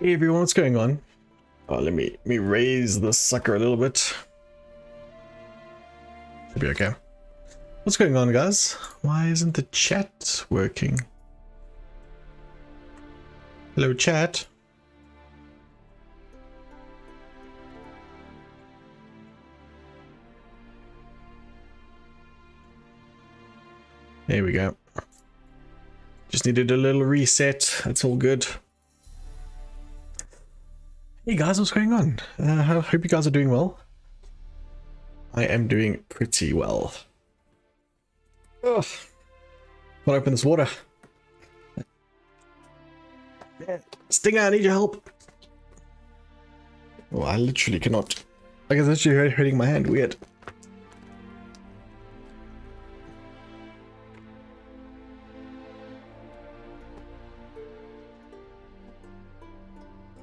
Hey everyone, what's going on? Oh, let me raise the sucker a little bit. Should be okay. What's going on, guys? Why isn't the chat working? Hello, chat. There we go. Just needed a little reset. That's all good. Hey guys, what's going on? I hope you guys are doing well. I am doing pretty well. Ugh. Wanna open this water? Stinger, I need your help. Oh, I literally cannot. Like, it's literally hurting my hand. Weird.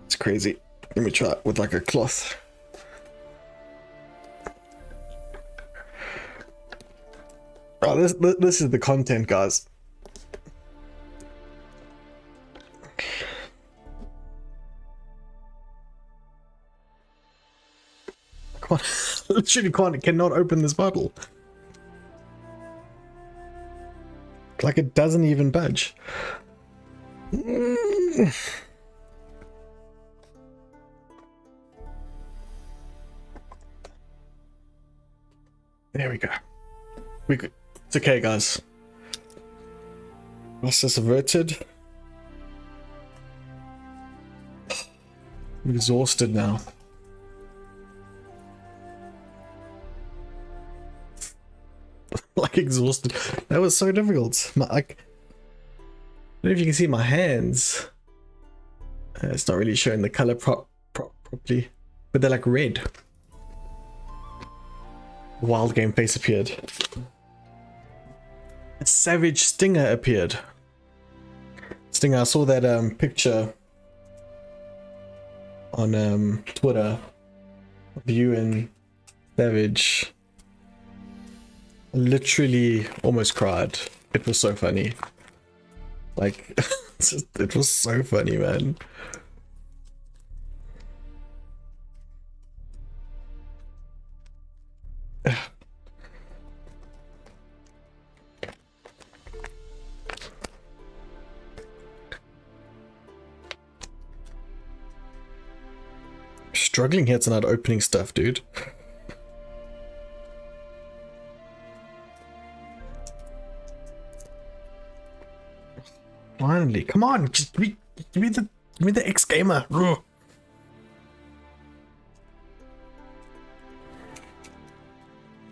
It's crazy. Let me try it with like a cloth. Oh, this is the content, guys. Literally cannot open this bottle. Like it doesn't even budge. There we go. It's okay, guys. Process averted. I'm exhausted now. Like exhausted. That was so difficult. I don't know if you can see my hands. It's not really showing the color properly, but they're like red. Wild game face appeared. A savage stinger appeared. Stinger, I saw that picture on Twitter of you and Savage. I literally almost cried. It was so funny. Like, it was so funny, man. Struggling here tonight opening stuff, dude. Finally, come on, just give me the X gamer. Ugh.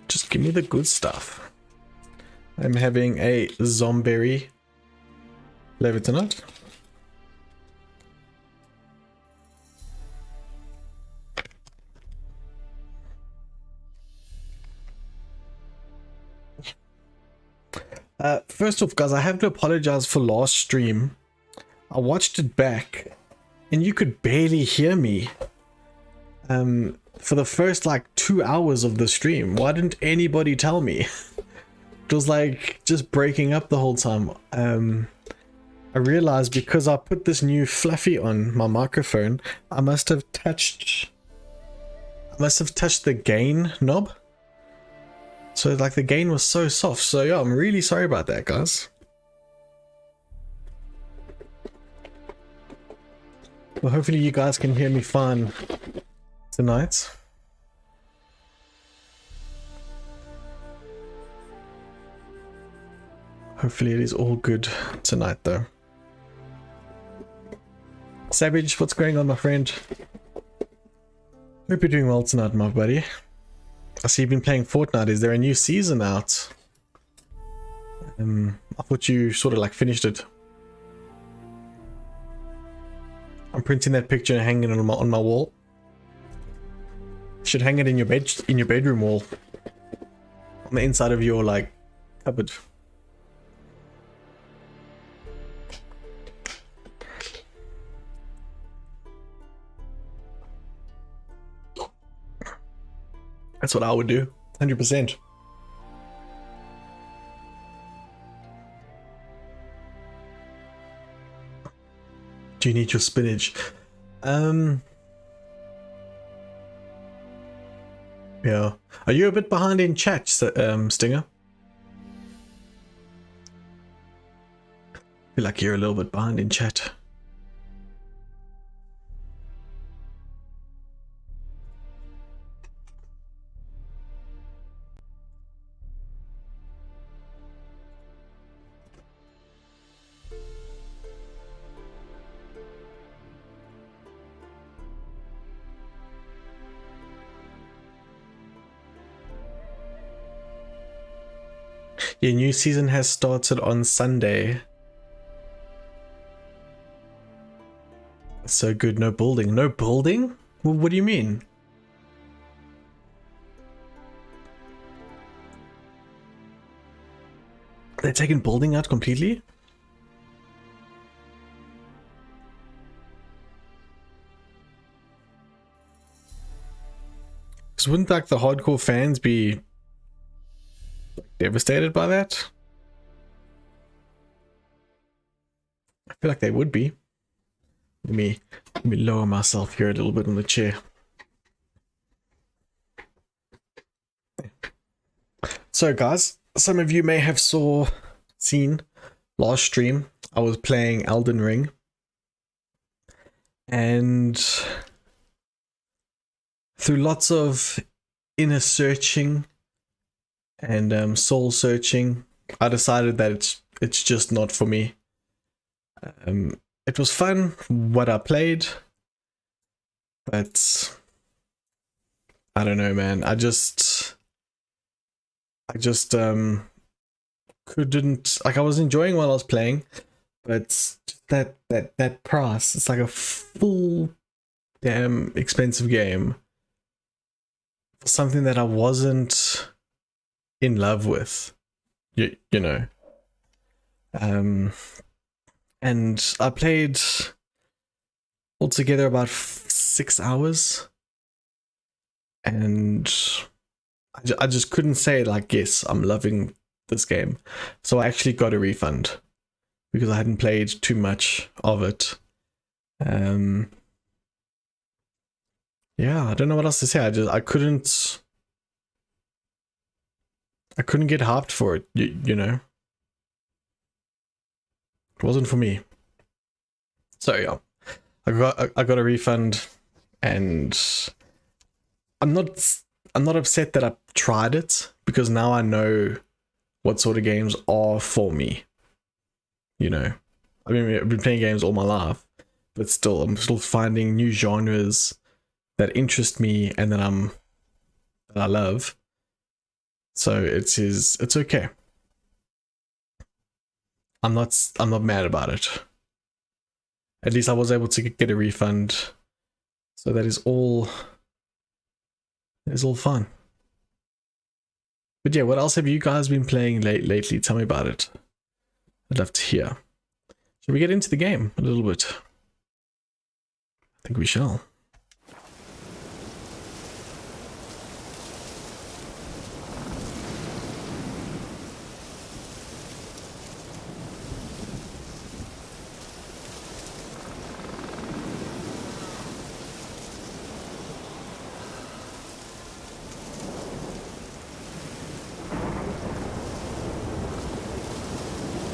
Just give me the good stuff. I'm having a zombie flavor tonight. First off, guys, I have to apologize for last stream. I watched it back and you could barely hear me for the first like 2 hours of the stream. Why didn't anybody tell me? It was like just breaking up the whole time. I realized because I put this new fluffy on my microphone, I must have touched the gain knob. So like the gain was so soft. So yeah, I'm really sorry about that, guys. Well, hopefully you guys can hear me fine tonight. Hopefully it is all good tonight though. Savage, what's going on, my friend? Hope you're doing well tonight, my buddy. I see you've been playing Fortnite. Is there a new season out? I thought you sort of like finished it. I'm printing that picture and hanging it on my wall. Should hang it in your bedroom wall. On the inside of your like cupboard. That's what I would do, 100%. Do you need your spinach? Um, yeah. Are you a bit behind in chat, Stinger? I feel like you're a little bit behind in chat. Your new season has started on Sunday. So good, no building. No building? What do you mean? They're taking building out completely? Because wouldn't like the hardcore fans be devastated by that? I feel like they would be. Let me lower myself here a little bit on the chair. So guys, some of you may have seen last stream I was playing Elden Ring, and through lots of inner searching and soul searching, I decided that it's just not for me. It was fun what I played, but I don't know, man. I just couldn't, like, I was enjoying while I was playing, but that price, it's like a full damn expensive game for something that I wasn't in love with, you know. And I played altogether about 6 hours, and I just couldn't say like, yes, I'm loving this game. So I actually got a refund because I hadn't played too much of it. Yeah, I don't know what else to say. I couldn't get hyped for it, you know. It wasn't for me. So yeah, I got a refund, and I'm not upset that I tried it, because now I know what sort of games are for me. You know, I mean, I've been playing games all my life, but still, I'm still finding new genres that interest me and that I love. So it's okay. I'm not mad about it. At least I was able to get a refund, so that is all fun. But yeah, what else have you guys been playing lately? Tell me about it. I'd love to hear. Shall we get into the game a little bit? I think we shall.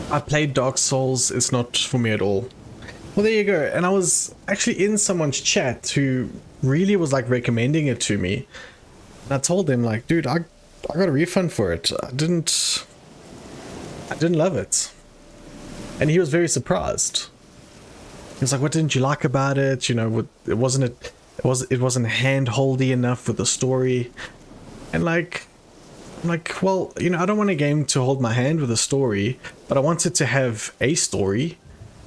I played Dark Souls, it's not for me at all. Well, there you go. And I was actually in someone's chat who really was like recommending it to me. And I told them like, dude, I got a refund for it. I didn't love it. And he was very surprised. He was like, what didn't you like about it? You know, it wasn't hand-holdy enough with the story. And like, I'm like, well, you know, I don't want a game to hold my hand with a story, but I want it to have a story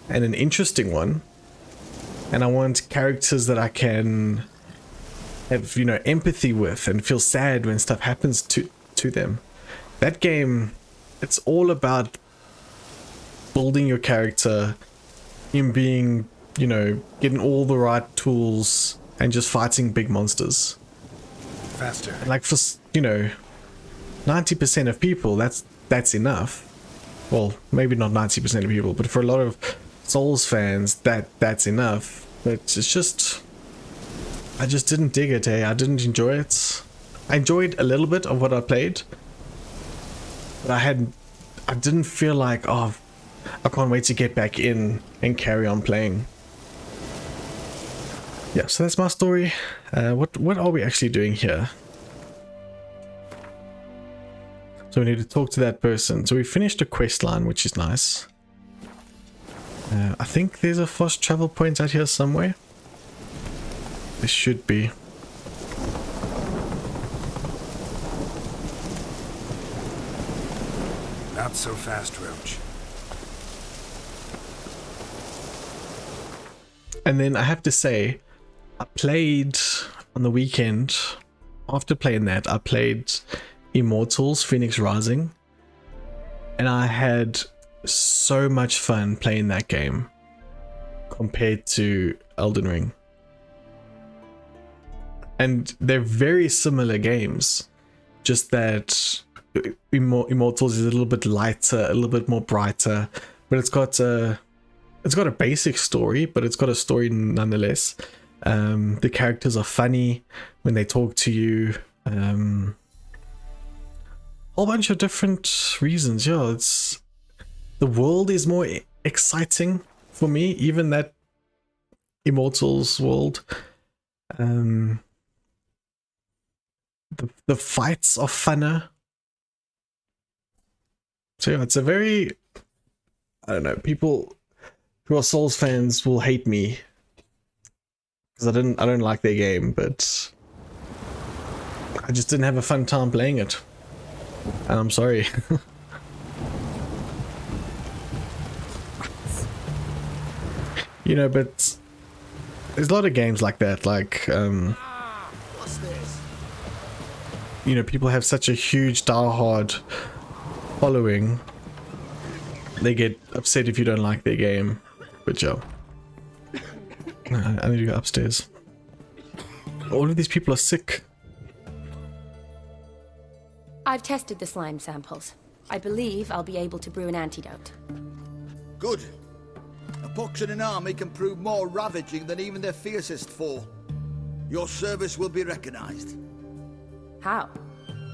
and an interesting one. And I want characters that I can have, you know, empathy with and feel sad when stuff happens to them. That game, it's all about building your character, him being, you know, getting all the right tools and just fighting big monsters. Faster. And like, for, you know, 90% of people, that's enough. Well, maybe not 90% of people, but for a lot of Souls fans, that's enough. But it's just, I just didn't dig it, I didn't enjoy it. I enjoyed a little bit of what I played, but I didn't feel like, oh, I can't wait to get back in and carry on playing. Yeah, so that's my story. What are we actually doing here? So we need to talk to that person. So we finished a quest line, which is nice. I think there's a fast travel point out here somewhere. There should be. Not so fast, Roach. And then I have to say, I played on the weekend. After playing that, I played Immortals Phoenix Rising, and I had so much fun playing that game compared to Elden Ring. And they're very similar games, just that Immortals is a little bit lighter, a little bit more brighter, but it's got a basic story, but it's got a story nonetheless. The characters are funny when they talk to you. Whole bunch of different reasons. Yeah, the world is more exciting for me, even that Immortals world. The fights are funner. So yeah, it's a very, I don't know, people who are Souls fans will hate me because I don't like their game, but I just didn't have a fun time playing it. And I'm sorry. You know, but there's a lot of games like that, like What's this? you know, people have such a huge diehard following, they get upset if you don't like their game. But yo, I need to go upstairs. All of these people are sick. I've tested the slime samples. I believe I'll be able to brew an antidote. Good. A pox in an army can prove more ravaging than even their fiercest foe. Your service will be recognized. How?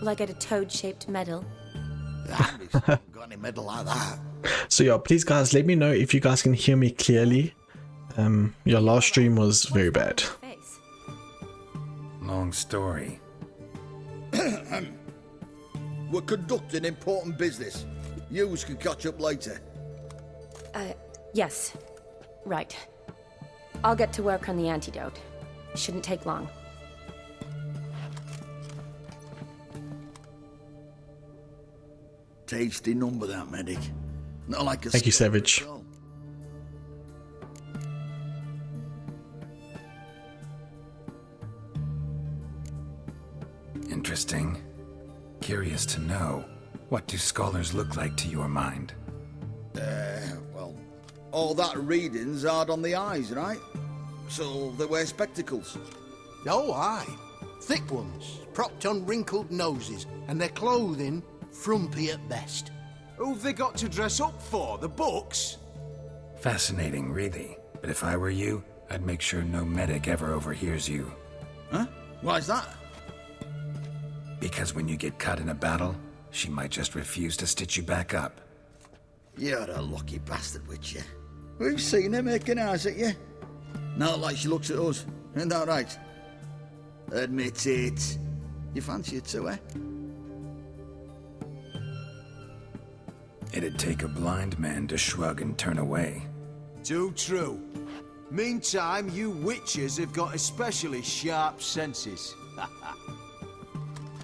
Will I get a toad-shaped medal? The Handy's got any medal like that. So yeah, please guys, let me know if you guys can hear me clearly. Your last stream was very bad. Face. Long story. We're conducting important business. Yous can catch up later. Yes. Right. I'll get to work on the antidote. Shouldn't take long. Tasty number, that medic. Not like a Thank you, skull Savage. at all. Interesting. Curious to know, what do scholars look like to your mind? Well, all that reading's hard on the eyes, right? So they wear spectacles. Oh, aye. Thick ones, propped on wrinkled noses, and their clothing frumpy at best. Who've they got to dress up for? The books? Fascinating, really. But if I were you, I'd make sure no medic ever overhears you. Huh? Why's that? Because when you get caught in a battle, she might just refuse to stitch you back up. You're a lucky bastard, witch, you. We've seen her making eyes at you. Not like she looks at us. Isn't that right? Admit it. You fancy it too, eh? It'd take a blind man to shrug and turn away. Too true. Meantime, you witches have got especially sharp senses.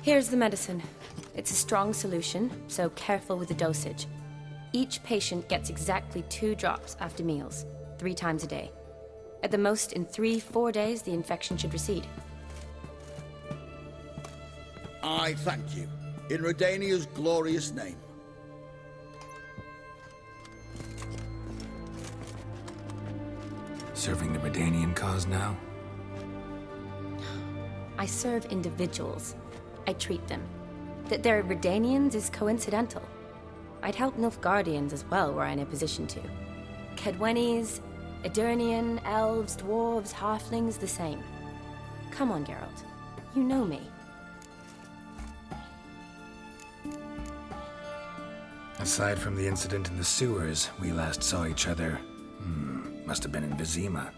Here's the medicine. It's a strong solution, so careful with the dosage. Each patient gets exactly 2 drops after meals, 3 times a day. At the most, in 3-4 days, the infection should recede. I thank you. In Redania's glorious name. Serving the Redanian cause now? I serve individuals. I treat them. That they're Redanians is coincidental. I'd help Nilfgaardians as well were I in a position to. Kedwenis, Edirnian, elves, dwarves, halflings, the same. Come on, Geralt. You know me. Aside from the incident in the sewers, we last saw each other. Must have been in Vizima.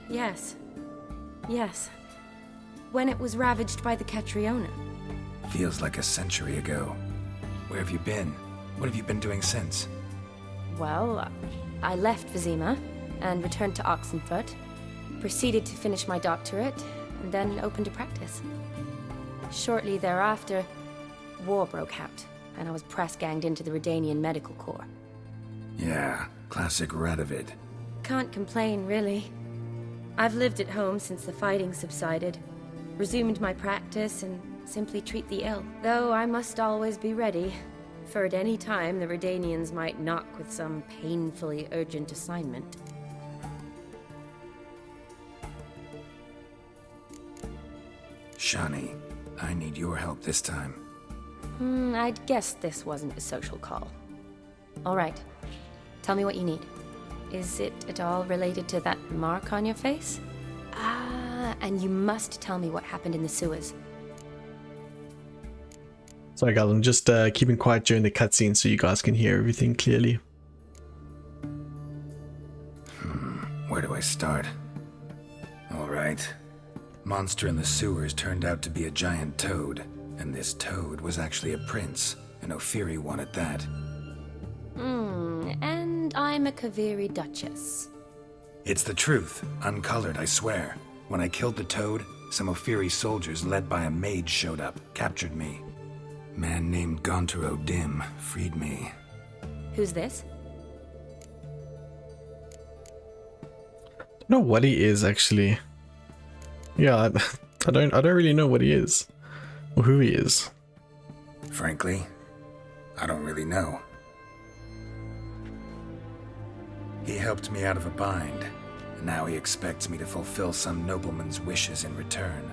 Yes. Yes. When it was ravaged by the Catriona. Feels like a century ago. Where have you been? What have you been doing since? Well, I left Vizima and returned to Oxenfurt, proceeded to finish my doctorate, and then opened a practice. Shortly thereafter, war broke out, and I was press-ganged into the Redanian Medical Corps. Yeah, classic Radovid. Can't complain, really. I've lived at home since the fighting subsided, resumed my practice, and simply treat the ill. Though I must always be ready, for at any time the Redanians might knock with some painfully urgent assignment. Shani, I need your help this time. I'd guessed this wasn't a social call. All right. Tell me what you need. Is it at all related to that mark on your face? Ah, and you must tell me what happened in the sewers. Sorry guys, I'm just keeping quiet during the cutscene so you guys can hear everything clearly. Where do I start? Alright. Monster in the sewers turned out to be a giant toad, and this toad was actually a prince, an Ophiri one at that. And I'm a Kaviri Duchess. It's the truth, uncolored, I swear. When I killed the toad, some Ophiri soldiers led by a mage showed up, captured me. Man named Gontaro Dim freed me. Who's this? I don't know what he is actually. Yeah, I don't really know what he is or who he is. Frankly, I don't really know. He helped me out of a bind, and now he expects me to fulfill some nobleman's wishes in return.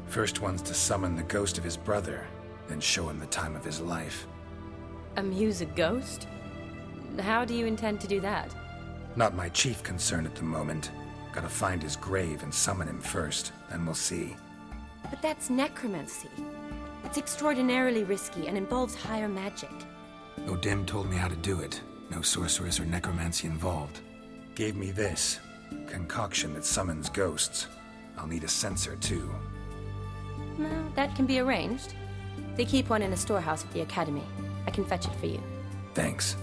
First one's to summon the ghost of his brother, then show him the time of his life. Amuse a ghost? How do you intend to do that? Not my chief concern at the moment. Gotta find his grave and summon him first, then we'll see. But that's necromancy. It's extraordinarily risky and involves higher magic. Odim told me how to do it. No sorceress or necromancy involved. Gave me this concoction that summons ghosts. I'll need a censer too. Well, that can be arranged. They keep one in a storehouse at the academy. I can fetch it for you. Thanks.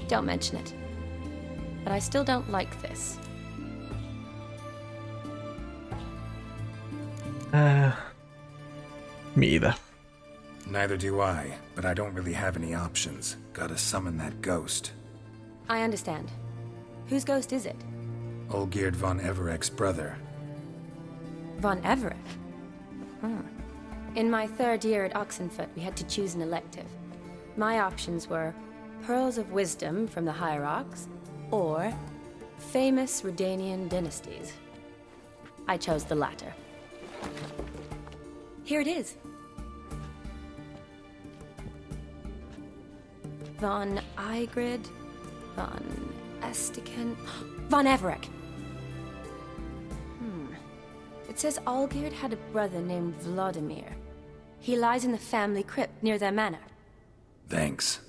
Don't mention it. But I still don't like this. Me either. Neither do I, but I don't really have any options. Gotta summon that ghost. I understand. Whose ghost is it? Olgierd von Everek's brother. Von Everett? In my third year at Oxenfurt, we had to choose an elective. My options were Pearls of Wisdom from the Hierarchs, or Famous Redanian Dynasties. I chose the latter. Here it is. Von Igrid, Von Estican, Von Everek. It says Olgierd had a brother named Vladimir. He lies in the family crypt near their manor. Thanks.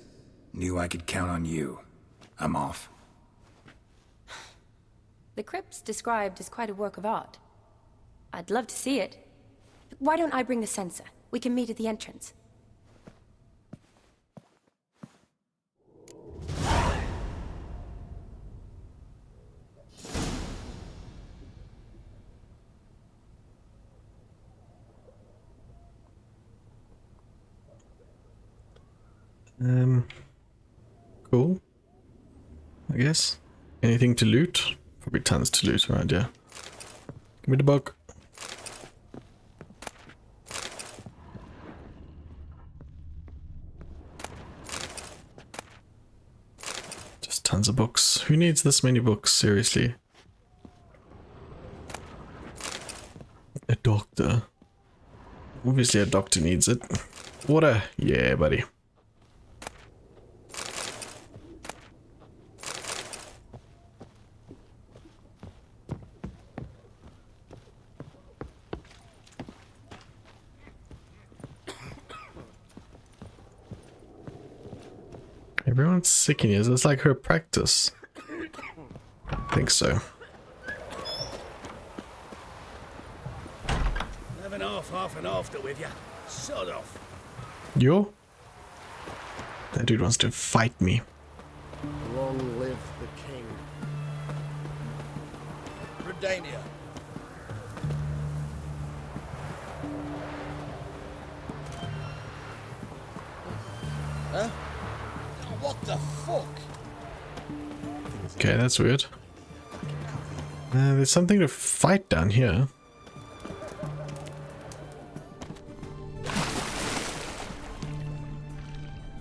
Knew I could count on you. I'm off. The crypt's described as quite a work of art. I'd love to see it. Why don't I bring the censer? We can meet at the entrance. Cool. I guess. Anything to loot? Probably tons to loot around here. Give me the book. Just tons of books. Who needs this many books? Seriously. A doctor. Obviously a doctor needs it. Water. Yeah, buddy. Everyone's sick in here. It's like her practice. I think so. Having half and after with you. Sod off. Yo? That dude wants to fight me. Long live the king. Redania. Huh? Oh, what the fuck? Okay, that's weird. There's something to fight down here.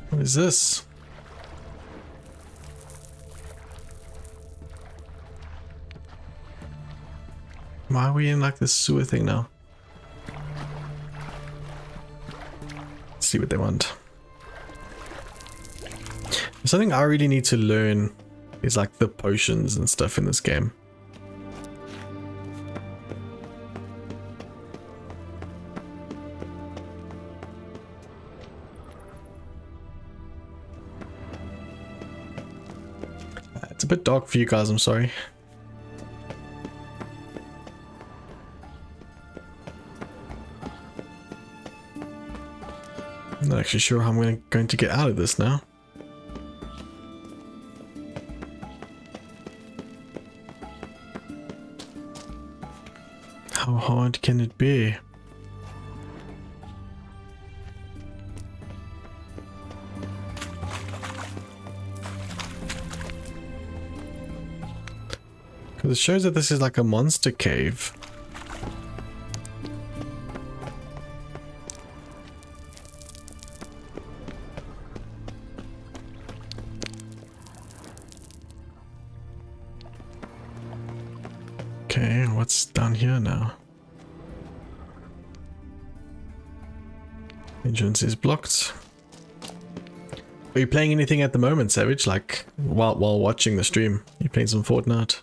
What is this? Why are we in like this sewer thing now? Let's see what they want. Something I really need to learn is like the potions and stuff in this game. It's a bit dark for you guys, I'm sorry. I'm not actually sure how I'm going to get out of this now. How hard can it be? Because it shows that this is like a monster cave. Okay, what's down here now? Entrance is blocked. Are you playing anything at the moment, Savage? Like while watching the stream, you playing some Fortnite?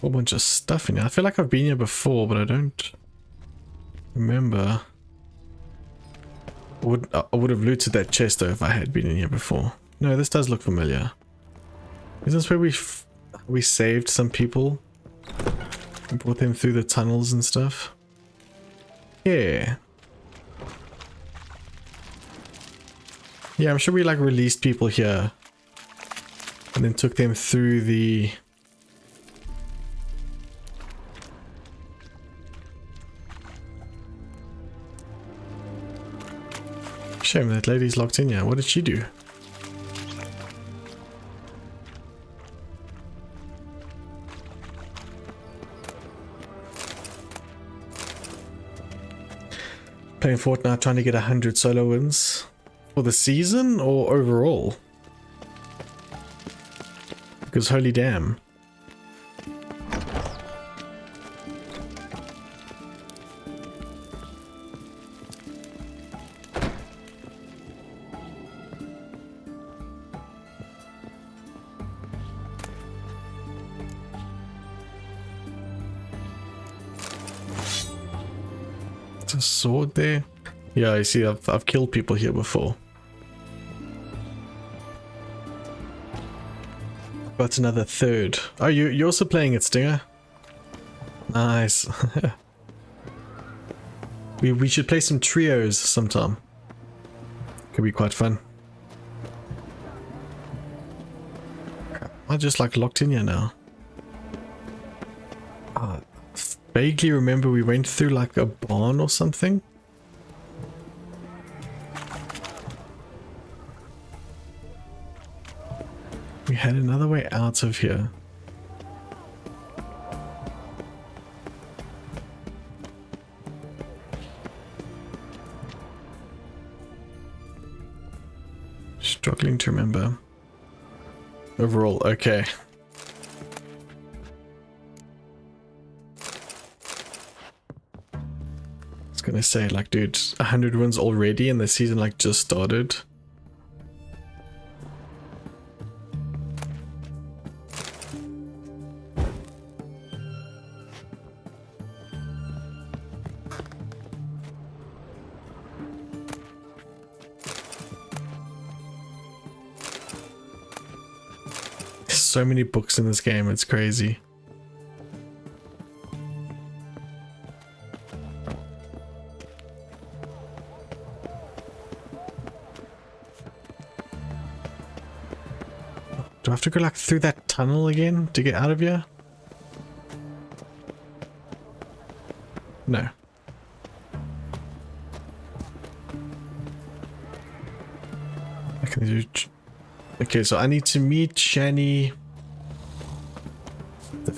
Whole bunch of stuff in here. I feel like I've been here before, but I don't remember. I would have looted that chest though if I had been in here before. No, this does look familiar. Is this where we saved some people and brought them through the tunnels and stuff? Yeah. Yeah, I'm sure we like released people here and then took them through the... Shame that lady's locked in here. What did she do? Playing Fortnite, trying to get 100 solo wins for the season or overall? Because holy damn. A sword there. Yeah, I see. I've killed people here before. Got another third. Oh, you're also playing it, Stinger. Nice. we should play some trios sometime. Could be quite fun. I just like locked in here now. Vaguely remember we went through like a barn or something. We had another way out of here. Struggling to remember. Overall, okay. gonna say, like, dude, 100 wins already and the season like just started. So many books in this game, it's crazy. Do I have to go like through that tunnel again to get out of here? No. I can do. Okay, so I need to meet Shani. The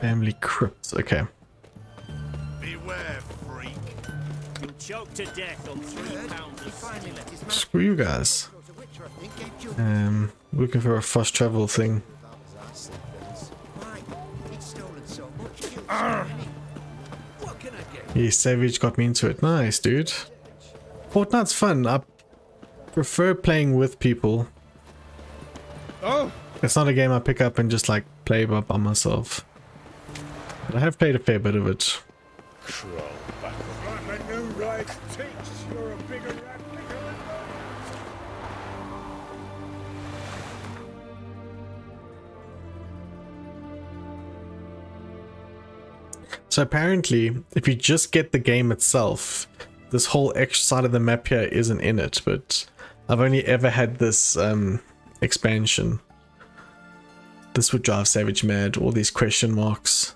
family crypt. Okay. Beware, freak. You'll choke to death on 3 pounds of stimulants. Screw you guys. Looking for a fast travel thing. Yeah, Savage got me into it. Nice, dude. Fortnite's fun. I prefer playing with people. Oh! It's not a game I pick up and just like play by myself. But I have played a fair bit of it. Like a new right teach, you're a bigger rat picker than So apparently, if you just get the game itself, this whole extra side of the map here isn't in it, but I've only ever had this expansion. This would drive Savage mad, all these question marks.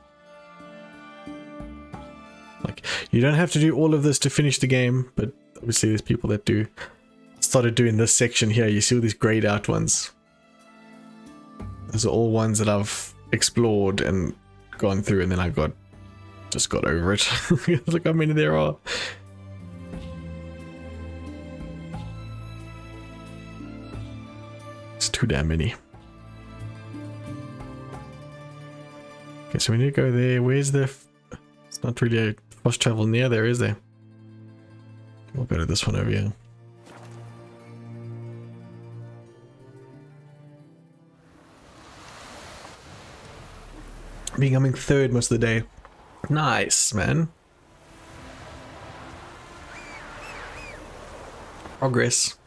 Like, you don't have to do all of this to finish the game, but obviously there's people that do. Started doing this section here, you see all these grayed out ones. Those are all ones that I've explored and gone through, and then I just got over it. Look how many there are. It's too damn many. Okay, so we need to go there. Where's the... It's not really a fast travel near there, is there? We'll go to this one over here. Becoming third most of the day. Nice, man. Progress.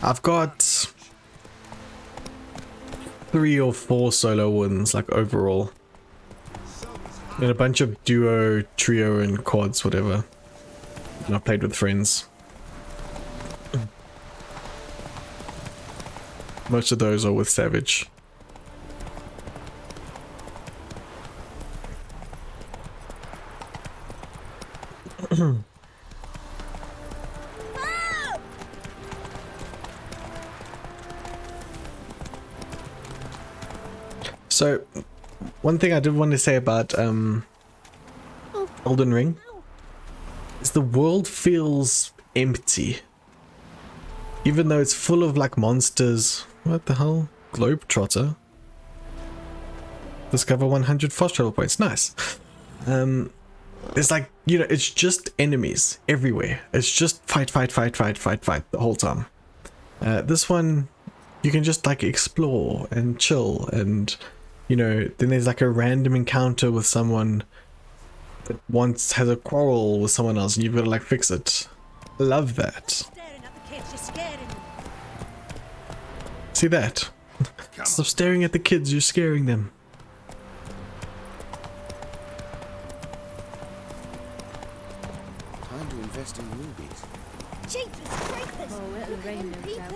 I've got 3 or 4 solo wins, like overall. And a bunch of duo, trio, and quads, whatever. And I've played with friends. Most of those are with Savage. So, one thing I did want to say about Elden Ring is the world feels empty. Even though it's full of like monsters. What the hell? Globetrotter. Discover 100 fast travel points. Nice. It's like, you know, it's just enemies everywhere. It's just fight the whole time. This one, you can just like explore and chill, and you know, then there's like a random encounter with someone that once has a quarrel with someone else and you've got to like fix it. Love that. See that? Stop staring at the kids, you're scaring them. Time to invest in movies. Oh, it'll rain, no doubt.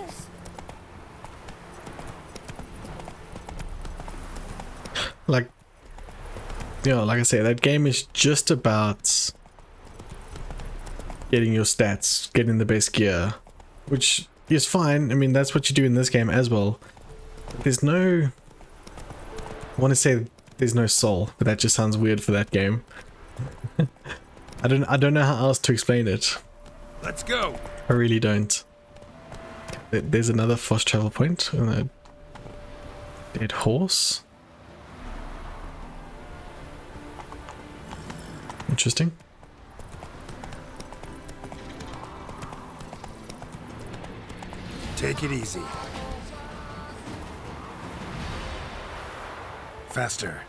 Like, you know, like I say, that game is just about getting your stats, getting the best gear, which is fine. I mean, that's what you do in this game as well. But there's no... I want to say there's no soul, but that just sounds weird for that game. I don't know how else to explain it. Let's go. I really don't. There's another fast travel point. And a dead horse. Interesting. Take it easy. Faster.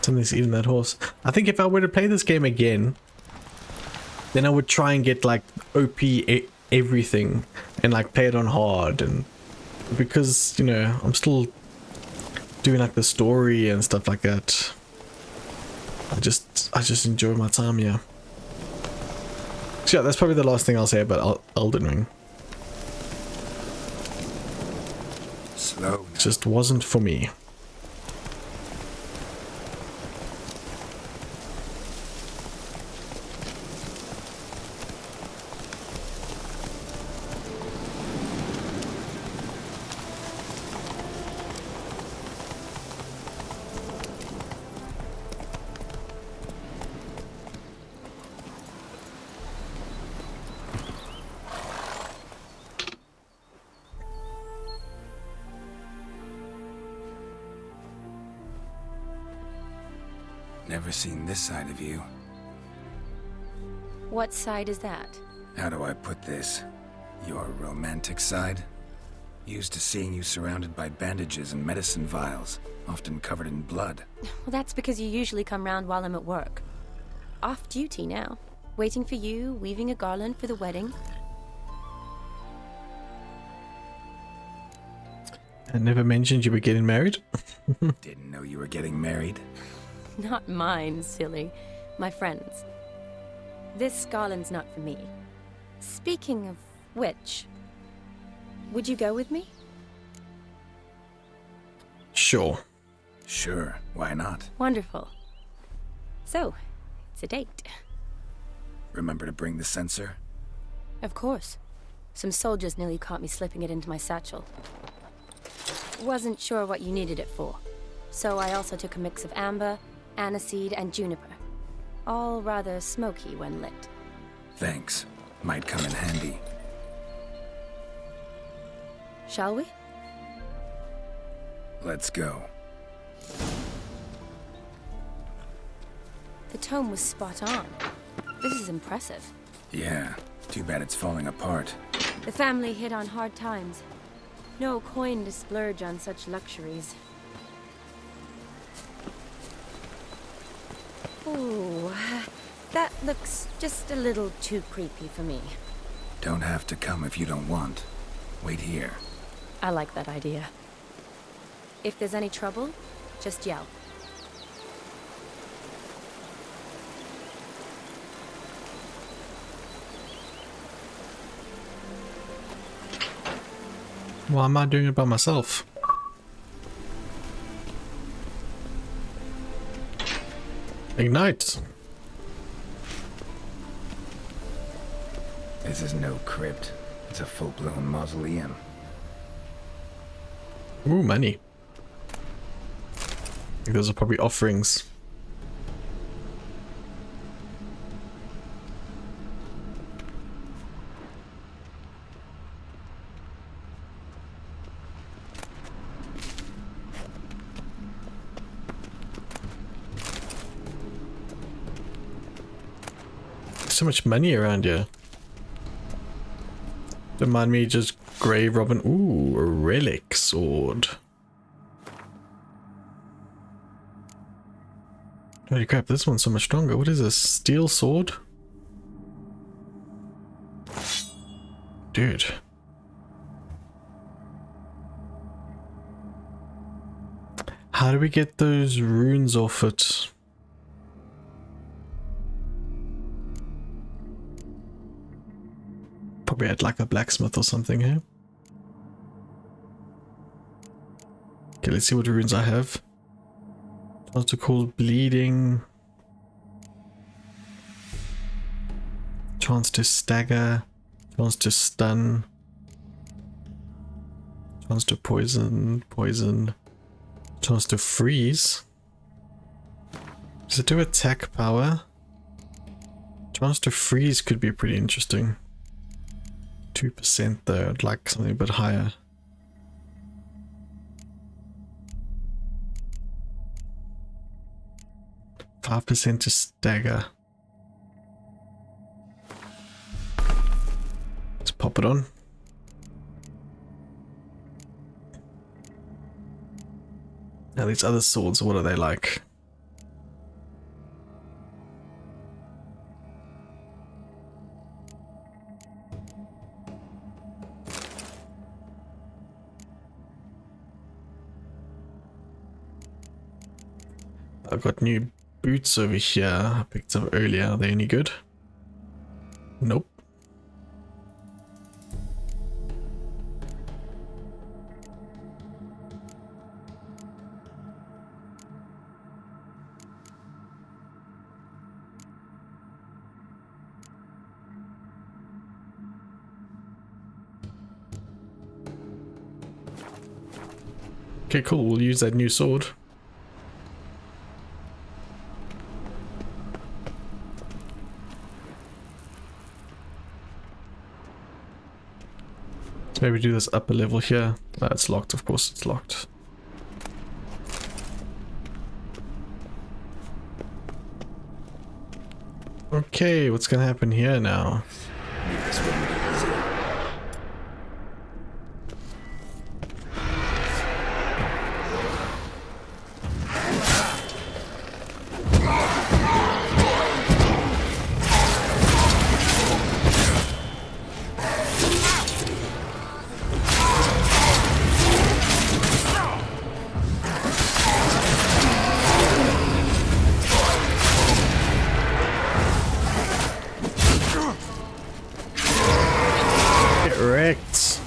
Something's eating that horse. I think if I were to play this game again, then I would try and get like OP everything and like play it on hard, and because, you know, I'm still doing like the story and stuff like that. I just enjoy my time here. So yeah, that's probably the last thing I'll say about Elden Ring. Slow. It just wasn't for me. Never seen this side of you. What side is that? How do I put this? Your romantic side? Used to seeing you surrounded by bandages and medicine vials, often covered in blood. Well, that's because you usually come round while I'm at work. Off duty now. Waiting for you, weaving a garland for the wedding. I never mentioned you were getting married. Didn't know you were getting married. Not mine, silly. My friend's. This garland's not for me. Speaking of which, would you go with me? Sure. Sure, why not? Wonderful. So, it's a date. Remember to bring the censer? Of course. Some soldiers nearly caught me slipping it into my satchel. Wasn't sure what you needed it for, so I also took a mix of amber, aniseed, and juniper. All rather smoky when lit. Thanks. Might come in handy. Shall we? Let's go. The tome was spot on. This is impressive. Yeah, too bad it's falling apart. The family hit on hard times. No coin to splurge on such luxuries. Ooh, that looks just a little too creepy for me. Don't have to come if you don't want. Wait here. I like that idea. If there's any trouble, just yell. Why am I doing it by myself? Ignite! This is no crypt. It's a full-blown mausoleum. Ooh, money. I think those are probably offerings. So much money around here. Don't mind me just grave robbing. Ooh, a relic sword. Holy crap, this one's so much stronger. What is this? Steel sword? Dude. How do we get those runes off it? Probably at like a blacksmith or something here. Okay, let's see what runes I have. Chance to cause bleeding. Chance to stagger. Chance to stun. Chance to poison. Chance to freeze. Does it do attack power? Chance to freeze could be pretty interesting. 2% though, I'd like something a bit higher. 5% to stagger. Let's pop it on. Now these other swords, what are they like? I've got new boots over here I picked up earlier. Are they any good? Nope. Okay, cool. We'll use that new sword. Let's maybe do this upper level here. It's locked, of course, it's locked. Okay, what's gonna happen here now? Correct.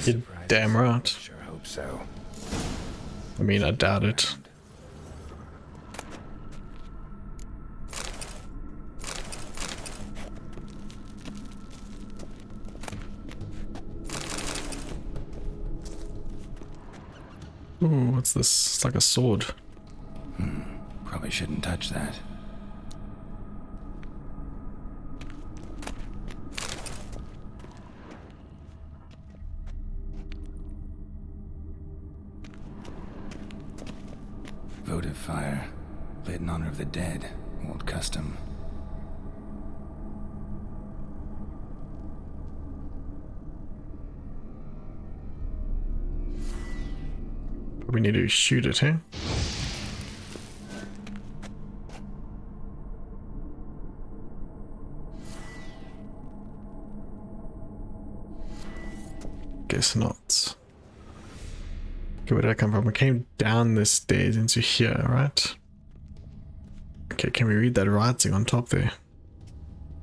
You're damn right. Sure hope so. I mean, I doubt it. Ooh, what's this? It's like a sword. Probably shouldn't touch that. Votive fire, lit in honor of the dead. Old custom. We need to shoot it, eh? Guess not. Okay, where did I come from? I came down the stairs into here, right? Okay, can we read that writing on top there?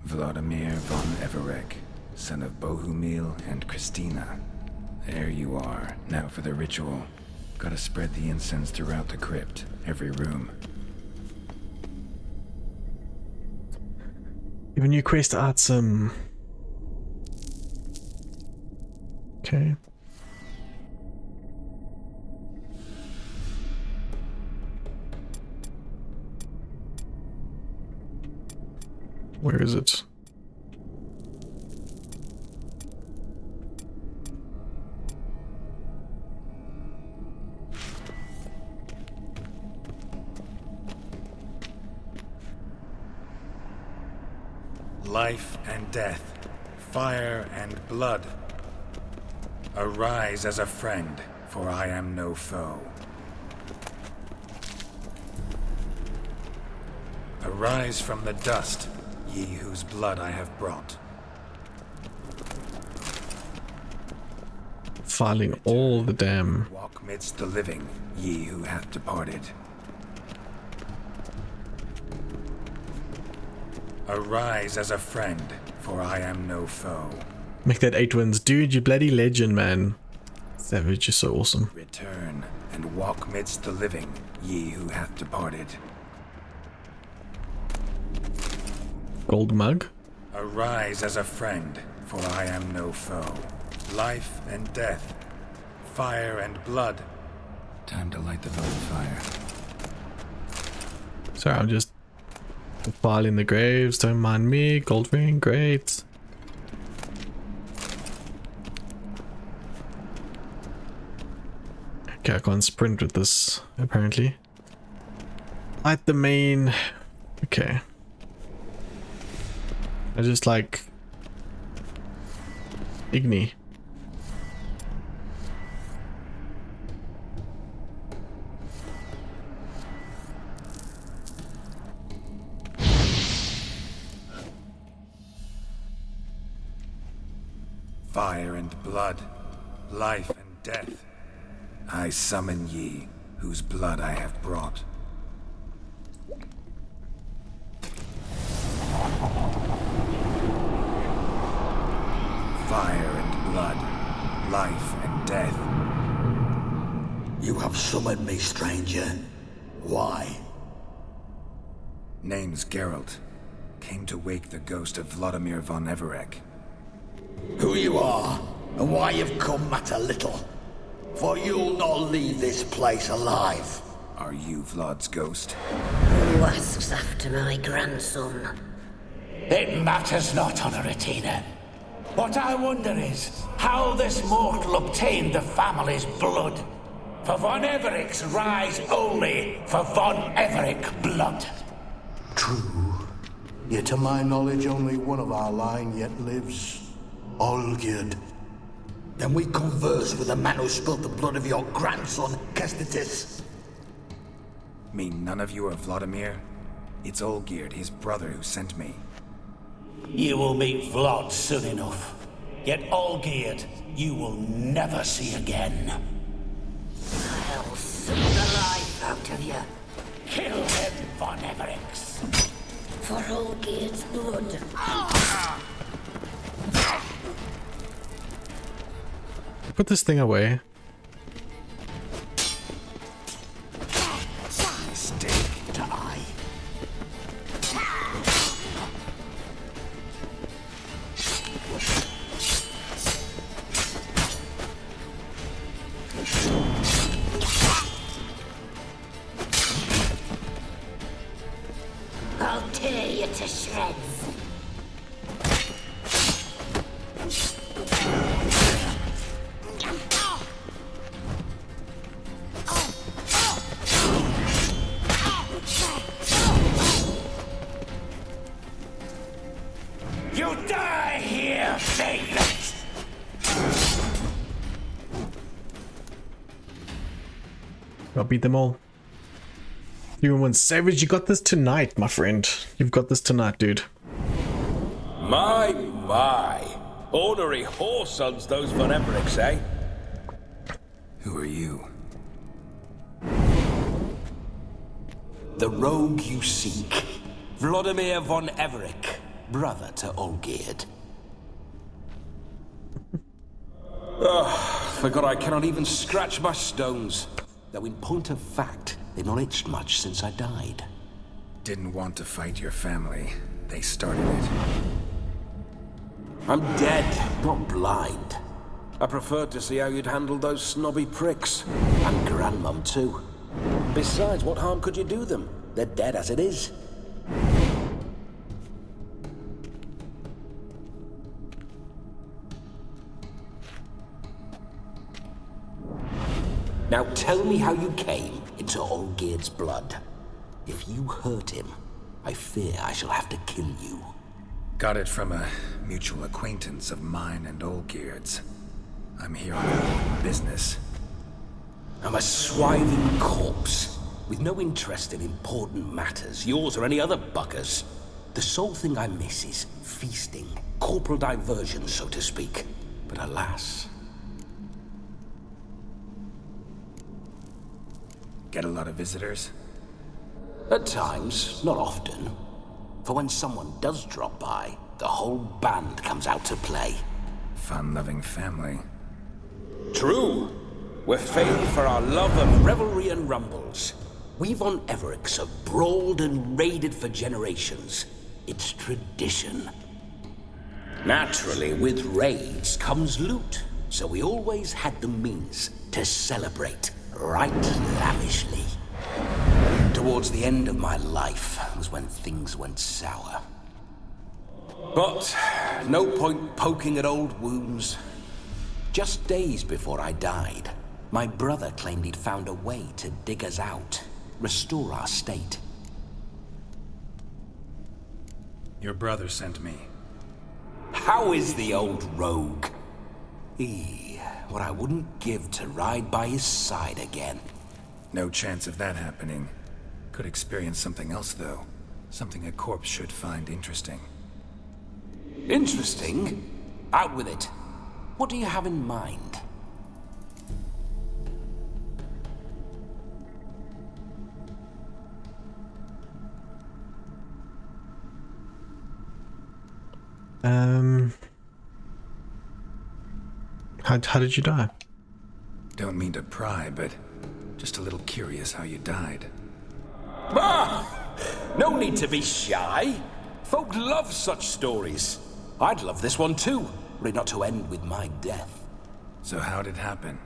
Vladimir von Everek, son of Bohumil and Christina. There you are. Now for the ritual. Gotta spread the incense throughout the crypt, every room. You have a new quest to add some... Okay. Where is it? Life and death, fire and blood. Arise as a friend, for I am no foe. Arise from the dust, ye whose blood I have brought. Filing all the damn... Walk midst the living, ye who hath departed. Arise as a friend, for I am no foe. Make that 8 wins. Dude, you bloody legend, man. Savage, you're so awesome. Return, and walk midst the living, ye who hath departed. Gold mug. Arise as a friend, for I am no foe. Life and death, fire and blood. Time to light the bonfire. Sorry, I'm just filing the graves. Don't mind me. Gold ring, great. Okay, I can't sprint with this, apparently. Light the main. Okay. I just like Igni. Fire and blood, life and death. I summon ye, whose blood I have brought. Fire and blood, life and death. You have summoned me, stranger. Why? Name's Geralt. Came to wake the ghost of Vladimir von Everec. Who you are, and why you've come matter little. For you'll not leave this place alive. Are you Vlad's ghost? Who asks after my grandson? It matters not, Honoratina. What I wonder is how this mortal obtained the family's blood. For von Everic's rise only for von Everec blood. True. Yet to my knowledge, only one of our line yet lives. Olgierd. Then we converse with the man who spilled the blood of your grandson, Kestitis. Mean none of you are Vladimir? It's Olgierd, his brother, who sent me. You will meet Vlad soon enough. Yet Olgierd, you will never see again. I'll suck the life out of you. Kill him, von Everic's. For Olgierd's blood. Put this thing away. Stake to eye. I'll tear you to shreds. You die here, vagrant! I'll beat them all. 3-1 Savage, you got this tonight, my friend. You've got this tonight, dude. My. Ornery whoresons, those von Everic's, eh? Who are you? The rogue you seek. Vladimir von Everec, brother to Olgierd. Forgot I cannot even scratch my stones. Though in point of fact, they've not itched much since I died. Didn't want to fight your family. They started it. I'm dead, not blind. I preferred to see how you'd handle those snobby pricks. And Grandmum too. Besides, what harm could you do them? They're dead as it is. Now tell me how you came into Olgierd's blood. If you hurt him, I fear I shall have to kill you. Got it from a mutual acquaintance of mine and Olgierd's. I'm here on business. I'm a swiving corpse, with no interest in important matters, yours or any other buggers. The sole thing I miss is feasting, corporal diversion, so to speak. But alas... Get a lot of visitors? At times, not often. For when someone does drop by, the whole band comes out to play. Fun-loving family. True. We're famed for our love of Revelry and rumbles. We von Everecs have brawled and raided for generations. It's tradition. Naturally, with raids comes loot, so we always had the means to celebrate. right lavishly. Towards the end of my life was when things went sour. But no point poking at old wounds. Just days before I died, my brother claimed he'd found a way to dig us out, restore our state. Your brother sent me. How is the old rogue? What I wouldn't give to ride by his side again. No chance of that happening. Could experience something else, though. Something a corpse should find interesting. Interesting? Out with it. What do you have in mind? How did you die? Don't mean to pry, but just a little curious how you died. No need to be shy. Folk love such stories. I'd love this one too, were it not to end with my death. So how'd it happen?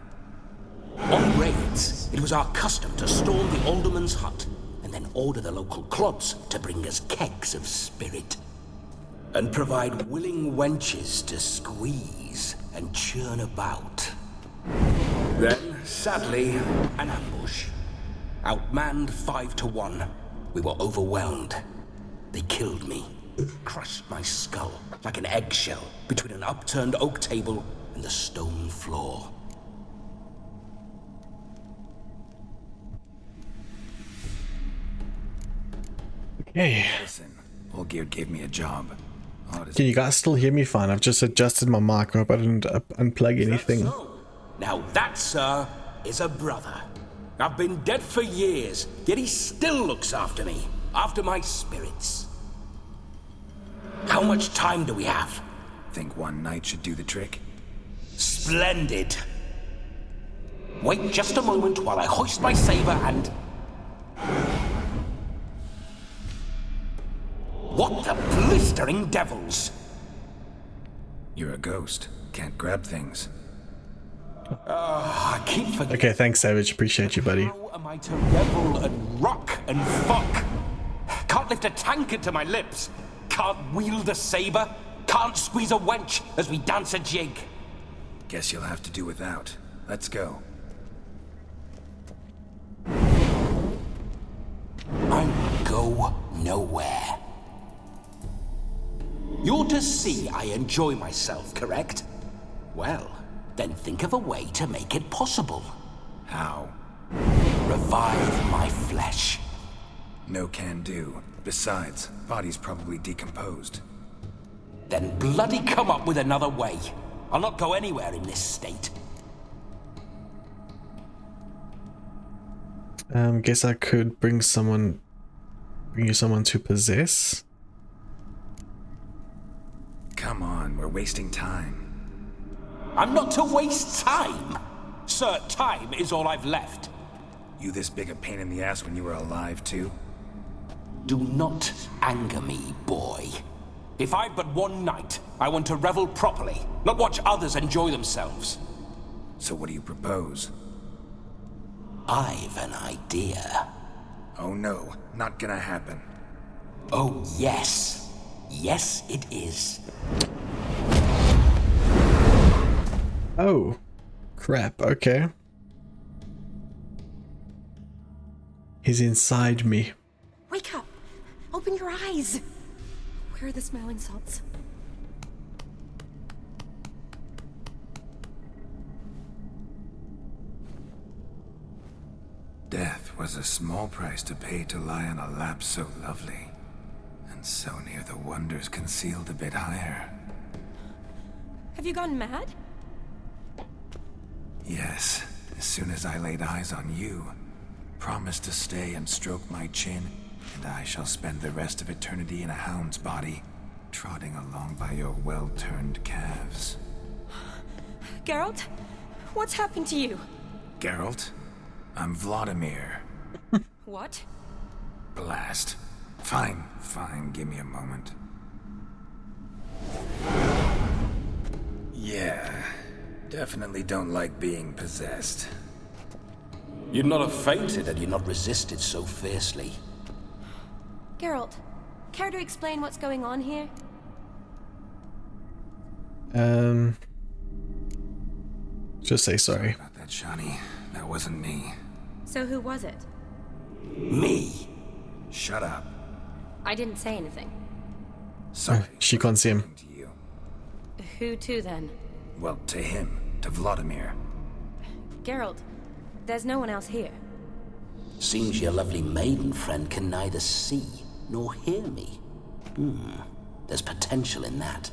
On raids, it was our custom to storm the alderman's hut and then order the local clods to bring us kegs of spirit. And provide willing wenches to squeeze and churn about. Then, sadly, an ambush. Outmanned 5 to 1. We were overwhelmed. They killed me, crushed my skull like an eggshell between an upturned oak table and the stone floor. Okay. Listen, Olgierd gave me a job. Can you guys still hear me fine? I've just adjusted my mic. I hope I didn't unplug anything. So? Now that, sir, is a brother. I've been dead for years, yet he still looks after me, after my spirits. How much time do we have? Think one night should do the trick? Splendid. Wait just a moment while I hoist my saber and... What the blistering devils? You're a ghost. Can't grab things. I keep forgetting. Okay, thanks, Savage. Appreciate you, buddy. How am I to revel and rock and fuck? Can't lift a tankard to my lips. Can't wield a saber. Can't squeeze a wench as we dance a jig. Guess you'll have to do without. Let's go. I go nowhere. You're to see I enjoy myself, correct? Well, then think of a way to make it possible. How? Revive my flesh. No can do. Besides, body's probably decomposed. Then bloody come up with another way. I'll not go anywhere in this state. Guess I could bring you someone to possess. Come on, we're wasting time. I'm not to waste time. Sir, time is all I've left. You this big a pain in the ass when you were alive, too? Do not anger me, boy. If I've but one night, I want to revel properly, not watch others enjoy themselves. So what do you propose? I've an idea. Oh no, not gonna happen. Oh yes. Yes, it is. Oh, crap. Okay. He's inside me. Wake up! Open your eyes! Where are the smelling salts? Death was a small price to pay to lie on a lap so lovely, and so near the wonders concealed a bit higher. Have you gone mad? Yes, as soon as I laid eyes on you, promised to stay and stroke my chin, and I shall spend the rest of eternity in a hound's body, trotting along by your well-turned calves. Geralt? What's happened to you? Geralt? I'm Vladimir. What? Blast. Fine, give me a moment. Yeah, definitely don't like being possessed. You'd not have fainted had you not resisted so fiercely. Geralt, care to explain what's going on here? Just say sorry. About that, Shani. That wasn't me. So who was it? Me? Shut up. I didn't say anything. Sorry. She can't see him. To you. Who to then? Well, to him. To Vladimir. Geralt, there's no one else here. Seems your lovely maiden friend can neither see nor hear me. There's potential in that.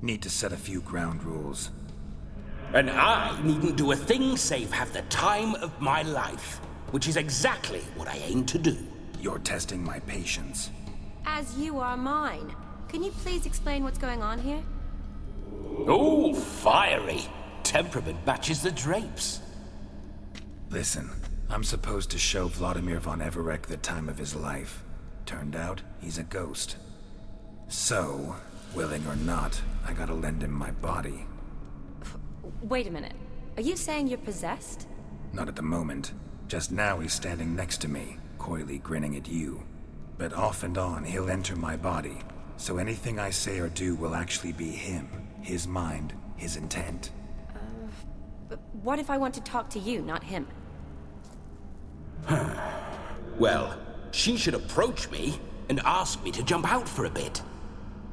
Need to set a few ground rules. And I needn't do a thing save have the time of my life, which is exactly what I aim to do. You're testing my patience. As you are mine. Can you please explain what's going on here? Oh, fiery. Temperament matches the drapes. Listen, I'm supposed to show Vladimir von Everec the time of his life. Turned out, he's a ghost. So, willing or not, I gotta lend him my body. Wait a minute. Are you saying you're possessed? Not at the moment. Just now he's standing next to me, coyly grinning at you. But off and on, he'll enter my body. So anything I say or do will actually be him. His mind, his intent. But what if I want to talk to you, not him? Well, she should approach me and ask me to jump out for a bit.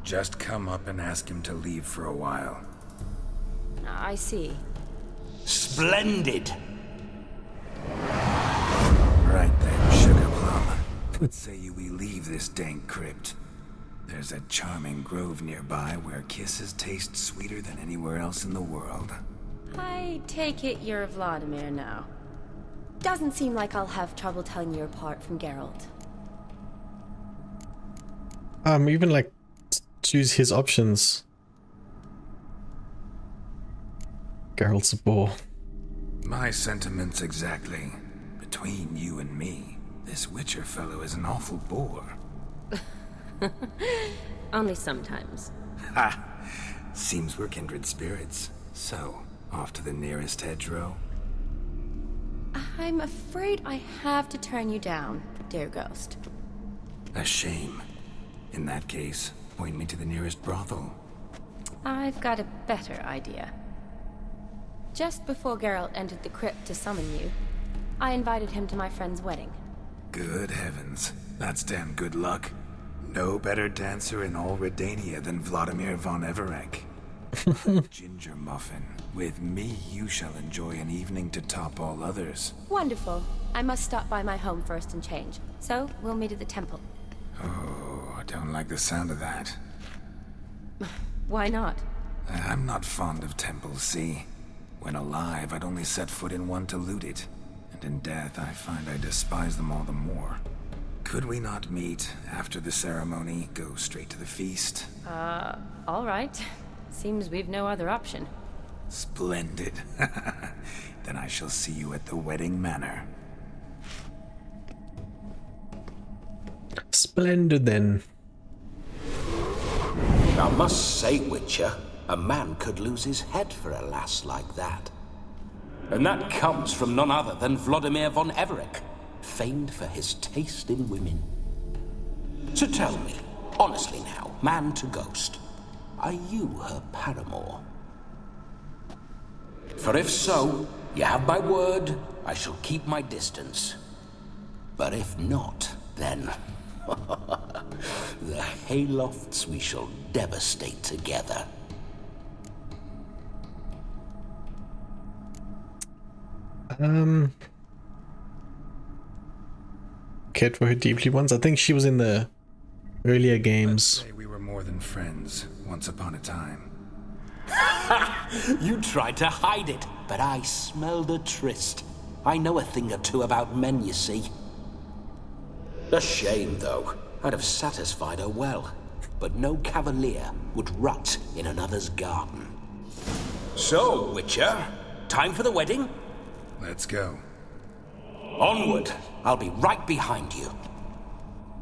Just come up and ask him to leave for a while. I see. Splendid. Right then, sugar plum. What say you we leave this dank crypt? There's a charming grove nearby where kisses taste sweeter than anywhere else in the world. I take it you're Vladimir now. Doesn't seem like I'll have trouble telling you apart from Geralt. Even like choose his options. Geralt's a bore. My sentiments exactly. Between you and me, this Witcher fellow is an awful bore. Only sometimes. Ha! Seems we're kindred spirits. So, off to the nearest hedgerow? I'm afraid I have to turn you down, dear ghost. A shame. In that case, point me to the nearest brothel. I've got a better idea. Just before Geralt entered the crypt to summon you, I invited him to my friend's wedding. Good heavens. That's damn good luck. No better dancer in all Redania than Vladimir von Everec. Ginger muffin. With me, you shall enjoy an evening to top all others. Wonderful. I must stop by my home first and change. So, we'll meet at the temple. Oh, I don't like the sound of that. Why not? I'm not fond of temples, see? When alive, I'd only set foot in one to loot it. And in death, I find I despise them all the more. Could we not meet after the ceremony, go straight to the feast? All right. Seems we've no other option. Splendid. Then I shall see you at the wedding manor. Splendid then. I must say, Witcher, a man could lose his head for a lass like that. And that comes from none other than Vladimir von Everec, famed for his taste in women. So tell me, honestly now, man to ghost, are you her paramour? For if so, you have my word, I shall keep my distance. But if not, then the haylofts we shall devastate together. Cared for her deeply once. I think she was in the earlier games. Let's say we were more than friends once upon a time. You tried to hide it, but I smelled a tryst. I know a thing or two about men, you see. A shame, though. I'd have satisfied her well, but no cavalier would rut in another's garden. So, Witcher, time for the wedding? Let's go. Onward! I'll be right behind you.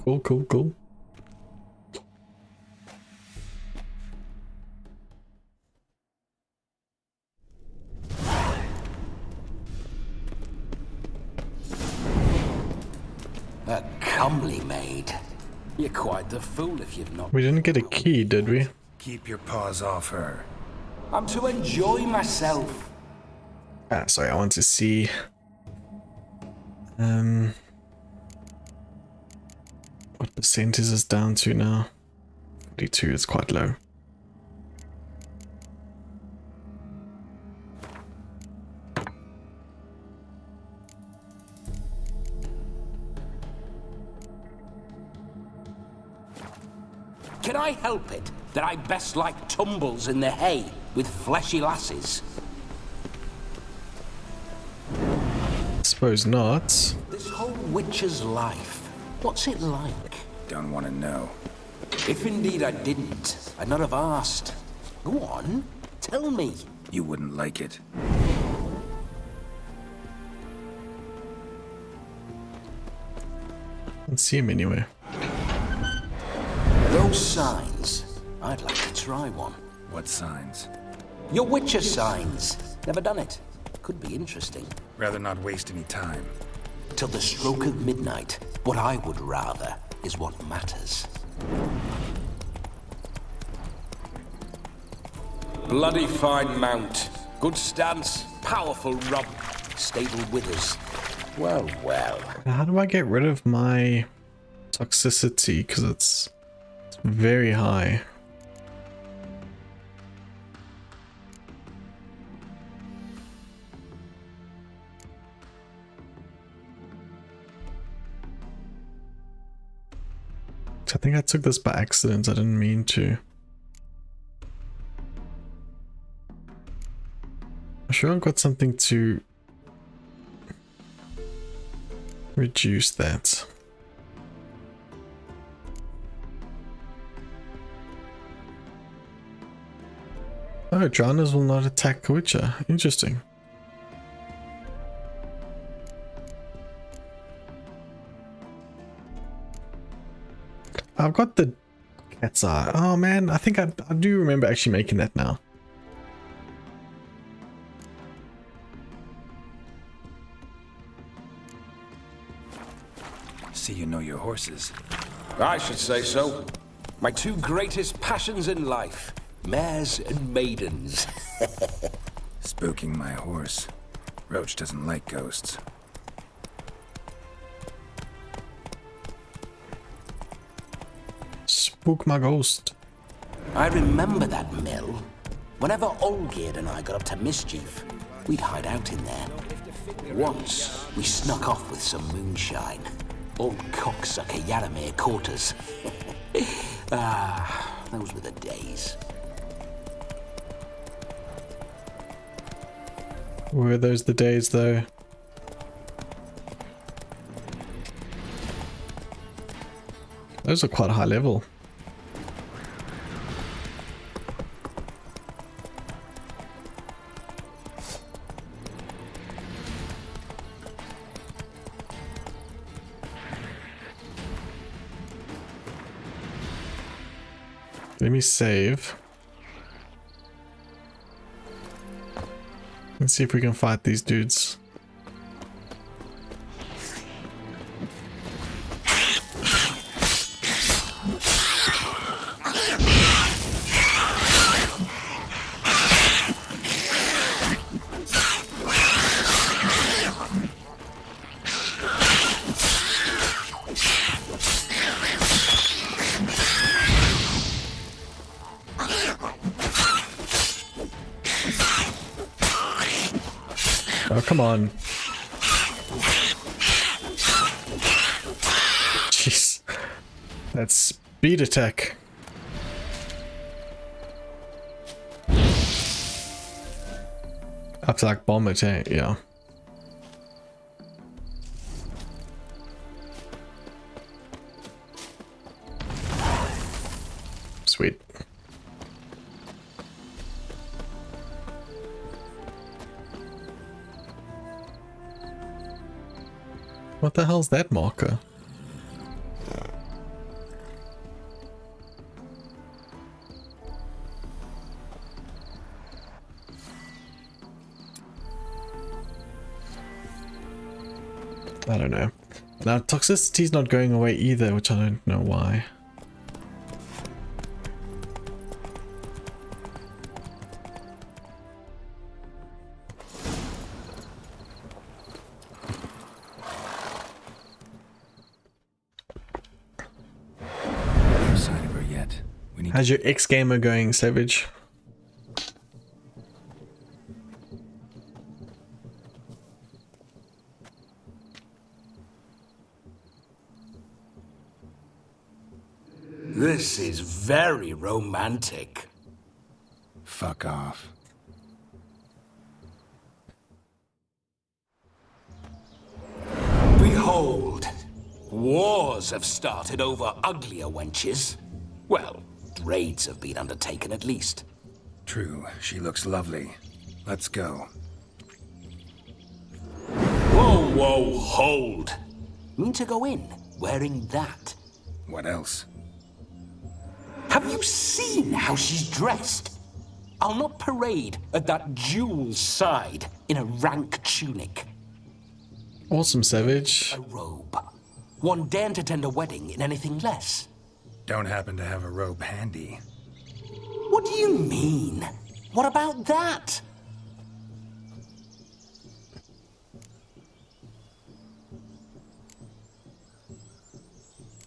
Cool. A comely maid. You're quite the fool if you've not... We didn't get a key, did we? Keep your paws off her. I'm to enjoy myself. Ah, sorry, I want to see. What percent is this down to now? 42, it's quite low. Can I help it that I best like tumbles in the hay with fleshy lasses? Suppose not. This whole witcher's life, what's it like? Don't want to know. If indeed I didn't, I'd not have asked. Go on, tell me. You wouldn't like it. Can't see him anywhere. Those signs, I'd like to try one. What signs? Your witcher signs. Never done it. Could be interesting. Rather not waste any time. Till the stroke of midnight, what I would rather is what matters. Bloody fine mount. Good stance, powerful rub, stable withers. Well, well. How do I get rid of my toxicity? Because it's very high. I think I took this by accident. I didn't mean to. I'm sure I've got something to reduce that. Oh, drowners will not attack Witcher. Interesting. I've got the cat's eye. Oh man, I think I do remember actually making that now. See, you know your horses. I should say so. My two greatest passions in life. Mares and maidens. Spooking my horse. Roach doesn't like ghosts. Spook my ghost. I remember that mill. Whenever Olgierd and I got up to mischief, we'd hide out in there. Once, we snuck off with some moonshine. Old cocksucker Yaramir caught us. Those were the days. Were those the days though? Those are quite high level. Let me save. Let's see if we can fight these dudes. Oh, come on. Jeez. That speed attack. Up to like bomb attack, yeah. Sweet. What the hell's that marker? I don't know. Now toxicity's not going away either, which I don't know why. No sign of her yet. We need How's your ex-gamer going, Savage? This is very romantic. Fuck off. Behold, wars have started over uglier wenches. Well, raids have been undertaken at least. True, she looks lovely. Let's go. Whoa, whoa, hold. Mean to go in wearing that? What else? Have you seen how she's dressed? I'll not parade at that jewel's side in a rank tunic. Awesome, Savage. A robe. One daren't attend a wedding in anything less. Don't happen to have a robe handy. What do you mean? What about that?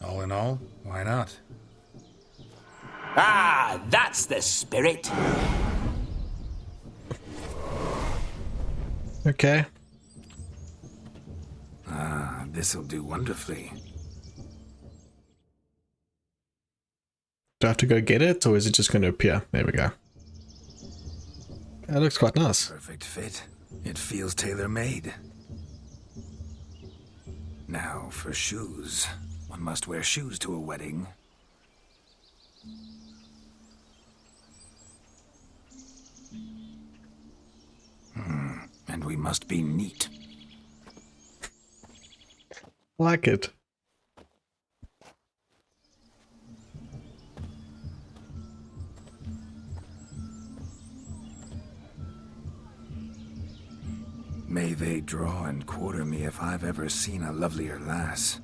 All in all, why not? Ah, that's the spirit. Okay. Ah, this'll do wonderfully. Do I have to go get it, or is it just going to appear? There we go. That looks quite nice. Perfect fit. It feels tailor-made. Now for shoes. One must wear shoes to a wedding. And we must be neat. Like it. May they draw and quarter me if I've ever seen a lovelier lass.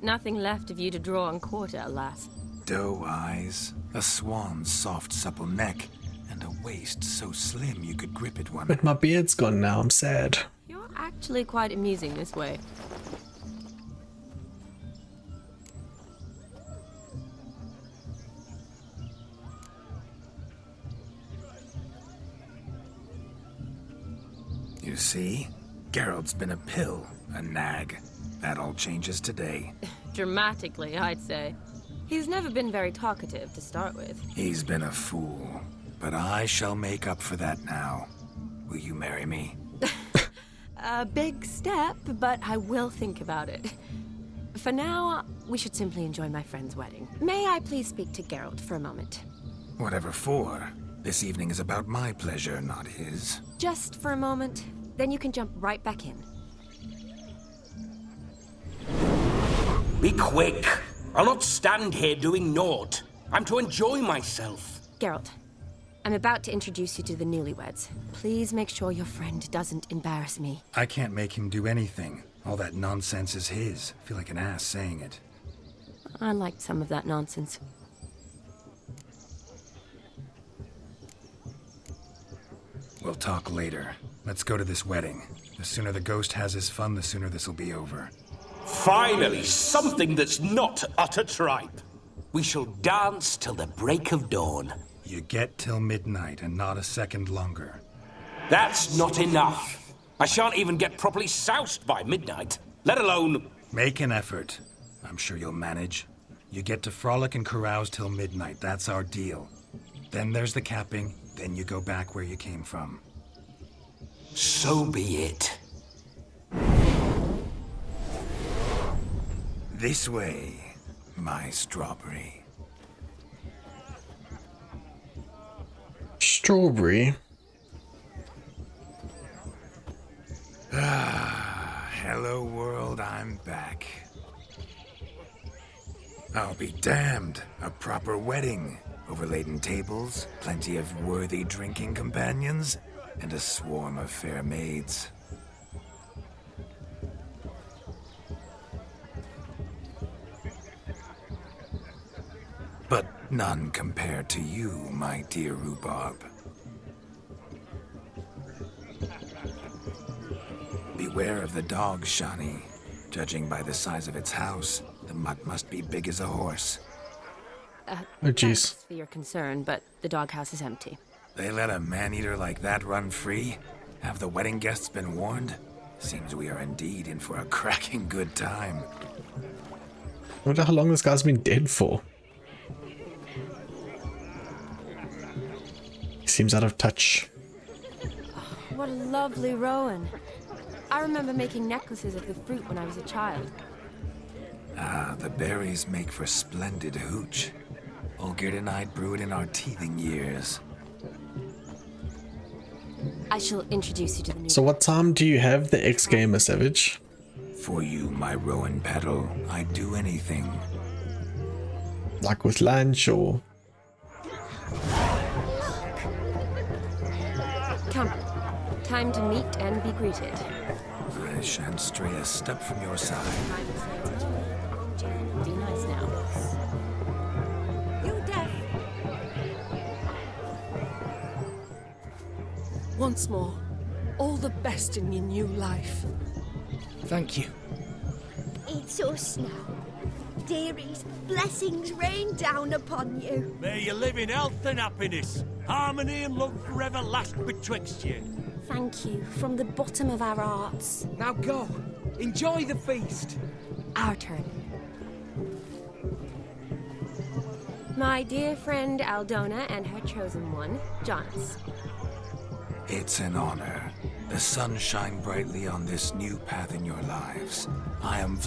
Nothing left of you to draw and quarter, alas. Doe eyes, a swan's soft supple neck, and a waist so slim you could grip it one. But my beard's gone now, I'm sad. You're actually quite amusing this way. You see? Geralt's been a pill, a nag. That all changes today. Dramatically, I'd say. He's never been very talkative to start with. He's been a fool, but I shall make up for that now. Will you marry me? A big step, but I will think about it. For now, we should simply enjoy my friend's wedding. May I please speak to Geralt for a moment? Whatever for. This evening is about my pleasure, not his. Just for a moment, then you can jump right back in. Be quick. I'll not stand here doing naught. I'm to enjoy myself. Geralt, I'm about to introduce you to the newlyweds. Please make sure your friend doesn't embarrass me. I can't make him do anything. All that nonsense is his. I feel like an ass saying it. I liked some of that nonsense. We'll talk later. Let's go to this wedding. The sooner the ghost has his fun, the sooner this'll be over. Finally, something that's not utter tripe. We shall dance till the break of dawn. You get till midnight and not a second longer. That's not enough. I shan't even get properly soused by midnight, let alone... Make an effort. I'm sure you'll manage. You get to frolic and carouse till midnight. That's our deal. Then there's the capping. Then you go back where you came from. So be it. This way, my strawberry. Strawberry? Ah, hello world, I'm back. I'll be damned. A proper wedding. Overladen tables, plenty of worthy drinking companions, and a swarm of fair maids. None compared to you, my dear rhubarb. Beware of the dog, Shani. Judging by the size of its house, the mutt must be big as a horse. Oh, jeez. Thanks for your concern, but the doghouse is empty. They let a man-eater like that run free? Have the wedding guests been warned? Seems we are indeed in for a cracking good time. I wonder how long this guy's been dead for. He seems out of touch. What a lovely rowan. I remember making necklaces of the fruit when I was a child. Ah, the berries make for splendid hooch. Olgerd and I brewed in our teething years. I shall introduce you to the new... So what time do you have the X-Gamer, Savage? For you, my rowan petal, I'd do anything. Like with lunch or... Come. Time to meet and be greeted. I shan't stray a step from your side. Be nice now. You deaf? Once more, all the best in your new life. Thank you. It's us now. Dearies, blessings rain down upon you. May you live in health and happiness. Harmony and love forever last betwixt you. Thank you from the bottom of our hearts. Now go. Enjoy the feast. Our turn. My dear friend Aldona and her chosen one, Jonas. It's an honor. The sun shine brightly on this new path in your lives. I am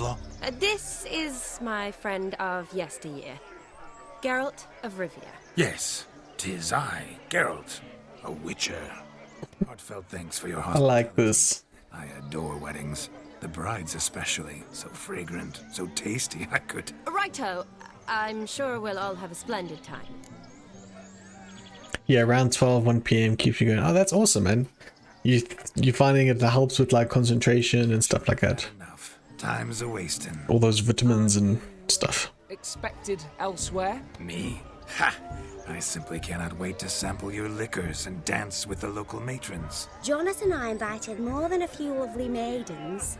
This is my friend of yesteryear, Geralt of Rivia. Yes, 'tis I, Geralt, a witcher. Heartfelt thanks for your I hospitality. like this. I adore weddings. The brides especially. So fragrant, so tasty, I could... Righto. I'm sure we'll all have a splendid time. Yeah, around 12, 1 p.m. keeps you going. Oh, that's awesome, man. You finding it helps with like concentration and stuff like that. Enough. Time's a-wasting. All those vitamins and stuff. Expected elsewhere? Me? Ha! I simply cannot wait to sample your liquors and dance with the local matrons. Jonas and I invited more than a few lovely maidens.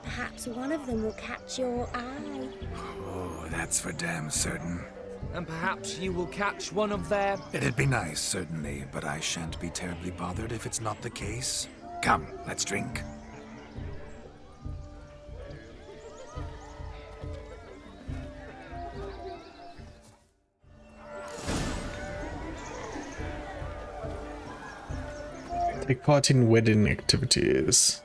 Perhaps one of them will catch your eye. Oh, that's for damn certain. And perhaps you will catch one of their... It'd be nice, certainly, but I shan't be terribly bothered if it's not the case. Come, let's drink. Take part in wedding activities.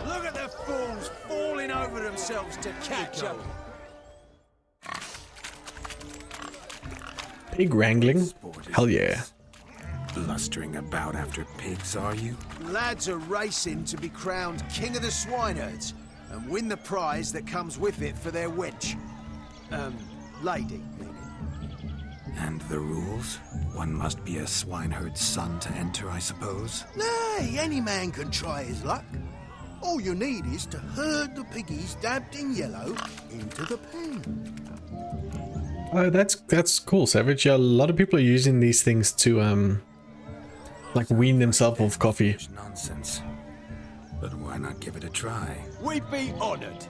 Look at the fools falling over themselves to catch up. Pig wrangling? Hell yeah. Blustering about after pigs, are you? Lads are racing to be crowned king of the swineherds and win the prize that comes with it for their wench. Lady, meaning. And the rules? One must be a swineherd's son to enter, I suppose? Nay, any man can try his luck. All you need is to herd the piggies dabbed in yellow into the pen. Oh, that's cool, Savage. Yeah, a lot of people are using these things to like wean themselves off coffee. Nonsense. But why not give it a try? We'd be honoured.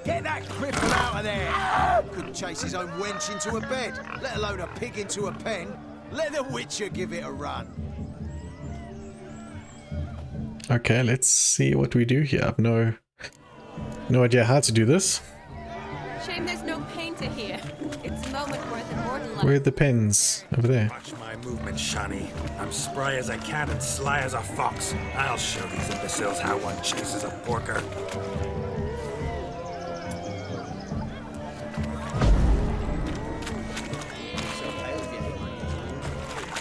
Get that cripple out of there! Couldn't chase his own wench into a bed, let alone a pig into a pen. Let the Witcher give it a run. Okay, let's see what we do here. I've no idea how to do this. Shame there's no painter here. It's a moment worth immortalizing. Where are the pens? Over there. Watch my movement, Shani. I'm spry as a cat and sly as a fox. I'll show these imbeciles how one chases a porker.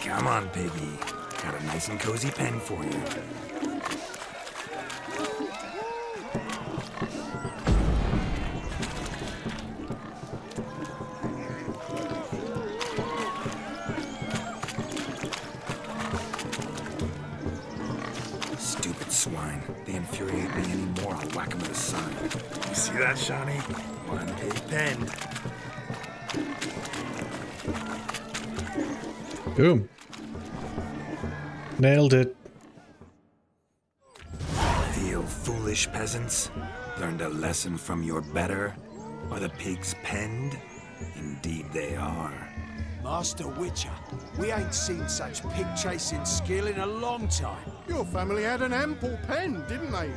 Come on, piggy. Got a nice and cozy pen for you. Stupid swine. They infuriate me anymore. I'll whack them with a sign. You see that, Shani? One pig penned. Boom. Nailed it. Feel foolish, peasants? Learned a lesson from your better? Are the pigs penned? Indeed they are. Master Witcher, we ain't seen such pig-chasing skill in a long time. Your family had an ample pen, didn't they?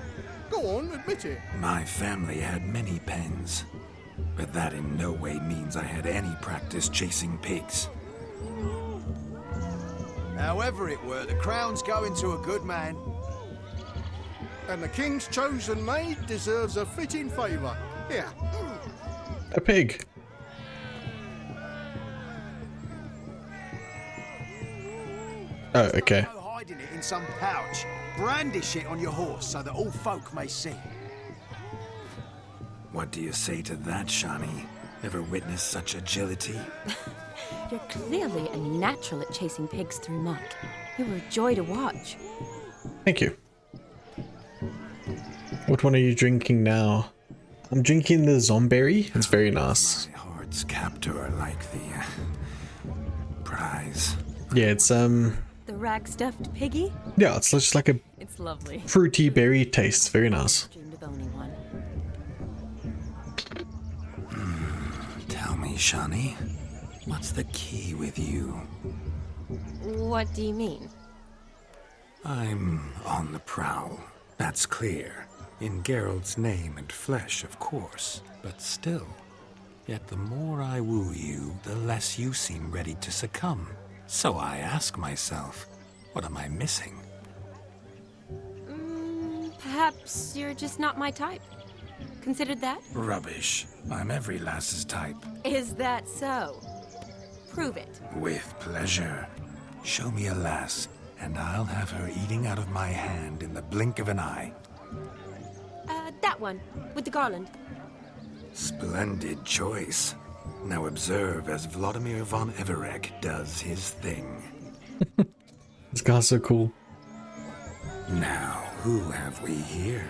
Go on, admit it. My family had many pens, but that in no way means I had any practice chasing pigs. However it were, the crown's going to a good man. And the king's chosen maid deserves a fitting favour. Here. A pig. Oh, okay. Go hiding it in some pouch. Brandish it on your horse so that all folk may see. What do you say to that, Shani? Ever witnessed such agility? You're clearly a natural at chasing pigs through muck. You were a joy to watch. Thank you. What one are you drinking now? I'm drinking the Zomberry. It's very nice. My heart's captor like the prize. Yeah, it's The rag-stuffed piggy? yeah, it's just like a It's lovely. fruity berry taste. Very nice. Dreamed of owning one. Tell me, Shani, what's the key with you? What do you mean? I'm on the prowl. That's clear. In Geralt's name and flesh, of course. But still. Yet the more I woo you, the less you seem ready to succumb. So I ask myself, what am I missing? Perhaps you're just not my type. Considered that? Rubbish. I'm every lass's type. Is that so? Prove it. With pleasure. Show me a lass, and I'll have her eating out of my hand in the blink of an eye. That one, with the garland. Splendid choice. Now observe as Vladimir von Everek does his thing. This guy's so cool. Now, who have we here?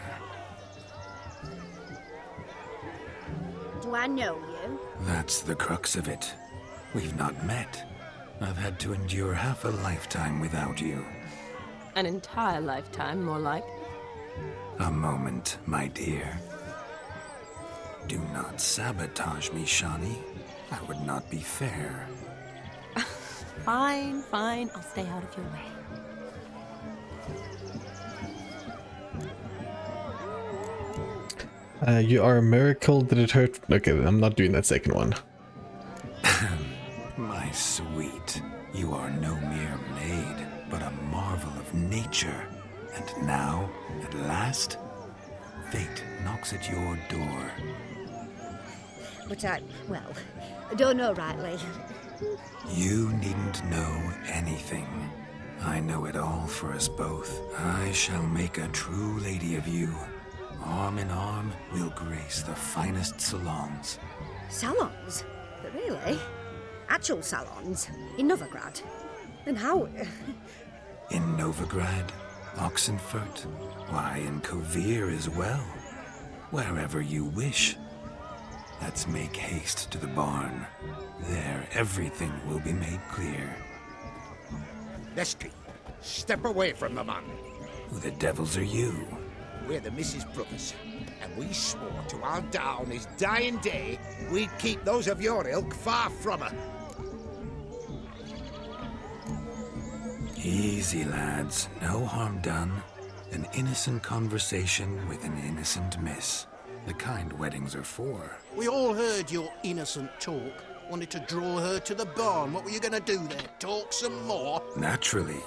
Do I know you? That's the crux of it. We've not met. I've had to endure half a lifetime without you. An entire lifetime, more like. A moment, my dear. Do not sabotage me, Shani. That would not be fair. Fine, fine. I'll stay out of your way. You are a miracle. Did it hurt? Okay, I'm not doing that second one. My sweet, you are no mere maid, but a marvel of nature. And now, at last, fate knocks at your door. But I don't know rightly. You needn't know anything. I know it all for us both. I shall make a true lady of you. Arm in arm, we'll grace the finest salons. Salons? But really? Actual salons? In Novigrad? And how? In Novigrad, Oxenfurt, why, in Kovir as well. Wherever you wish. Let's make haste to the barn. There, everything will be made clear. Lesky, step away from the man. Who the devils are you? We're the Mrs. Brothers, and we swore to our down his dying day we'd keep those of your ilk far from her. Easy, lads. No harm done. An innocent conversation with an innocent miss. The kind weddings are for. We all heard your innocent talk. Wanted to draw her to the barn. What were you going to do there? Talk some more? Naturally,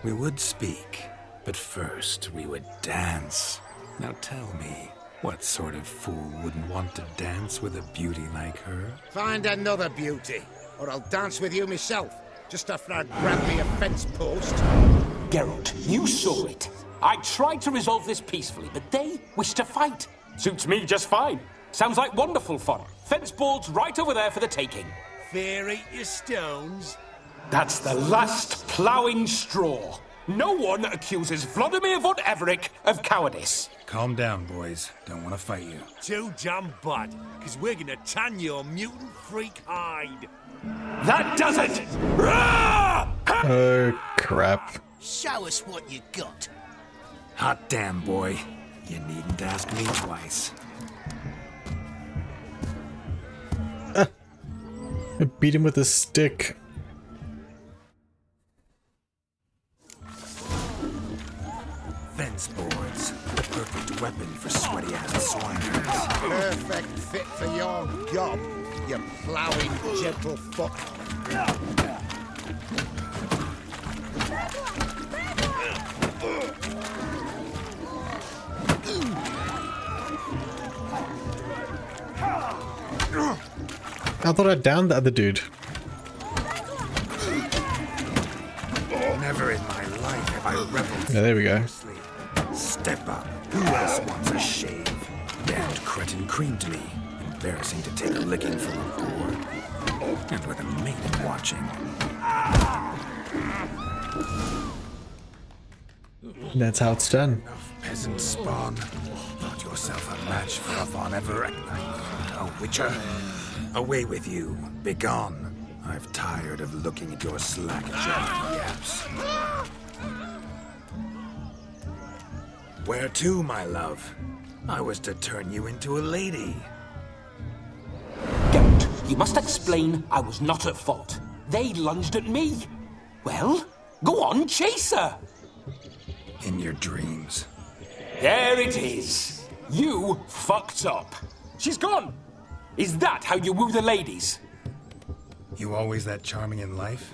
we would speak. But first, we would dance. Now tell me, what sort of fool wouldn't want to dance with a beauty like her? Find another beauty, or I'll dance with you myself, just after I grab me a fence post. Geralt, you saw it. I tried to resolve this peacefully, but they wish to fight. Suits me just fine. Sounds like wonderful fun. Fence boards right over there for the taking. Fear eat your stones. That's the last ploughing straw. No one accuses Vladimir von Everett of cowardice. Calm down, boys. Don't want to fight you. Too damn bad, because we're gonna tan your mutant freak hide. That does it! Oh, crap. Show us what you got. Hot damn, boy. You needn't ask me twice. I beat him with a stick. Fence boards. The perfect weapon for sweaty-ass swiners. Perfect fit for your gob, you ploughing gentlefoot. I thought I downed the other dude. Never in my life have I reveled. Yeah, there we go. Step up. Who else wants a shave? Damned cretin creamed me. Embarrassing to take a licking from a boar. And with a maiden watching. That's how it's done. Enough peasant spawn. Thought yourself a match for a Von Everett. A witcher. Away with you. Begone. I've tired of looking at your slack-jawed yaps. Where to, my love? I was to turn you into a lady. Geralt, you must explain I was not at fault. They lunged at me. Well, go on, chase her. In your dreams. There it is. You fucked up. She's gone. Is that how you woo the ladies? You always that charming in life?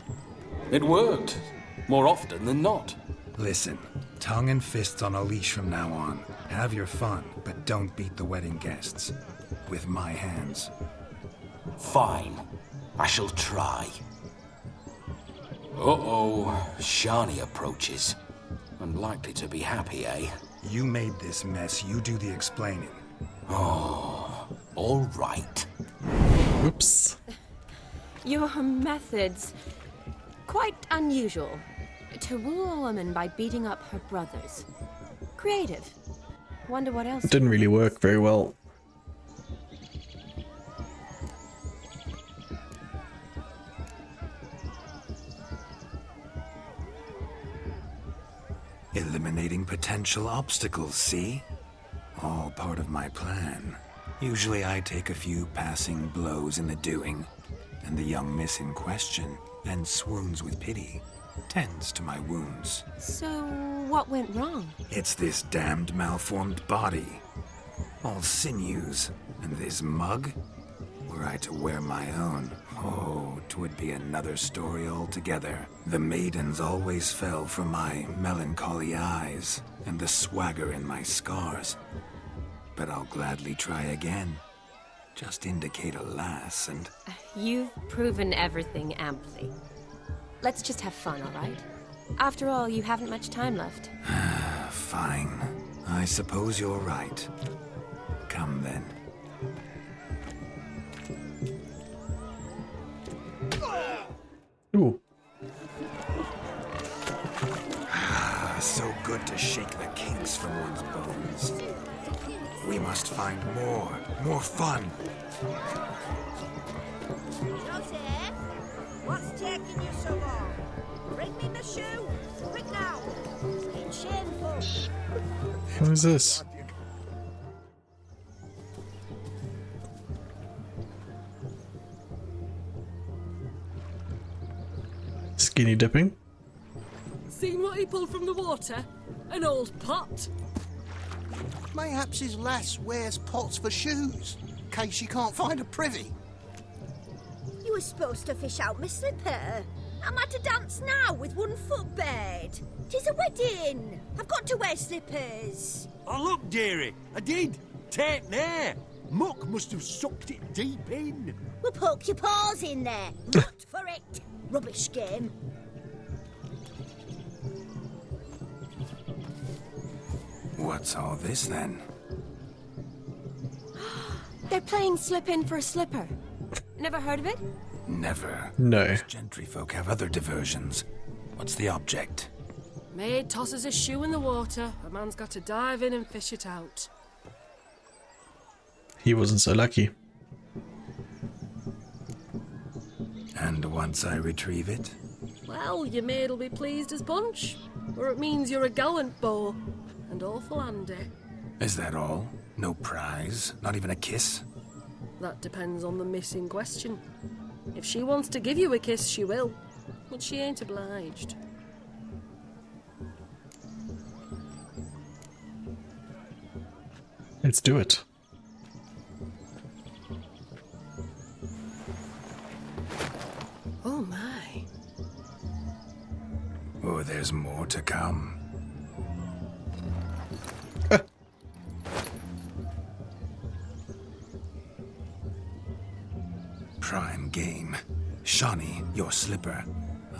It worked. More often than not. Listen, tongue and fists on a leash from now on. Have your fun, but don't beat the wedding guests. With my hands. Fine. I shall try. Uh-oh. Shani approaches. Unlikely to be happy, eh? You made this mess. You do the explaining. Oh, all right. Oops. Your methods, quite unusual. To woo a woman by beating up her brothers. Creative. Wonder what else. Didn't really work very well. Eliminating potential obstacles, see? All part of my plan. Usually I take a few passing blows in the doing, and the young miss in question then swoons with pity, tends to my wounds. So, what went wrong? It's this damned malformed body. All sinews, and this mug? Were I to wear my own, oh, 'twould be another story altogether. The maidens always fell for my melancholy eyes, and the swagger in my scars. But I'll gladly try again. Just indicate a lass and... You've proven everything amply. Let's just have fun, all right? After all, you haven't much time left. Fine. I suppose you're right. Come then. Ooh. So good to shake the kinks from one's bones. We must find more fun. Toussaint, what's taking you so long? Bring me the shoe, quick now. It's shameful. What is this? Skinny dipping? Seen what he pulled from the water? An old pot. Mayhaps his lass wears pots for shoes, in case she can't find a privy. You were supposed to fish out my slipper. I'm at a dance now with one foot bared. 'Tis a wedding. I've got to wear slippers. Oh, look, dearie. I did. Take there. Muck must have sucked it deep in. Well, poke your paws in there. Not for it. Rubbish game. What's all this then? They're playing slip in for a slipper. Never heard of it? Never. No. Those gentry folk have other diversions. What's the object? Maid tosses a shoe in the water. A man's got to dive in and fish it out. He wasn't so lucky. And once I retrieve it? Well, your maid'll be pleased as punch. Or it means you're a gallant beau. And awful handy. Is that all? No prize? Not even a kiss? That depends on the miss in question. If she wants to give you a kiss, she will. But she ain't obliged. Let's do it. Oh my. Oh, there's more to come. Prime game. Shawnee, your slipper.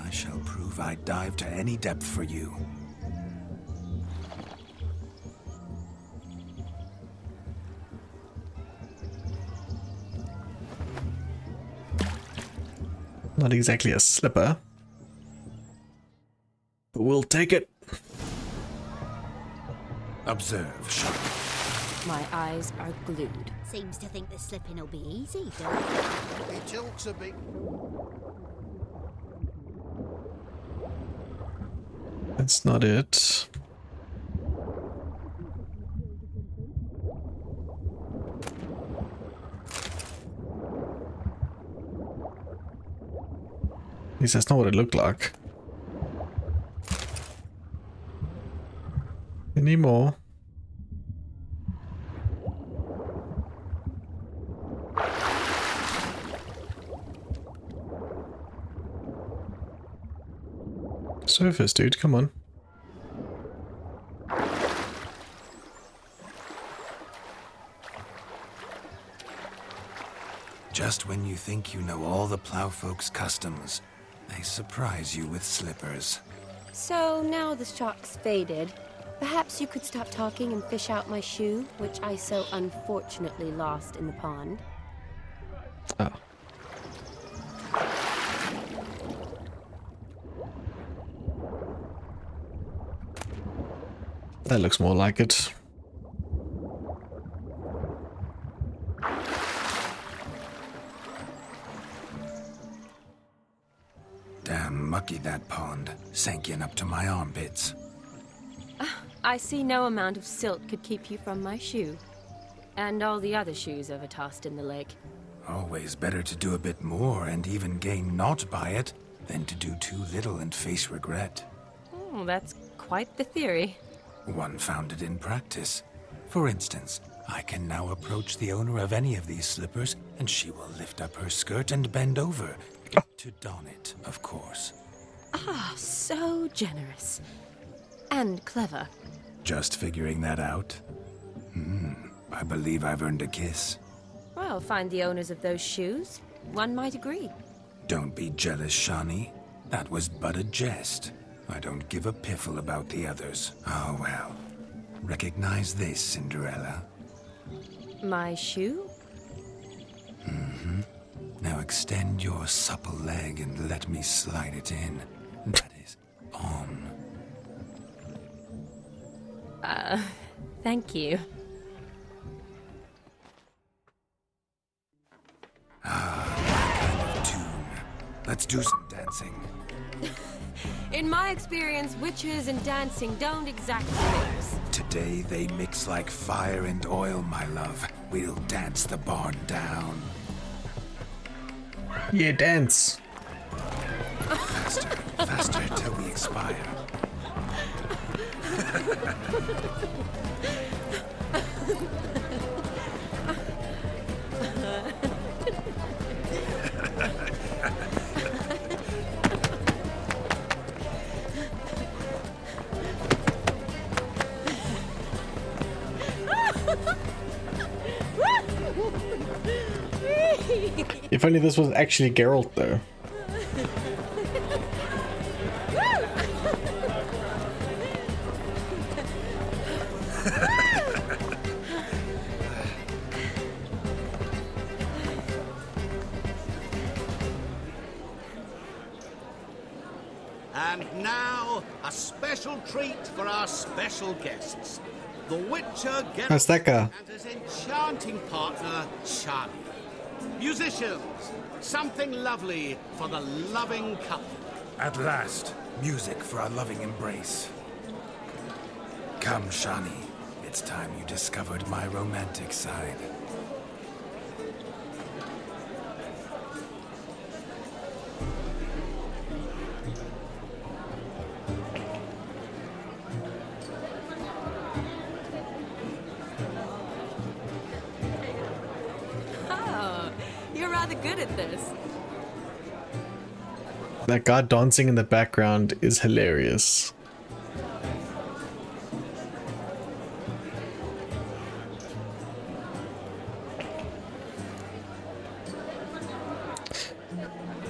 I shall prove I'd dive to any depth for you. Not exactly a slipper, but we'll take it. Observe, Shawnee. My eyes are glued. Seems to think the slipping will be easy, don't it? It tilts a bit. That's not it. At least that's not what it looked like. Any more? Surface, dude, come on. Just when you think you know all the plowfolk's customs, they surprise you with slippers. So now the shock's faded. Perhaps you could stop talking and fish out my shoe, which I so unfortunately lost in the pond. Oh. That looks more like it. Damn mucky that pond, sank in up to my armpits. I see no amount of silt could keep you from my shoe. And all the other shoes ever tossed in the lake. Always better to do a bit more and even gain naught by it than to do too little and face regret. Oh, that's quite the theory. One founded in practice. For instance, I can now approach the owner of any of these slippers, and she will lift up her skirt and bend over. To don it, of course. Ah, so generous. And clever. Just figuring that out? I believe I've earned a kiss. Well, find the owners of those shoes. One might agree. Don't be jealous, Shawnee. That was but a jest. I don't give a piffle about the others. Oh well. Recognize this, Cinderella. My shoe? Mm-hmm. Now extend your supple leg and let me slide it in. That is on. Thank you. That kind of tune. Let's do some dancing. In my experience, witches and dancing don't exactly mix. Today they mix like fire and oil, my love. We'll dance the barn down. Yeah, dance. Faster, faster till we expire. If only this was actually Geralt, though. And now, a special special treat for our special guests. The Witcher Geralt How's that go? and his enchanting partner, Charlie. Musicians, something lovely for the loving couple. At last, music for our loving embrace. Come, Shani. It's time you discovered my romantic side. Oh, you're rather good at this. That guy dancing in the background is hilarious.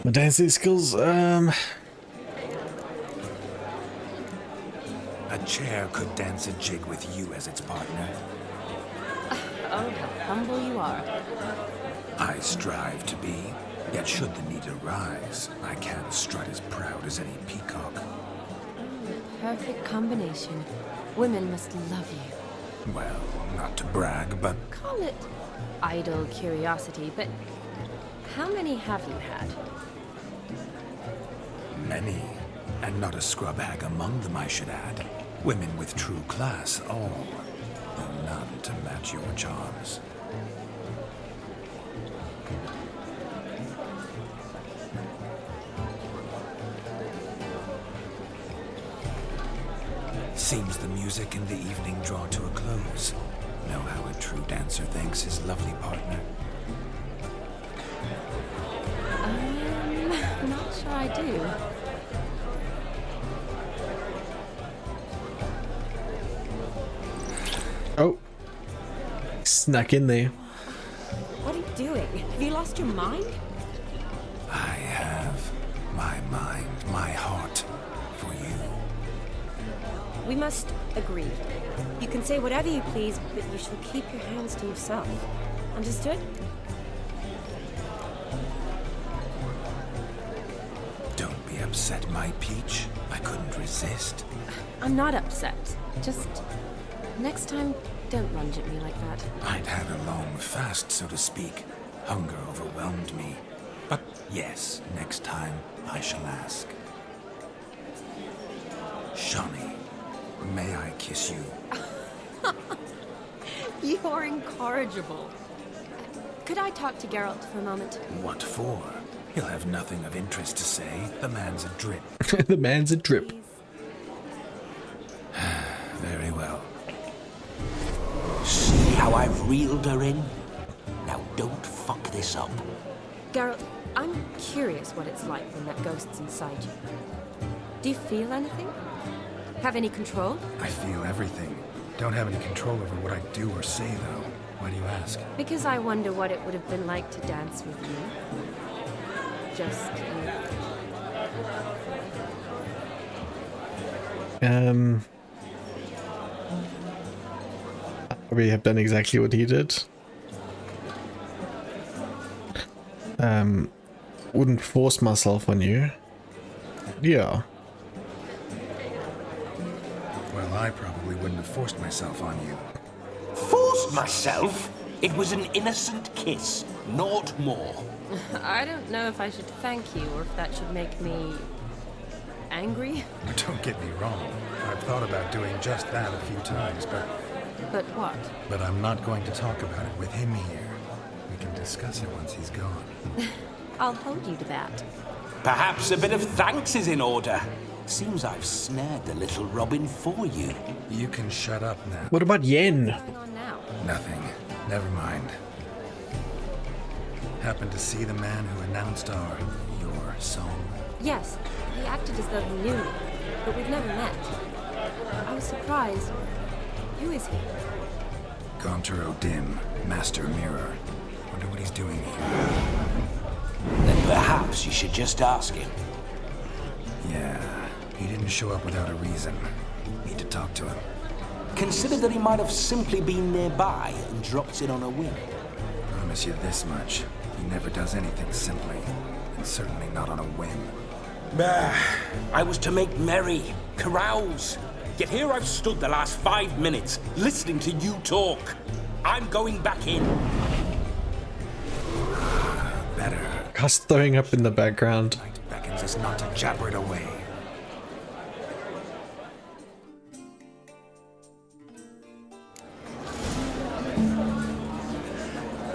My dancing skills, A chair could dance a jig with you as its partner. Oh, how humble you are. I strive to be, yet should the need arise, I can't strut as proud as any peacock. Perfect combination. Women must love you. Well, not to brag, but Call it idle curiosity, but how many have you had? many. And not a scrub hag among them, I should add. Women with true class, all. Though none to match your charms. Seems the music and the evening draw to a close. Know how a true dancer thanks his lovely partner? Not sure I do. Oh, snuck in there. What are you doing? Have you lost your mind? I have my mind, my heart for you. We must agree. You can say whatever you please, but you shall keep your hands to yourself. Understood? Don't be upset, my peach. I couldn't resist. I'm not upset. Just next time, don't lunge at me like that. I'd had a long fast, so to speak. Hunger overwhelmed me. But yes, next time I shall ask. Shawnee, may I kiss you? You're incorrigible. Could I talk to Geralt for a moment? What for? He'll have nothing of interest to say. The man's a drip. The man's a drip. Very well. See how I've reeled her in? Now don't fuck this up. Geralt, I'm curious what it's like when that ghost's inside you. Do you feel anything? Have any control? I feel everything. Don't have any control over what I do or say, though. Why do you ask? Because I wonder what it would have been like to dance with you. Just you. I probably have done exactly what he did. Wouldn't force myself on you. Yeah. Well, I probably wouldn't have forced myself on you. Forced myself? It was an innocent kiss, naught more. I don't know if I should thank you or if that should make me angry. Don't get me wrong. I've thought about doing just that a few times, but... But what? But I'm not going to talk about it with him here. We can discuss it once he's gone. I'll hold you to that. Perhaps a bit of thanks is in order. Seems I've snared the little Robin for you. You can shut up now. What about Yen? What's going on now? Nothing. Never mind. Happened to see the man who announced your song? Yes, he acted as though he knew me, but we've never met. I was surprised. Who is he? Gaunter O'Dim, Master Mirror. Wonder what he's doing here. Then perhaps you should just ask him. Yeah, he didn't show up without a reason. Need to talk to him. Consider that he might have simply been nearby and dropped in on a whim. Promise you this much. He never does anything simply. And certainly not on a whim. Bah, I was to make merry, Carouse. Yet here I've stood the last 5 minutes, listening to you talk. I'm going back in. Better. Gus throwing up in the background. Beckons us not to jabber it away.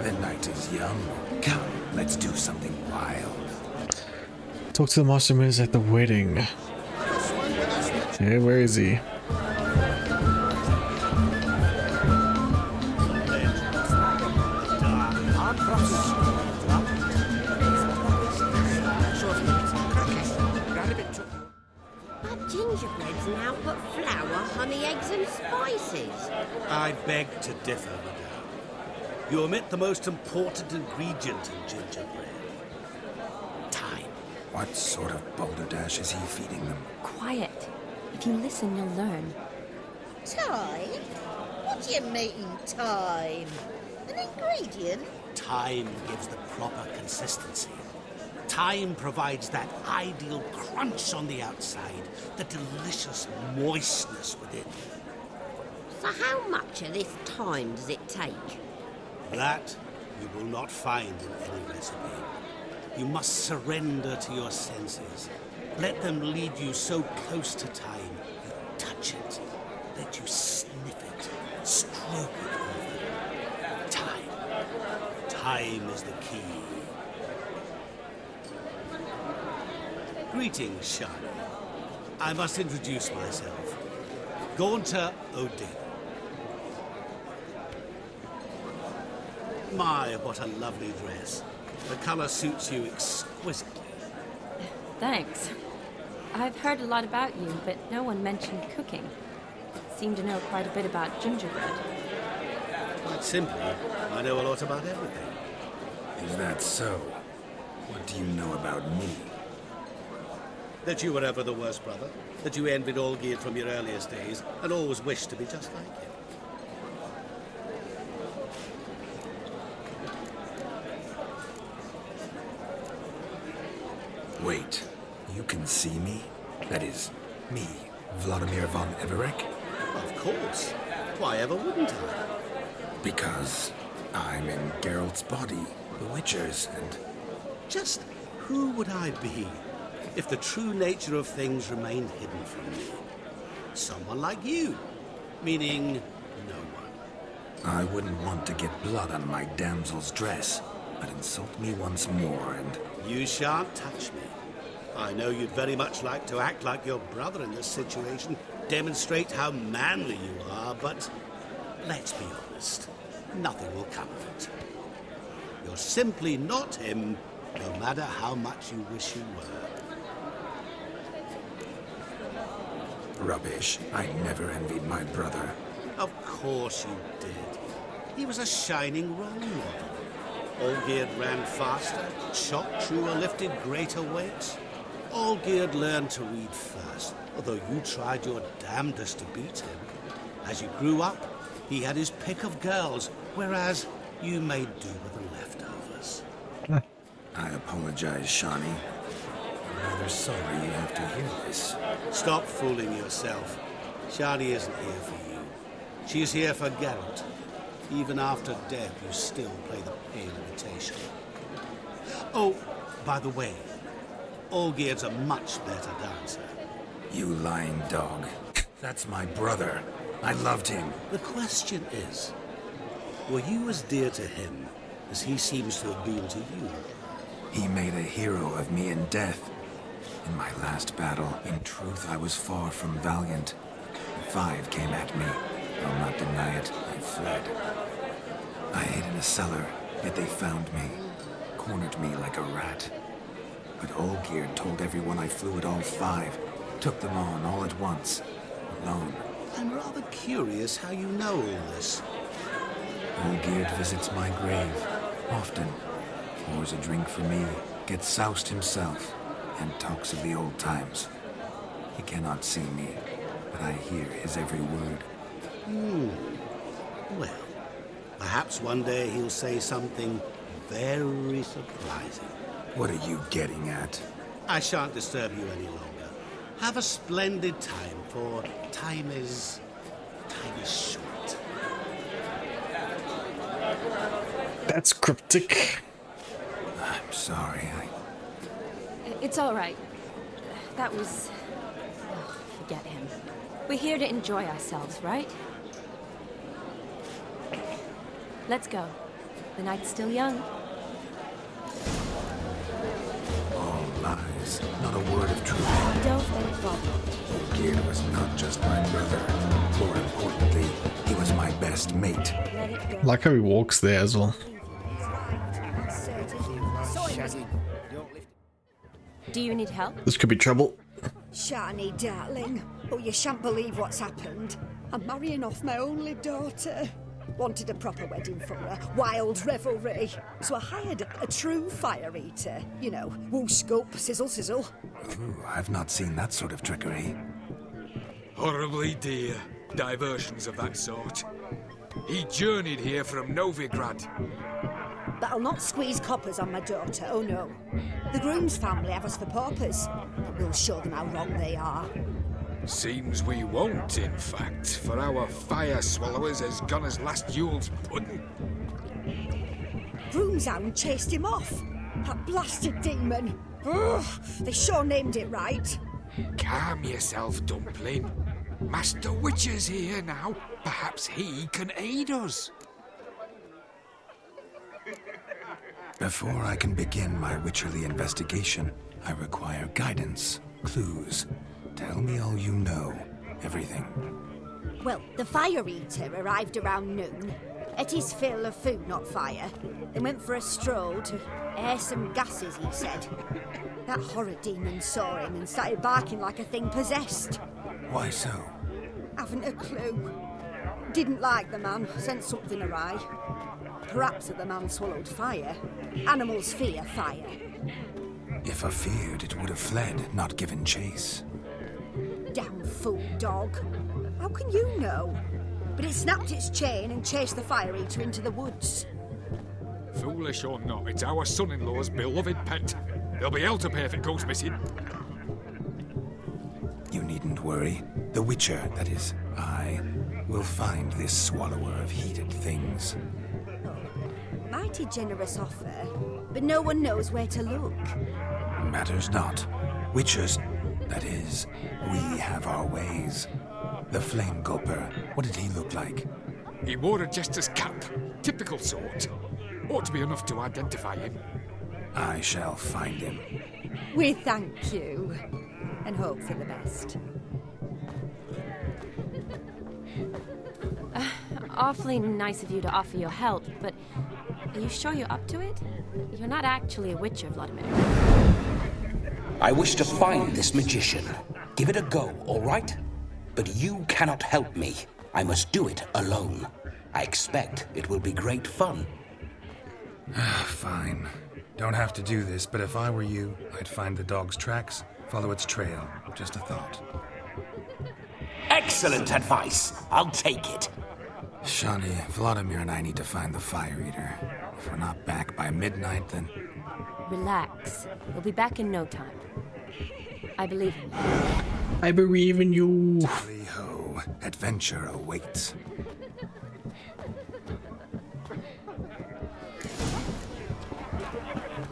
The night is young. Come, let's do something wild. Talk to the master maze at the wedding. Hey, where is he? Our gingerbreads now put flour, honey, eggs and spices. I beg to differ, madame. You omit the most important ingredient in gingerbread. Time. What sort of balderdash is he feeding them? Quiet. If you listen, you'll learn. Time? What do you mean, time? An ingredient? Time gives the proper consistency. Time provides that ideal crunch on the outside, the delicious moistness within. So how much of this time does it take? That you will not find in any recipe. You must surrender to your senses. Let them lead you so close to time, you touch it. Let you sniff it, stroke it over. Time. Time is the key. Greetings, Shani. I must introduce myself. Gaunter O'Din. My, what a lovely dress. The color suits you exquisitely. Thanks. I've heard a lot about you, but no one mentioned cooking. Seem to know quite a bit about gingerbread. Quite simply, I know a lot about everything. Is that so? What do you know about me? That you were ever the worst brother, that you envied Olgierd from your earliest days, and always wished to be just like him. Wait, you can see me? That is, me, Vladimir von Everek? Of course. Why ever wouldn't I? Because I'm in Geralt's body, the Witcher's, and... Just who would I be if the true nature of things remained hidden from me? Someone like you, meaning no one. I wouldn't want to get blood on my damsel's dress, but insult me once more and... You shan't touch me. I know you'd very much like to act like your brother in this situation, demonstrate how manly you are, but let's be honest, nothing will come of it. You're simply not him, no matter how much you wish you were. Rubbish. I never envied my brother. Of course you did. He was a shining role model. Olgierd ran faster, shot truer, lifted greater weights. Olgierd learned to read first, although you tried your damnedest to beat him. As you grew up, he had his pick of girls, whereas you made do with the leftovers. I apologize, Shani. I'm rather sorry you have to hear this. Stop fooling yourself. Shani isn't here for you. She's here for Geralt. Even after death, you still play the pale imitation. Oh, by the way, Olgierd's a much better dancer. You lying dog. That's my brother. I loved him. The question is, were you as dear to him as he seems to have been to you? He made a hero of me in death. In my last battle, in truth, I was far from valiant. The 5 came at me. I'll not deny it, I fled. I hid in a cellar, yet they found me, cornered me like a rat. But Olgierd told everyone I flew at all 5, took them on all at once, alone. I'm rather curious how you know all this. Olgierd visits my grave, often, pours a drink for me, gets soused himself, and talks of the old times. He cannot see me, but I hear his every word. Well, perhaps one day he'll say something very surprising. What are you getting at? I shan't disturb you any longer. Have a splendid time, for time is short. That's cryptic. I'm sorry, It's all right. That was... Oh, forget him. We're here to enjoy ourselves, right? Let's go. The night's still young. all lies, not a word of truth. Don't let it bother you. Geard was not just my brother. More importantly, he was my best mate. Let it go. Like how he walks there as well. Do you need help? This could be trouble. Shani, darling. Oh, you shan't believe what's happened. I'm marrying off my only daughter. Wanted a proper wedding for her, wild revelry. So I hired a true fire eater. You know, woo scope, sizzle sizzle. Ooh, I've not seen that sort of trickery. Horribly dear diversions of that sort. He journeyed here from Novigrad. But I'll not squeeze coppers on my daughter, oh no. The groom's family have us for paupers. But we'll show them how wrong they are. Seems we won't, in fact, for our fire swallowers has gone as last Yule's pudding. Groom's hound chased him off. That blasted demon. Ugh, they sure named it right. Calm yourself, Dumpling. Master Witcher's here now. Perhaps he can aid us. Before I can begin my witcherly investigation, I require guidance, clues. Tell me all you know. Everything. Well, the fire eater arrived around noon. Ate his fill of food, not fire. Then went for a stroll to air some gases, he said. That horror demon saw him and started barking like a thing possessed. Why so? Haven't a clue. Didn't like the man, sent something awry. Perhaps the man swallowed fire. Animals fear fire. If I feared, it would have fled, not given chase. Damn fool dog. How can you know? But it snapped its chain and chased the fire eater into the woods. Foolish or not, it's our son-in-law's beloved pet. There'll be hell to pay if it goes missing. You needn't worry. The Witcher, that is, I, will find this swallower of heated things. Mighty generous offer, but no one knows where to look. Matters not. Witchers, that is, we have our ways. The Flame Gulper, what did he look like? He wore a jester's cap. Typical sort. Ought to be enough to identify him. I shall find him. We thank you, and hope for the best. Awfully nice of you to offer your help, but are you sure you're up to it? You're not actually a witcher, Vladimir. I wish to find this magician. Give it a go, all right? But you cannot help me. I must do it alone. I expect it will be great fun. Fine. Don't have to do this, but if I were you, I'd find the dog's tracks, follow its trail. Just a thought. Excellent advice. I'll take it. Shani, Vladimir and I need to find the fire eater. If we're not back by midnight, then... Relax. We'll be back in no time. I believe in you. I believe in you. Tally-ho. Adventure awaits.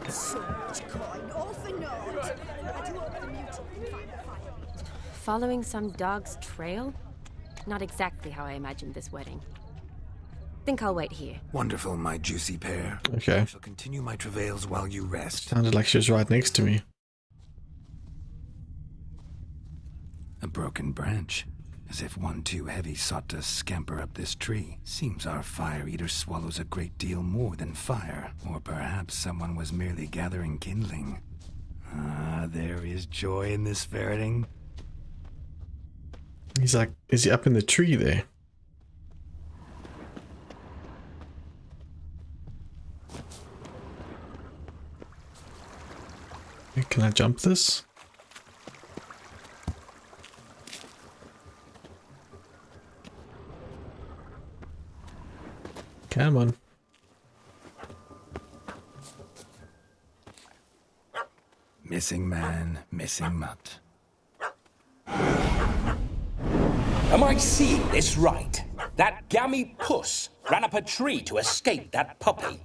So much coin, all for naught. I do hope the mutant can find the fire. Following some dog's trail? Not exactly how I imagined this wedding. Think I'll wait here. Wonderful, my juicy pair. Okay. I shall continue my travails while you rest. Sounded like she was right next to me. A broken branch. As if one too heavy sought to scamper up this tree. Seems our fire eater swallows a great deal more than fire. Or perhaps someone was merely gathering kindling. Ah, there is joy in this ferreting. He's like, is he up in the tree there? Can I jump this? Come on. Missing man, missing mutt. Am I seeing this right? That gammy puss ran up a tree to escape that puppy.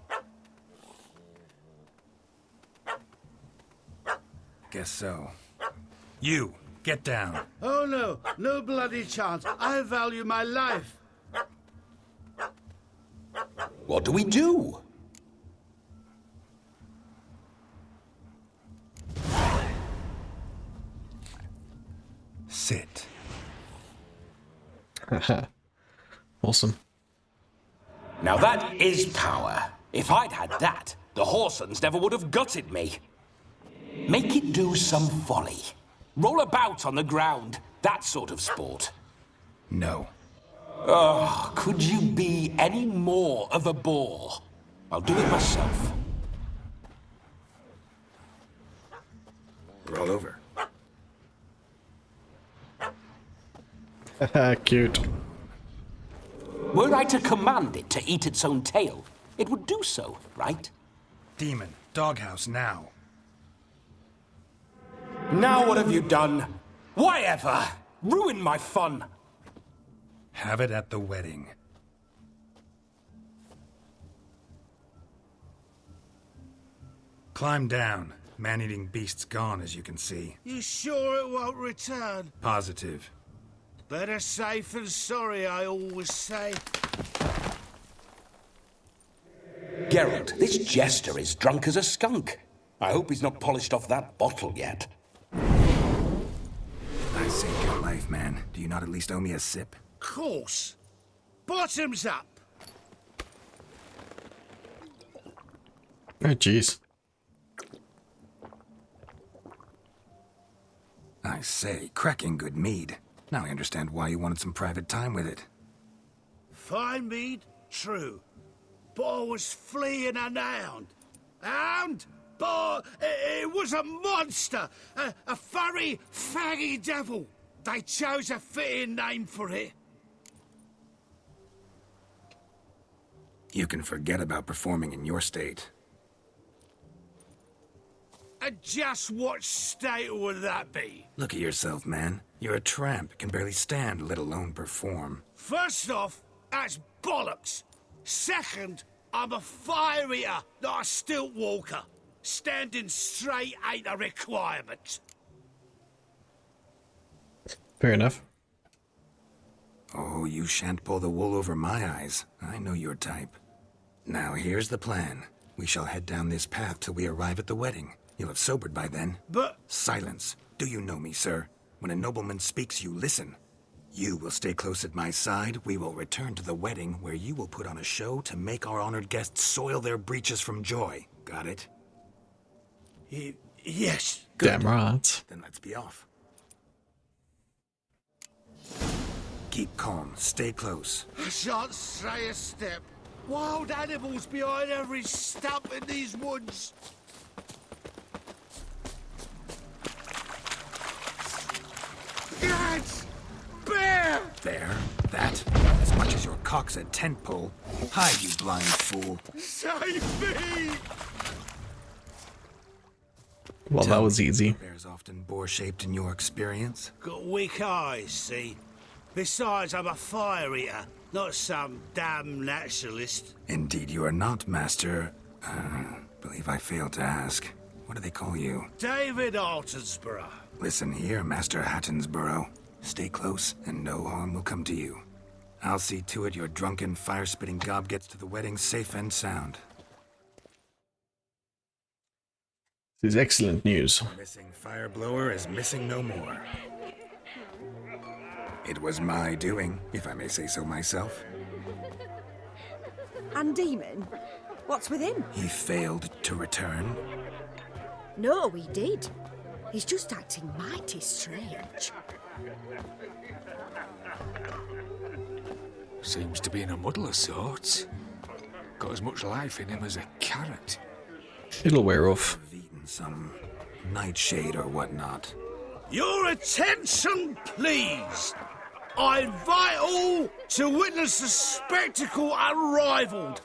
Guess so. You, get down. Oh no, no bloody chance. I value my life. What do we do? Sit. Awesome. Now that is power. If I'd had that, the Horsons never would have gutted me. Make it do some folly. Roll about on the ground. That sort of sport. No. Oh, could you be any more of a bore? I'll do it myself. Roll over. Cute. Were I to command it to eat its own tail, it would do so, right? Demon, doghouse now. Now what have you done? Why ever? Ruin my fun. Have it at the wedding. Climb down. Man-eating beast's gone, as you can see. You sure it won't return? Positive. Better safe than sorry, I always say. Geralt, this jester is drunk as a skunk. I hope he's not polished off that bottle yet. I saved your life, man. Do you not at least owe me a sip? Course. Bottoms up. Oh, jeez. I say, cracking good mead. Now I understand why you wanted some private time with it. Fine mead, true. But I was fleeing an hound. Hound? But it was a monster. A furry, faggy devil. They chose a fitting name for it. You can forget about performing in your state. And just what state would that be? Look at yourself, man. You're a tramp, can barely stand, let alone perform. First off, that's bollocks. Second, I'm a fire eater, not a stilt walker. Standing straight ain't a requirement. Fair enough. Oh, you shan't pull the wool over my eyes. I know your type. Now, here's the plan. We shall head down this path till we arrive at the wedding. You'll have sobered by then. But... Silence. Do you know me, sir? When a nobleman speaks, you listen. You will stay close at my side. We will return to the wedding, where you will put on a show to make our honored guests soil their breeches from joy. Got it? Yes. Good. Damn right. Then let's be off. Keep calm. Stay close. I shan't stray a step. Wild animals behind every stump in these woods. Lads! Bear! There. That. As much as your cock's a tent pole. Hide, you blind fool. Save me! Well, that was easy. Bears often boar-shaped in your experience? Got weak eyes, see? Besides, I'm a fire eater, not some damn naturalist. Indeed you are not, Master. Believe I failed to ask. What do they call you? David Altonsborough. Listen here, Master Hattonsborough. Stay close, and no harm will come to you. I'll see to it your drunken, fire-spitting gob gets to the wedding safe and sound. This is excellent news. Missing fire blower is missing no more. It was my doing, if I may say so myself. And Demon? What's with him? He failed to return. No, he did. He's just acting mighty strange. Seems to be in a muddle of sorts. Got as much life in him as a carrot. It'll wear off. Some nightshade or whatnot. Your attention, please. I invite all to witness a spectacle unrivaled.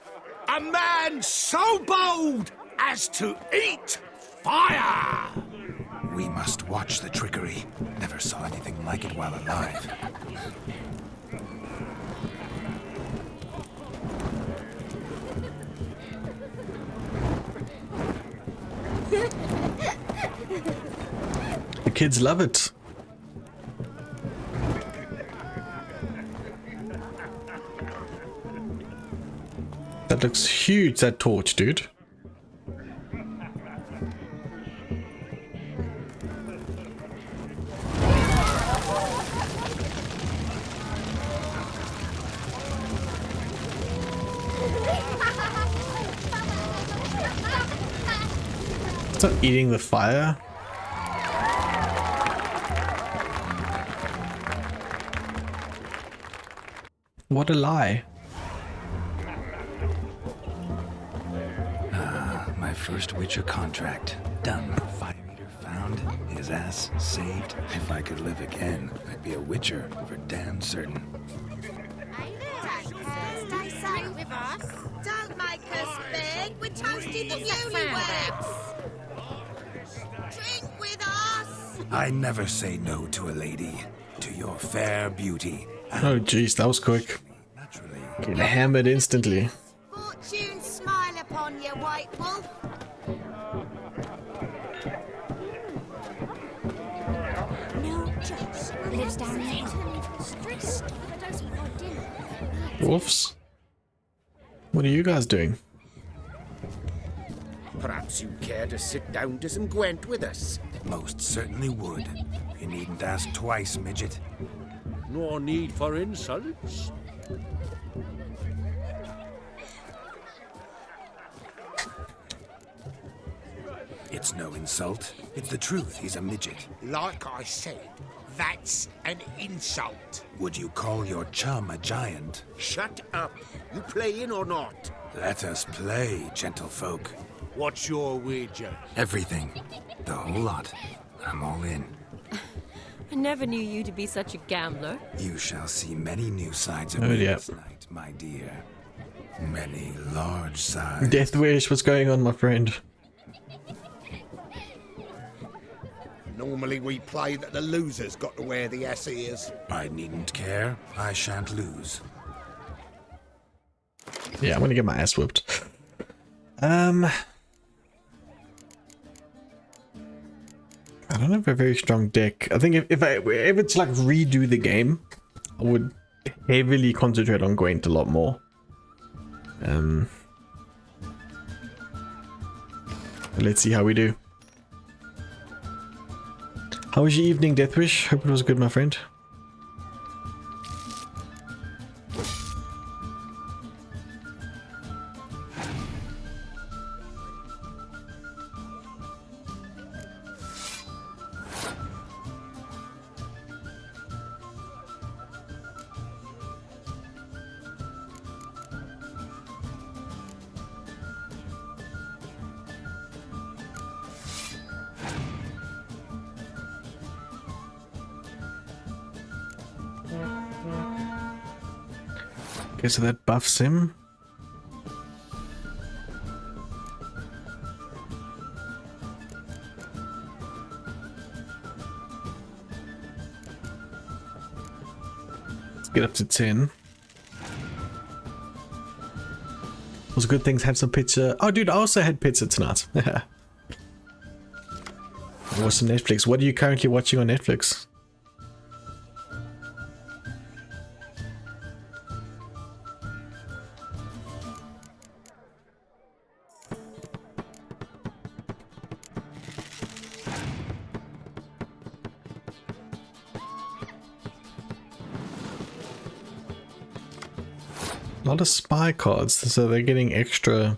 A man so bold as to eat fire. We must watch the trickery. Never saw anything like it while alive. The kids love it. That looks huge, that torch, dude. It's not eating the fire. What a lie. My first Witcher contract. Done. Fire Eater found. His ass saved. If I could live again, I'd be a Witcher for damn certain. Stay safe with us. Don't make us beg. We're toasting the newlyweds. Drink with us. I never say no to a lady. To your fair beauty. Oh jeez, that was quick. Get hammered instantly. Fortune smile upon you, White Wolf. No judge lives down there. Wolves? What are you guys doing? Perhaps you'd care to sit down to some Gwent with us. Most certainly would. You needn't ask twice, midget. No need for insults. It's no insult. It's the truth. He's a midget. Like I said, that's an insult. Would you call your chum a giant? Shut up. You playing or not? Let us play, gentlefolk. What's your wager? Everything. The whole lot. I'm all in. I never knew you to be such a gambler. You shall see many new sides of Oh, me yeah. this night, my dear. Many large sides. Death Wish, what's going on, my friend? Normally we play that the loser's got to wear the ass ears. I needn't care. I shan't lose. Yeah, I'm gonna get my ass whooped. I don't have a very strong deck. I think if it's like redo the game, I would heavily concentrate on Gwent a lot more. Let's see how we do. How was your evening, Deathwish? Hope it was good, my friend. Okay, so that buffs him. Let's get up to 10. Was good things, had some pizza. Oh dude, I also had pizza tonight. Watch some Netflix. What are you currently watching on Netflix? A lot of spy cards, so they're getting extra.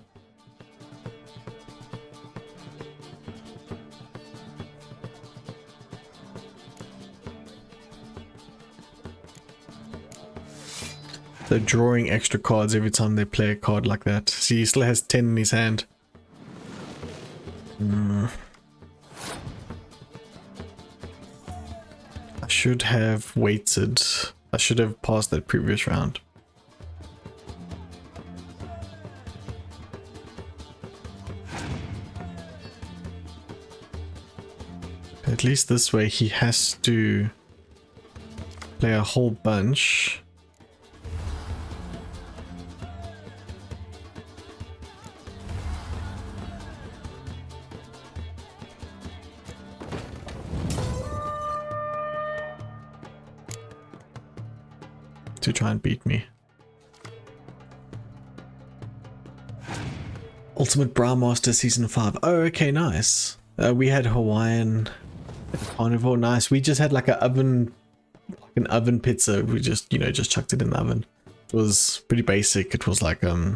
They're drawing extra cards every time they play a card like that. See, he still has 10 in his hand. I should have waited. I should have passed that previous round. At least this way he has to play a whole bunch. to try and beat me. Ultimate Browmaster Season 5. Oh, okay, nice. We had Hawaiian Carnivore. Nice. We just had like an oven pizza. We just, you know, just chucked it in the oven. It was pretty basic. It was like I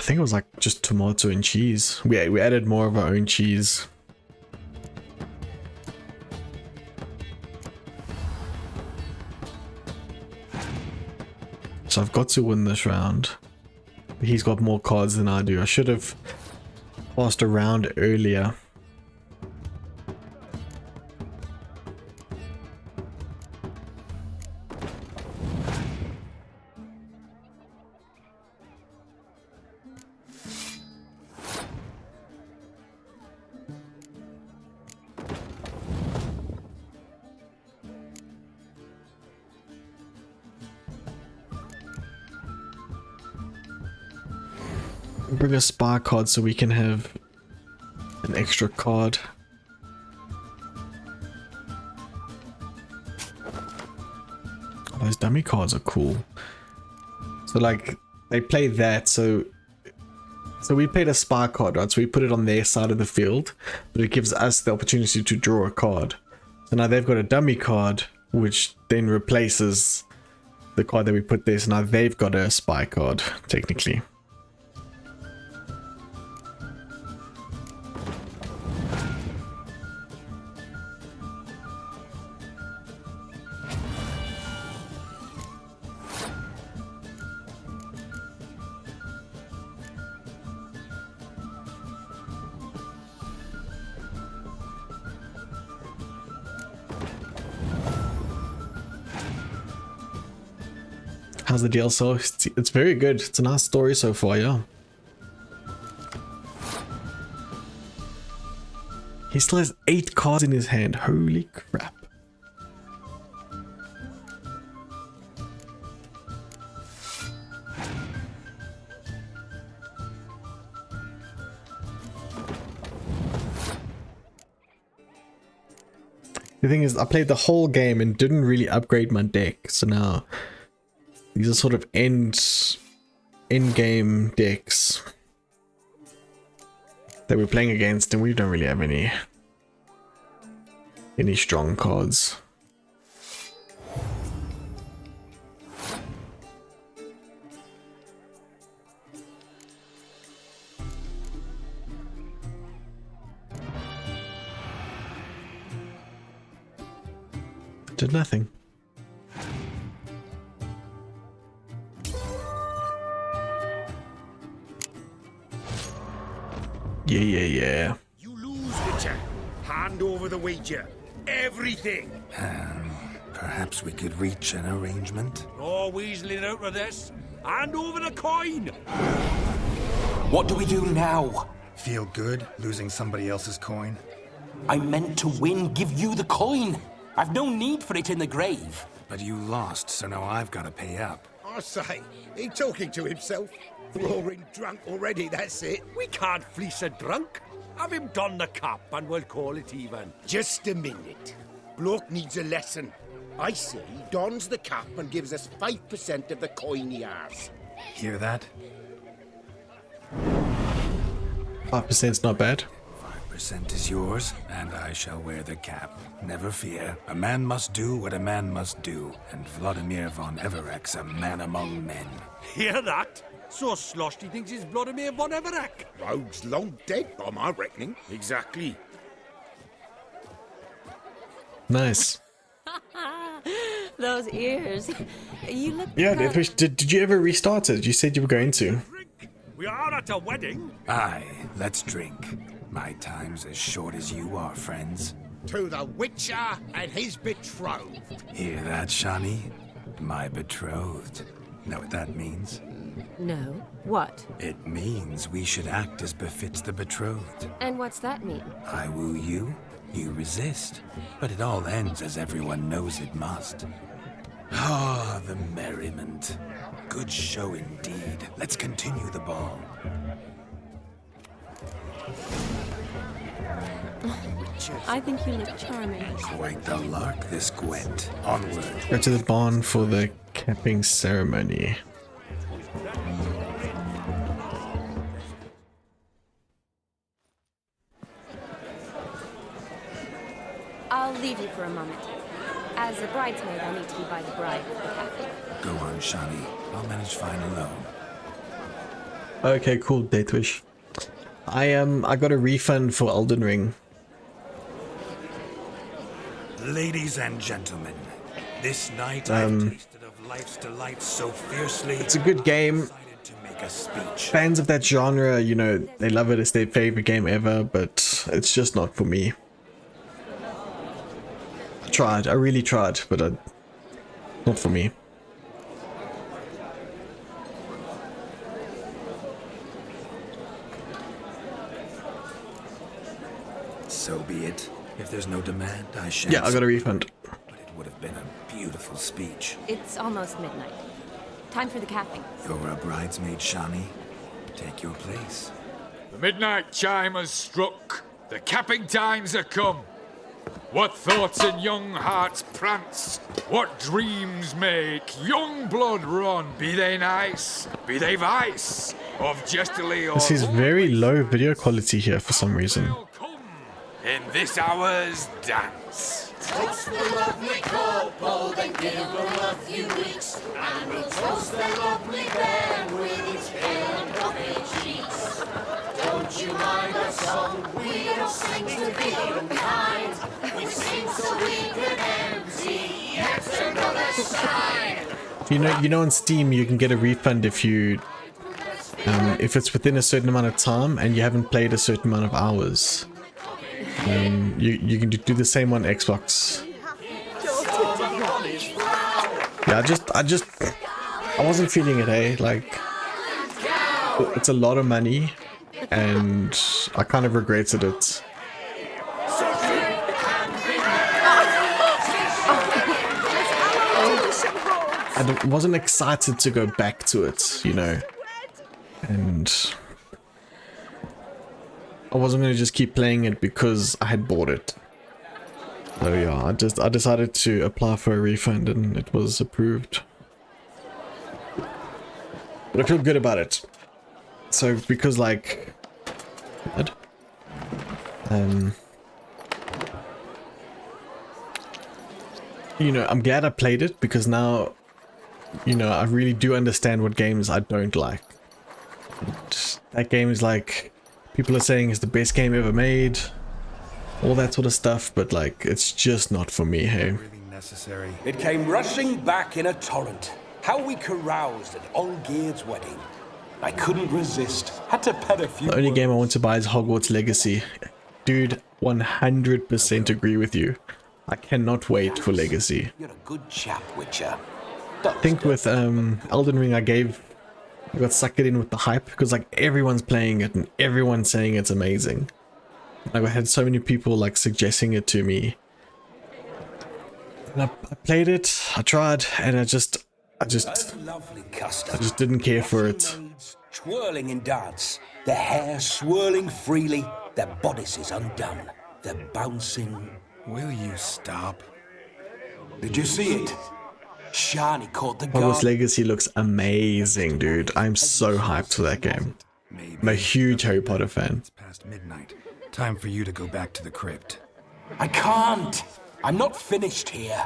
think it was like just tomato and cheese. We added more of our own cheese. So I've got to win this round. He's got more cards than I do. I should have passed a round earlier. Bring a spy card so we can have an extra card. Oh, those dummy cards are cool. So like they play that, so we played a spy card, right? So we put it on their side of the field, but it gives us the opportunity to draw a card. So now they've got a dummy card, which then replaces the card that we put there. So now they've got a spy card, technically. How's the deal? So it's very good. It's a nice story so far, yeah. He still has 8 cards in his hand. Holy crap. The thing is, I played the whole game and didn't really upgrade my deck, so now these are sort of end game decks that we're playing against, and we don't really have any strong cards. Did nothing. Yeah. You lose, Witcher. Hand over the wager. Everything. Perhaps we could reach an arrangement. No weaseling out of this. Hand over the coin. What do we do now? Feel good losing somebody else's coin? I meant to win, give you the coin. I've no need for it in the grave. But you lost, so now I've got to pay up. I say, he talking to himself. Roaring drunk already, that's it. We can't fleece a drunk. Have him don the cap and we'll call it even. Just a minute. Bloke needs a lesson. I say he dons the cap and gives us 5% of the coin he has. Hear that? 5%'s not bad. 5% is yours, and I shall wear the cap. Never fear. A man must do what a man must do, and Vladimir von Evereck's a man among men. Hear that? So sloshed he thinks he's Vladimir von Evereck. Rogue's long dead, by my reckoning. Exactly. Nice. Those ears. You look. Yeah, did you ever restart it? You said you were going to. We are at a wedding. Aye, let's drink. My time's as short as you are, friends. To the Witcher and his betrothed. Hear that, Shani? My betrothed. Know what that means? No. What? It means we should act as befits the betrothed. And what's that mean? I woo you, you resist. But it all ends as everyone knows it must. Ah, the merriment. Good show indeed. Let's continue the ball. pictures. I think you look charming. Quite the lark, this Gwent. Onward. Go to the barn for the capping ceremony. I'll leave you for a moment. As a bridesmaid, I need to be by the bride for the capping. Go on, Shani. I'll manage fine alone. Okay, cool, date wish. I got a refund for Elden Ring. Ladies and gentlemen, this night I've tasted of life's delights so fiercely. It's a good game. To make a speech. Fans of that genre, you know, they love it. It's their favorite game ever, but it's just not for me. I really tried, but not for me. So be it. If there's no demand, I shan't. Yeah, I got a refund. But it would have been a beautiful speech. It's almost midnight. Time for the capping. You're a bridesmaid, Shani. Take your place. The midnight chime has struck. The capping times are come. What thoughts in young hearts prance? What dreams make young blood run? Be they nice, be they vice, of jestily or... This is very low video quality here for some reason. In this hour's dance. Toast the lovely couple, then give them a few weeks, and we'll toast the lovely band with its pale and puffy cheeks. Don't you mind our song? We don't sing to be unkind. We sing so we can empty yet another side. You know, on Steam you can get a refund if if it's within a certain amount of time and you haven't played a certain amount of hours. You can do the same on Xbox. Yeah, I wasn't feeling it, eh? Like, it's a lot of money, and I kind of regretted it. I wasn't excited to go back to it, you know, and I wasn't going to just keep playing it because I had bought it. So yeah, I decided to apply for a refund and it was approved. But I feel good about it. So because like, you know, I'm glad I played it because now, you know, I really do understand what games I don't like. That game is like, people are saying it's the best game ever made, all that sort of stuff, but like, it's just not for me, hey. Necessary. It came rushing back in a torrent. How we caroused at Olgierd's wedding. I couldn't resist. Had to pet a few. The only game I want to buy is Hogwarts Legacy. Dude, 100% agree with you. I cannot wait for Legacy. You're a good chap, Witcher. I think with Elden Ring I got sucked in with the hype because like everyone's playing it and everyone's saying it's amazing. Like, I had so many people like suggesting it to me. And I played it, I tried, and I just didn't care for it. Twirling in dance, their hair swirling freely, their bodices undone, they're bouncing. Will you stop? Did you see it? Shani caught the Hogwarts Legacy looks amazing, dude. I'm so hyped for that game. I'm a huge Harry Potter fan. It's past midnight. Time for you to go back to the crypt. I can't. I'm not finished here.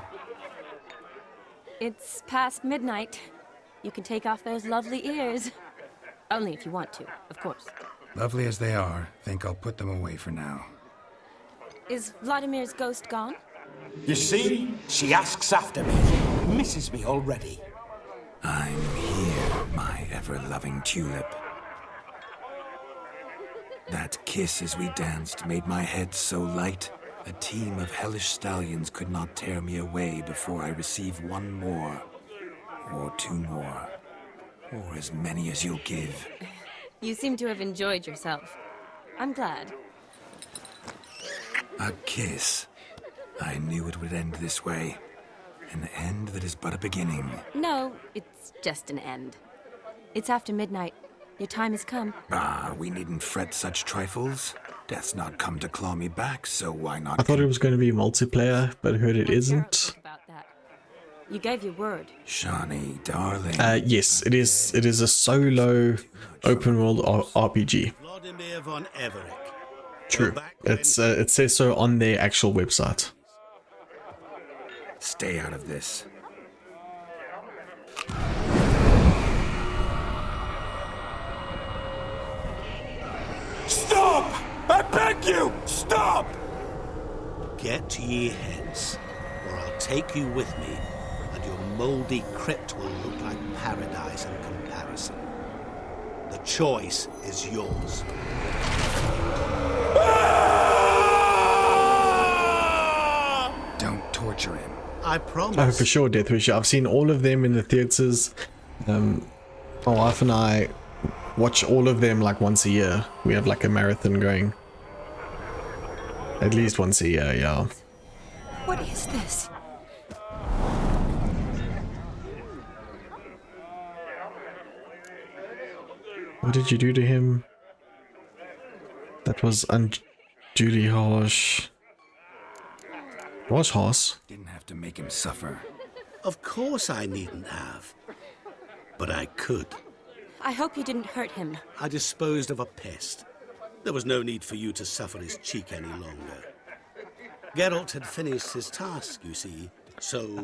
It's past midnight. You can take off those lovely ears. Only if you want to, of course. Lovely as they are, think I'll put them away for now. Is Vladimir's ghost gone? You see? She asks after me. Misses me already. I'm here, my ever-loving tulip. That kiss as we danced made my head so light. A team of hellish stallions could not tear me away before I receive one more. Or two more. Or as many as you'll give. You seem to have enjoyed yourself. I'm glad. A kiss. I knew it would end this way. An end that is but a beginning. No, it's just an end. It's after midnight. Your time has come. Ah, we needn't fret such trifles. Death's not come to claw me back, so why not? I thought it was going to be multiplayer, but I heard it isn't. You gave your word. Shawnee, darling. Yes, it is. It is a solo open world RPG. Vladimir von Everett. True. It says so on their actual website. Stay out of this. Stop! I beg you! Stop! Get ye hence, or I'll take you with me, and your mouldy crypt will look like paradise in comparison. The choice is yours. Don't torture him. I promise. Oh, for sure, Death Wish. I've seen all of them in the theaters. My wife and I watch all of them like once a year. We have like a marathon going. At least once a year, yeah. What is this? What did you do to him? That was unduly harsh. Was harsh. Didn't have to make him suffer. Of course I needn't have. But I could. I hope you didn't hurt him. I disposed of a pest. There was no need for you to suffer his cheek any longer. Geralt had finished his task, you see, so...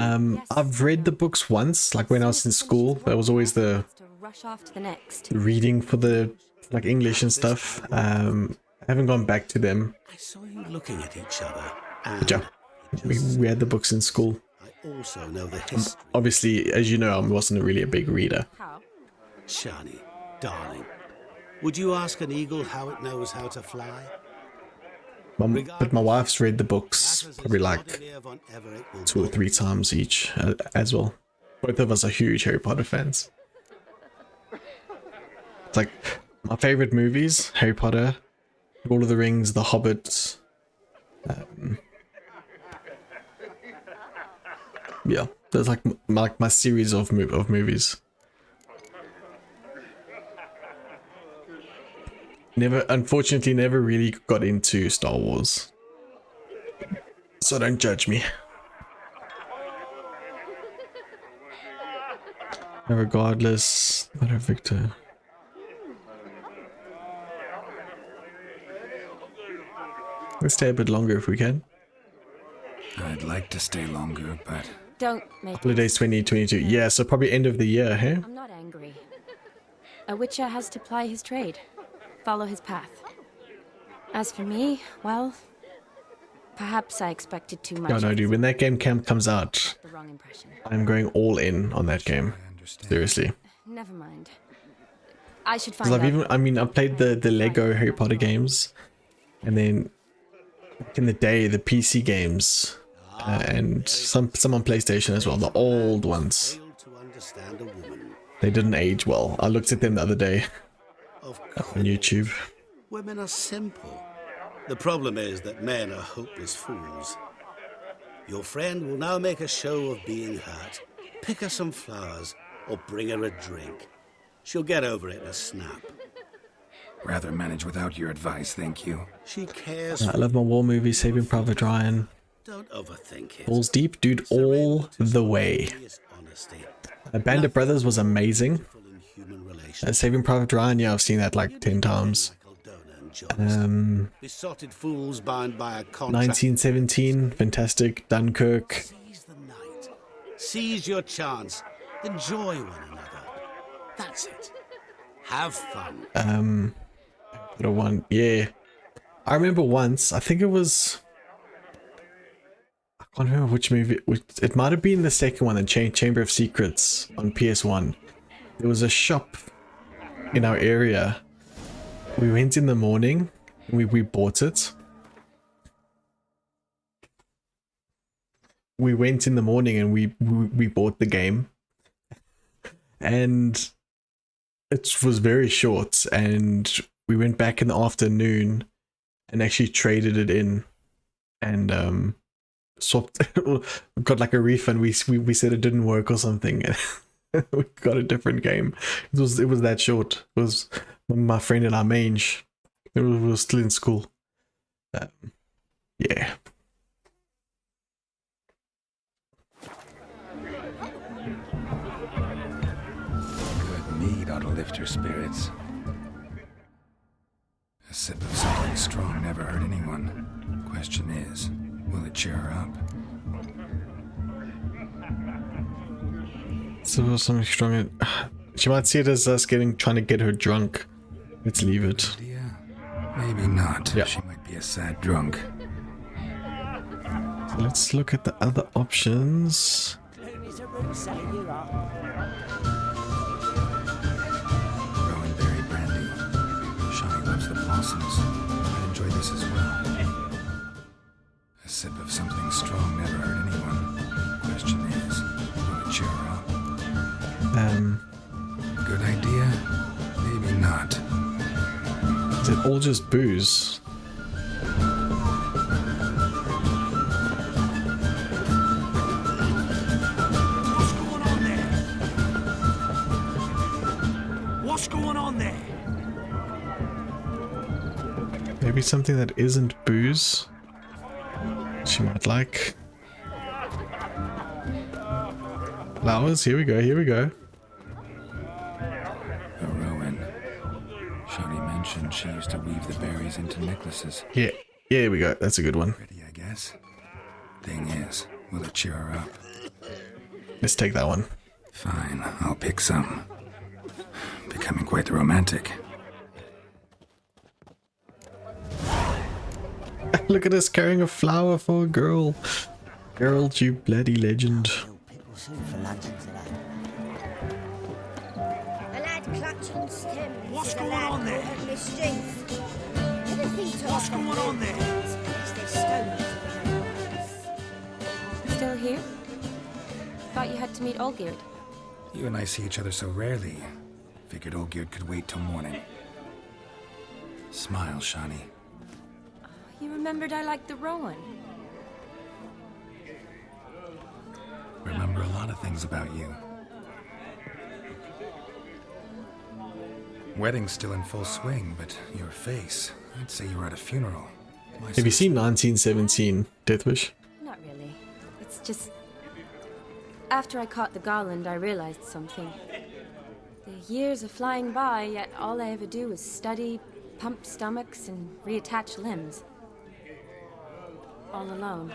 I've read the books once, like when I was in school. That was always the Rush off to the next. reading for the like English and stuff. I haven't gone back to them. I saw you looking at each other, But yeah, we had the books in school. I also know the history. Obviously, as you know, I wasn't really a big reader. How? Shani, darling, would you ask an eagle how it knows how to fly? But my wife's read the books probably like 2 or 3 times each as well. Both of us are huge Harry Potter fans. It's like my favorite movies: Harry Potter, Lord of the Rings, The Hobbit. Yeah, there's like my series of movies. Unfortunately, never really got into Star Wars. So don't judge me. Regardless, what a Victor. Let's stay a bit longer if we can. I'd like to stay longer, but... Don't make Holidays 2022. Yeah, so probably end of the year, hey? I'm not angry. A witcher has to ply his trade. Follow his path. As for me, well... Perhaps I expected too much. No, dude, when that game comes out, The wrong impression. I'm going all in on that game. Seriously. Never mind. I should find Because out. I played the Lego Harry Potter games, and then back in the day the PC games, and some on PlayStation as well, the old ones. They didn't age well. I looked at them the other day on YouTube. Women are simple. The problem is that men are hopeless fools. Your friend will now make a show of being hurt, pick her some flowers, or bring her a drink. She'll get over it in a snap. Rather manage without your advice, thank you. She cares. I love my war movie, Saving Private Ryan. Don't overthink it. Balls deep, dude, all the way. Band of Brothers was amazing. Saving Private Ryan, yeah, I've seen that like 10 times. Besotted fools bound by a contract. 1917, fantastic. Dunkirk. Seize your chance. Enjoy one another. That's it. Have fun. The one, yeah. I remember once, I think it was... I can't remember which movie. It might have been the second one, the Chamber of Secrets on PS1. There was a shop in our area. We went in the morning and we bought it. We went in the morning and we bought the game. And it was very short, and we went back in the afternoon and actually traded it in and swapped. Got like a refund. We said it didn't work or something. We got a different game. It was that short. It was my friend and I mange. We were still in school. Yeah. Good mead ought to lift her spirits. A sip of something strong never hurt anyone. Question is, will it cheer her up? So something strong. She might see it as us trying to get her drunk. Let's leave it. Maybe not. Yeah. She might be a sad drunk. So let's look at the other options. Rowan berry brandy. Shani loves the blossoms. I'd enjoy this as well. A sip of something strong never hurt anyone. Question is, will it cheer her up? Good idea? Maybe not. Is it all just booze? What's going on there? Maybe something that isn't booze. She might like. Flowers, here we go, here we go. A Rowan. Shani mentioned she used to weave the berries into necklaces. Yeah, here we go, that's a good one. Pretty, I guess. Thing is, will it cheer her up? Let's take that one. Fine, I'll pick some. Becoming quite the romantic. Look at us carrying a flower for a girl. Geralt, you bloody legend. A lad clutching stems. What's is a going lad on there? of mischief. Anything to What's offer going on there? birds, they stones. Still here? Thought you had to meet Olgierd. You and I see each other so rarely. Figured Olgierd could wait till morning. Smile, Shani. You remembered I liked the Rowan. Remember a lot of things about you. Wedding's still in full swing, but your face, I'd say you were at a funeral. Have you seen 1917, Deathwish? Not really. It's just... After I caught the garland, I realized something. The years are flying by, yet all I ever do is study, pump stomachs, and reattach limbs. All alone.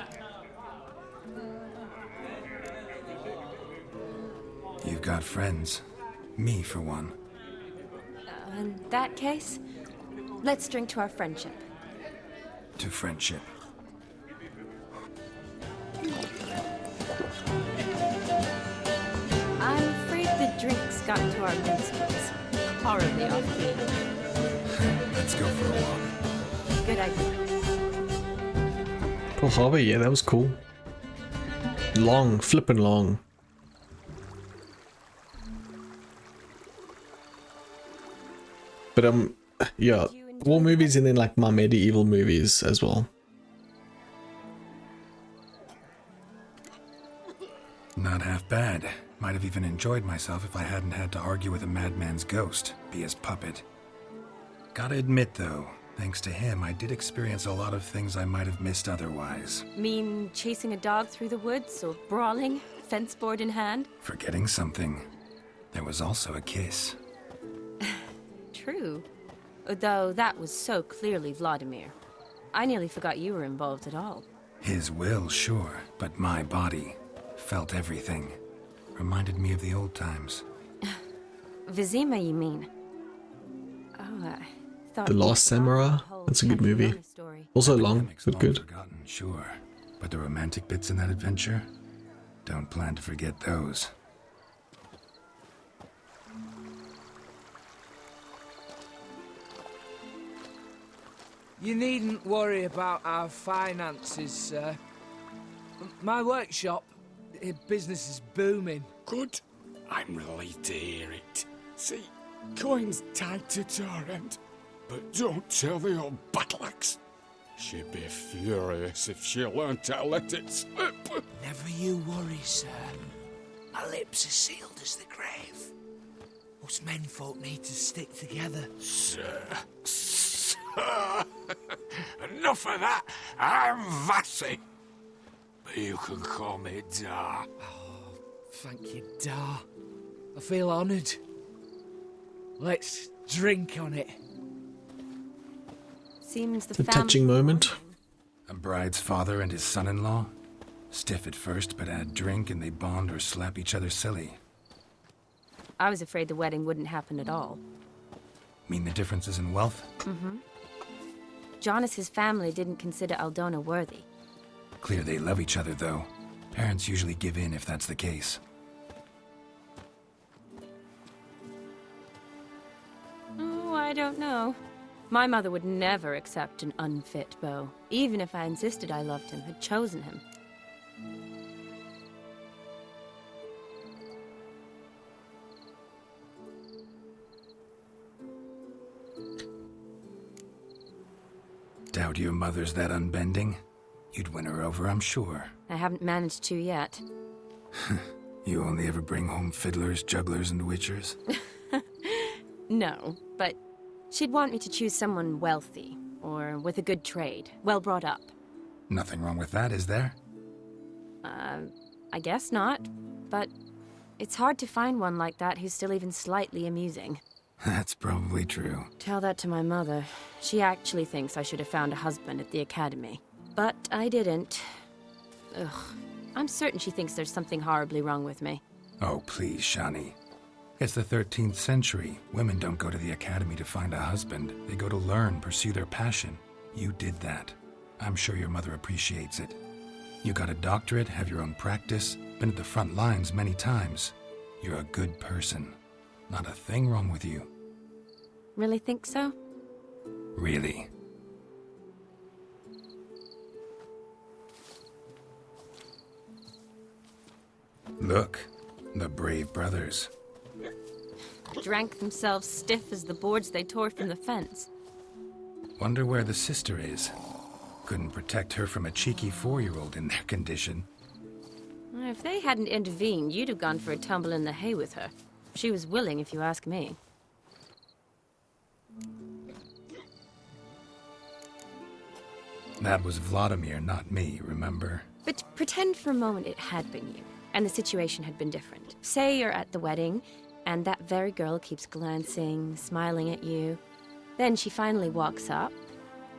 You've got friends. Me, for one. In that case, let's drink to our friendship. To friendship. I'm afraid the drinks got to our minstrels. Horribly off-key. Let's go for a walk. Good idea. Pearl Harbor, yeah, that was cool. Long, flippin' long. But yeah, war movies and then like my medieval movies as well. Not half bad. Might have even enjoyed myself if I hadn't had to argue with a madman's ghost, be his puppet. Gotta admit though, thanks to him, I did experience a lot of things I might have missed otherwise. Mean chasing a dog through the woods or brawling, fence board in hand? Forgetting something. There was also a kiss. True. Though that was so clearly Vladimir. I nearly forgot you were involved at all. His will, sure, but my body felt everything. Reminded me of the old times. Vizima, you mean? Oh, I thought... The Last Samurai, that's a good movie. Also long, but good. Forgotten, sure. But the romantic bits in that adventure? Don't plan to forget those. You needn't worry about our finances, sir. My workshop, business is booming. Good. I'm relieved to hear it. See, coin's tied to Torrent, but don't tell the old battle-axe. She'd be furious if she learned to let it slip. Never you worry, sir. My lips are sealed as the grave. Us menfolk need to stick together. Sir. Enough of that. I'm Vassy. But you can call me Dar. Thank you, Dar. I feel honoured. Let's drink on it. Seems the It's a touching moment. A bride's father and his son-in-law? Stiff at first, but add drink and they bond or slap each other silly. I was afraid the wedding wouldn't happen at all. Mean the differences in wealth? Mm-hmm. Jonas's family didn't consider Aldona worthy. Clear they love each other, though. Parents usually give in if that's the case. Oh, I don't know. My mother would never accept an unfit beau, even if I insisted I loved him, had chosen him. Doubt your mother's that unbending? You'd win her over, I'm sure. I haven't managed to yet. You only ever bring home fiddlers, jugglers, and witchers? No, but she'd want me to choose someone wealthy, or with a good trade, well brought up. Nothing wrong with that, is there? I guess not, but it's hard to find one like that who's still even slightly amusing. That's probably true. Tell that to my mother. She actually thinks I should have found a husband at the academy. But I didn't. Ugh. I'm certain she thinks there's something horribly wrong with me. Oh, please, Shani. It's the 13th century. Women don't go to the academy to find a husband. They go to learn, pursue their passion. You did that. I'm sure your mother appreciates it. You got a doctorate, have your own practice, been at the front lines many times. You're a good person. Not a thing wrong with you. Really think so? Really. Look, the brave brothers. Drank themselves stiff as the boards they tore from the fence. Wonder where the sister is. Couldn't protect her from a cheeky 4-year-old in their condition. If they hadn't intervened, you'd have gone for a tumble in the hay with her. She was willing, if you ask me. That was Vladimir, not me, remember? But pretend for a moment it had been you, and the situation had been different. Say you're at the wedding, and that very girl keeps glancing, smiling at you. Then she finally walks up,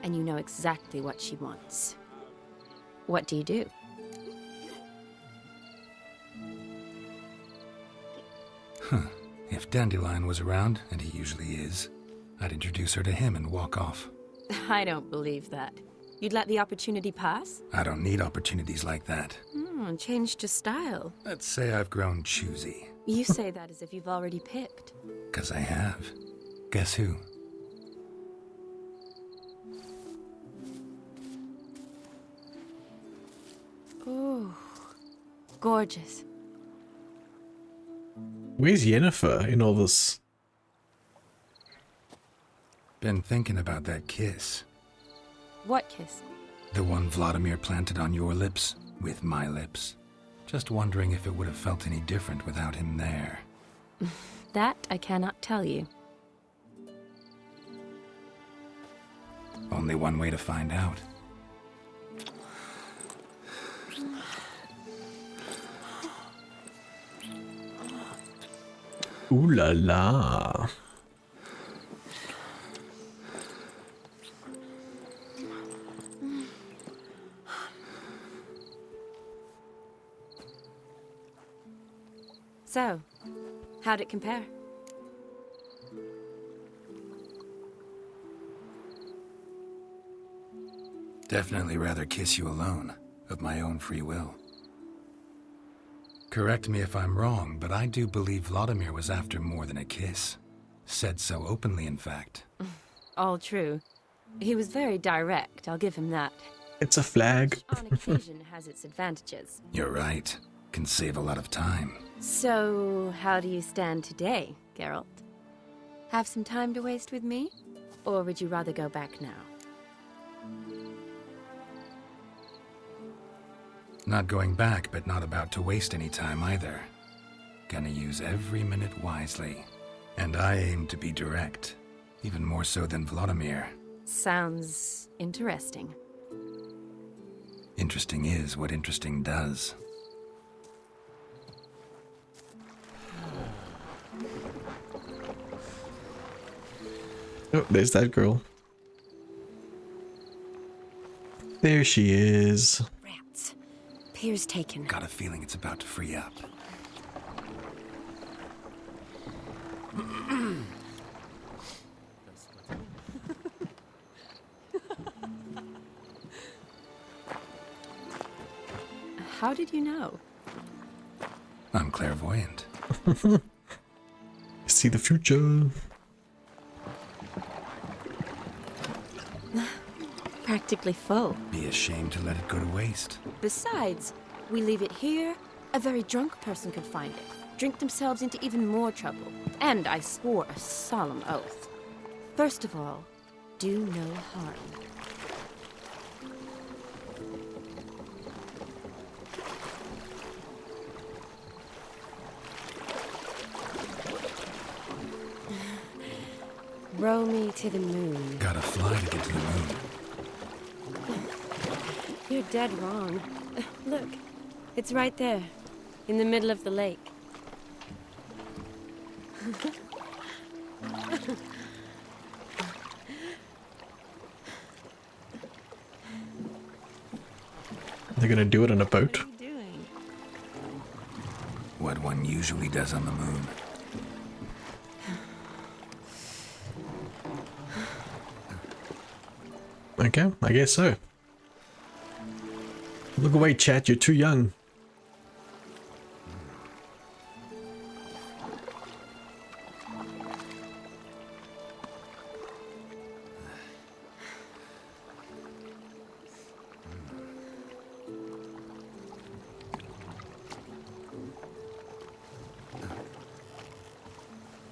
and you know exactly what she wants. What do you do? Huh. If Dandelion was around, and he usually is, I'd introduce her to him and walk off. I don't believe that. You'd let the opportunity pass? I don't need opportunities like that. Changed your style. Let's say I've grown choosy. You say that as if you've already picked. 'Cause I have. Guess who? Ooh, gorgeous. Where's Yennefer in all this? Been thinking about that kiss. What kiss? The one Vladimir planted on your lips, with my lips. Just wondering if it would have felt any different without him there. That I cannot tell you. Only one way to find out. Ooh la la. So, how'd it compare? Definitely rather kiss you alone, of my own free will. Correct me if I'm wrong, but I do believe Vladimir was after more than a kiss. Said so openly, in fact. All true. He was very direct, I'll give him that. It's a flag. On occasion has its advantages. You're right. Can save a lot of time. So, how do you stand today, Geralt? Have some time to waste with me? Or would you rather go back now? Not going back, but not about to waste any time either. Gonna use every minute wisely. And I aim to be direct. Even more so than Vladimir. Sounds interesting. Interesting is what interesting does. Oh, there's that girl. There she is. Rats. Pier's taken. Got a feeling it's about to free up. How did you know? I'm clairvoyant. See the future. Practically full. Be ashamed to let it go to waste. Besides, we leave it here, a very drunk person could find it, drink themselves into even more trouble. And I swore a solemn oath. First of all, do no harm. Row me to the moon. Gotta fly to get to the moon. You're dead wrong. Look, it's right there, in the middle of the lake. They're gonna do it on a boat. What are you doing? What one usually does on the moon. Okay, I guess so. Look away, chat, you're too young.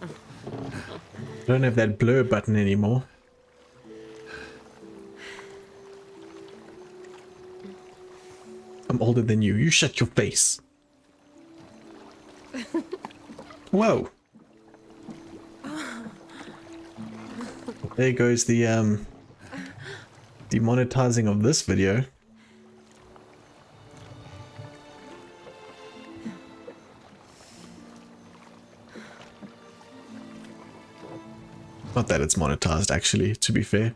I don't have that blur button anymore. I'm older than you. You shut your face. Whoa. There goes the demonetizing of this video. Not that it's monetized, actually, to be fair.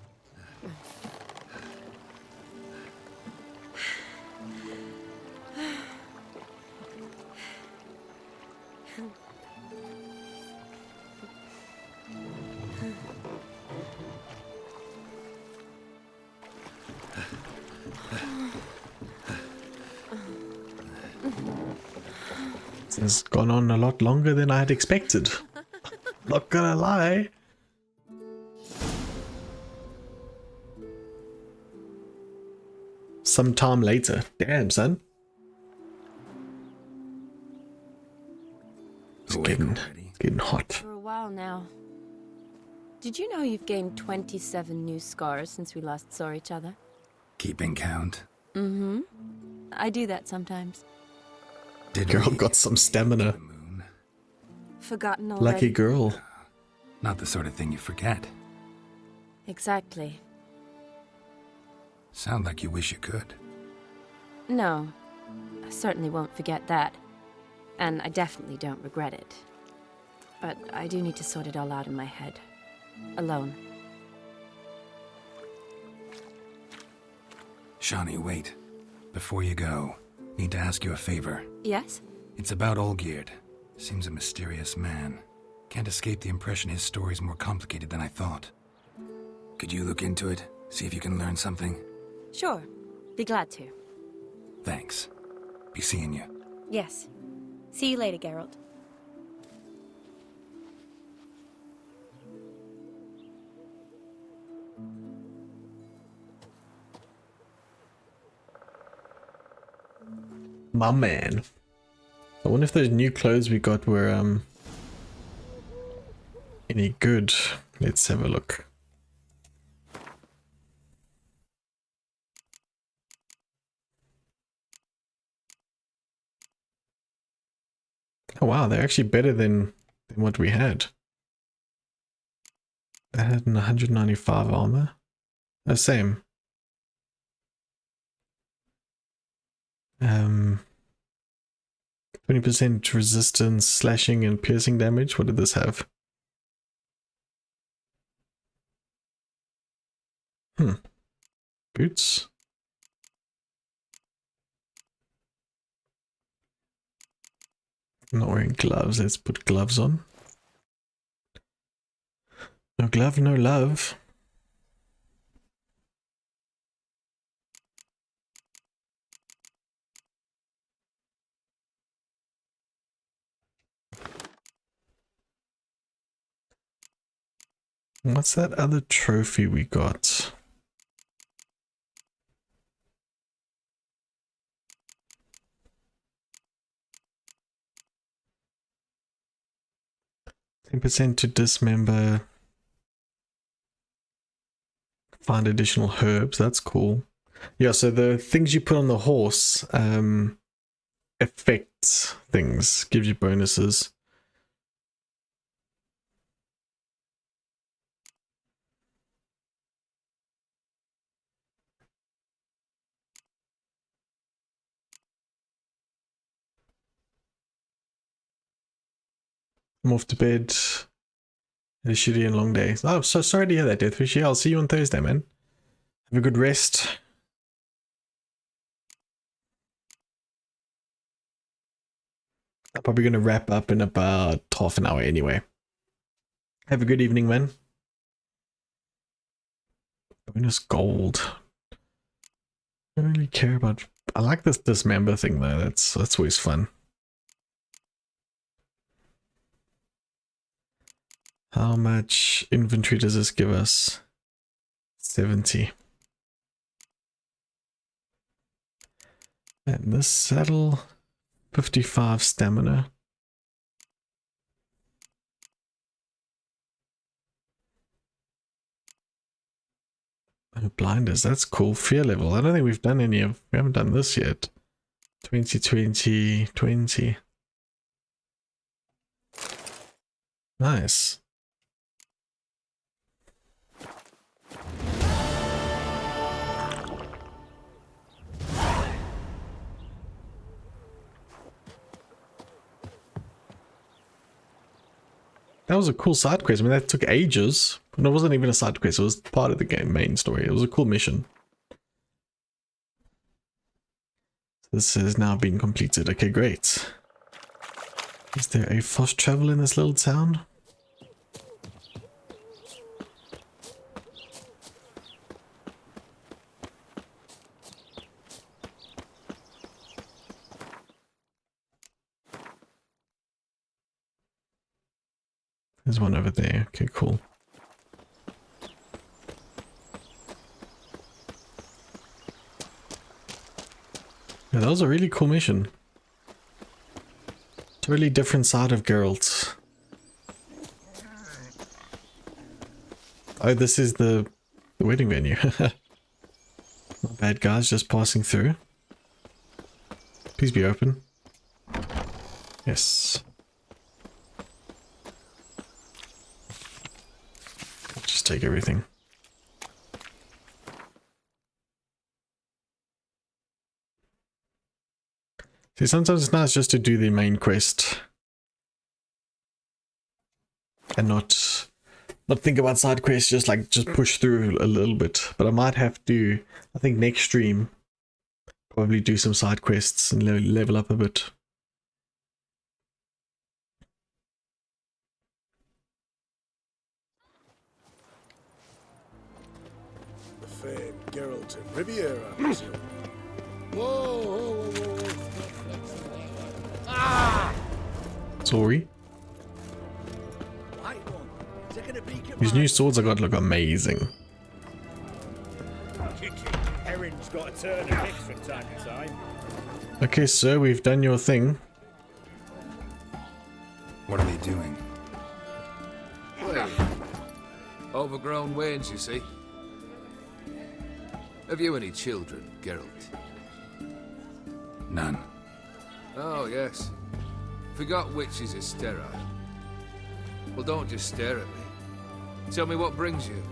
This has gone on a lot longer than I had expected. Not gonna lie. Sometime later. Damn, son. It's getting hot. For a while now. Did you know you've gained 27 new scars since we last saw each other? Keeping count? Mm-hmm. I do that sometimes. Girl got some stamina. Forgotten already? Lucky girl. Not the sort of thing you forget. Exactly. Sound like you wish you could. No. I certainly won't forget that. And I definitely don't regret it. But I do need to sort it all out in my head. Alone. Shawnee, wait. Before you go, need to ask you a favor. Yes? It's about Olgierd. Seems a mysterious man. Can't escape the impression his story's more complicated than I thought. Could you look into it? See if you can learn something? Sure. Be glad to. Thanks. Be seeing you. Yes. See you later, Geralt. My man. I wonder if those new clothes we got were any good. Let's have a look. Oh wow, they're actually better than what we had. That had 195 armor. Same. 20% resistance, slashing, and piercing damage. What did this have? Boots. I'm not wearing gloves. Let's put gloves on. No glove, no love. What's that other trophy we got? %10 to dismember. Find additional herbs. That's cool. Yeah, so the things you put on the horse affects things, gives you bonuses. I'm off to bed. Had a shitty and long day. Oh, so sorry to hear that, Deathwish. Yeah, I'll see you on Thursday, man. Have a good rest. I'm probably going to wrap up in about half an hour anyway. Have a good evening, man. Bonus gold. I don't really care about... I like this dismember thing though. That's always fun. How much inventory does this give us? 70. And this saddle, 55 stamina. Oh, blinders, that's cool. Fear level. I don't think we've done any of... We haven't done this yet. 20, 20, 20. Nice. That was a cool side quest. I mean, that took ages. But it wasn't even a side quest. It was part of the game main story. It was a cool mission. This has now been completed. Okay, great. Is there a fast travel in this little town? There's one over there. Okay, cool. Yeah, that was a really cool mission. Totally different side of Geralt. Oh, this is the wedding venue. Not bad, guys. Just passing through. Please be open. Yes. Just take everything. See, sometimes it's nice just to do the main quest and not think about side quests, just push through a little bit. But I might have to, I think next stream, probably do some side quests and level up a bit. The famed Geralt of Riviera, I presume. Whoa! Ah! Sorry. These new swords I got look amazing. Erin's got a turn of kicks from time to time. Okay, sir, we've done your thing. What are they doing? Well, overgrown wains, you see. Have you any children, Geralt? None. Oh, yes. Forgot witches are sterile. Well, don't just stare at me. Tell me what brings you.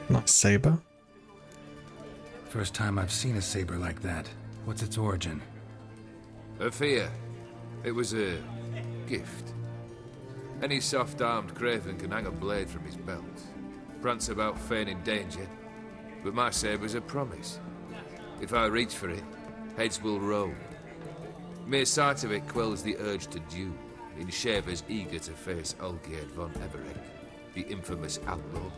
Nice saber. First time I've seen a saber like that. What's its origin? A fear. It was a gift. Any soft-armed craven can hang a blade from his belt, prance about feigning danger, but my saber's a promise. If I reach for it, heads will roll. Mere sight of it quells the urge to duel, in shavers eager to face Olgierd von Everett, the infamous outlaw.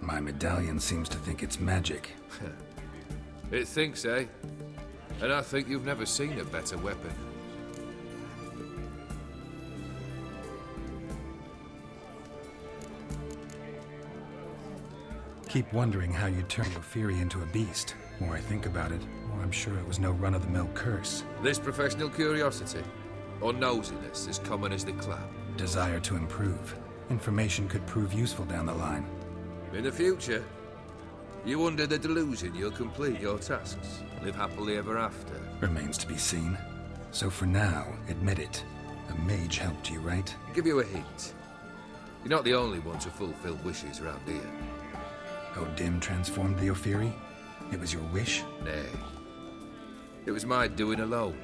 My medallion seems to think it's magic. It thinks, eh? And I think you've never seen a better weapon. Keep wondering how you turn your fury into a beast. The more I think about it, the more I'm sure it was no run-of-the-mill curse. This professional curiosity, or nosiness as common as the clap. Desire to improve. Information could prove useful down the line. In the future, you under the delusion you'll complete your tasks, live happily ever after. Remains to be seen. So for now, admit it. A mage helped you, right? I'll give you a hint. You're not the only one to fulfill wishes around here. O'Dim transformed the Ophiri? It was your wish? Nay. It was my doing alone.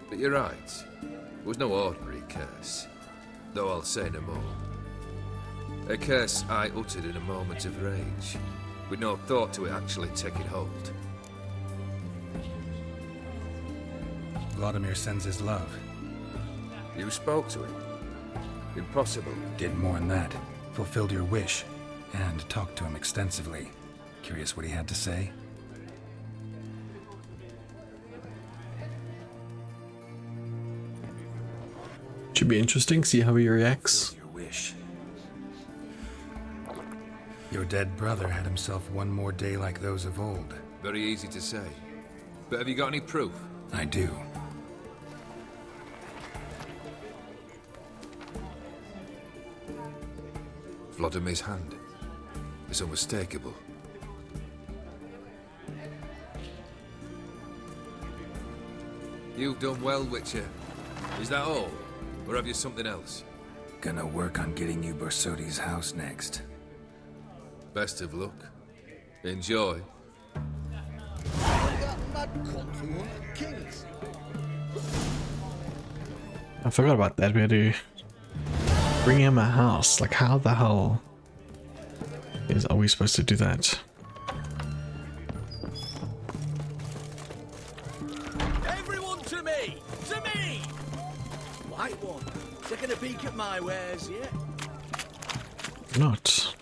But you're right. It was no ordinary curse. Though I'll say no more. A curse I uttered in a moment of rage, with no thought to it actually taking hold. Vladimir sends his love. You spoke to him? Impossible. Did more than that. Fulfilled your wish. And talked to him extensively. Curious what he had to say? Should be interesting, see how he reacts. Your wish. Your dead brother had himself one more day like those of old. Very easy to say. But have you got any proof? I do. Vladimir's hand. It's unmistakable. You've done well, Witcher. Is that all? Or have you something else? Gonna work on getting you Borsodi's house next. Best of luck. Enjoy. I forgot about that. We had to bring him a house. Like, how the hell are we supposed to do that? Everyone to me! To me! White one, taking a peek at my wares yet? Not.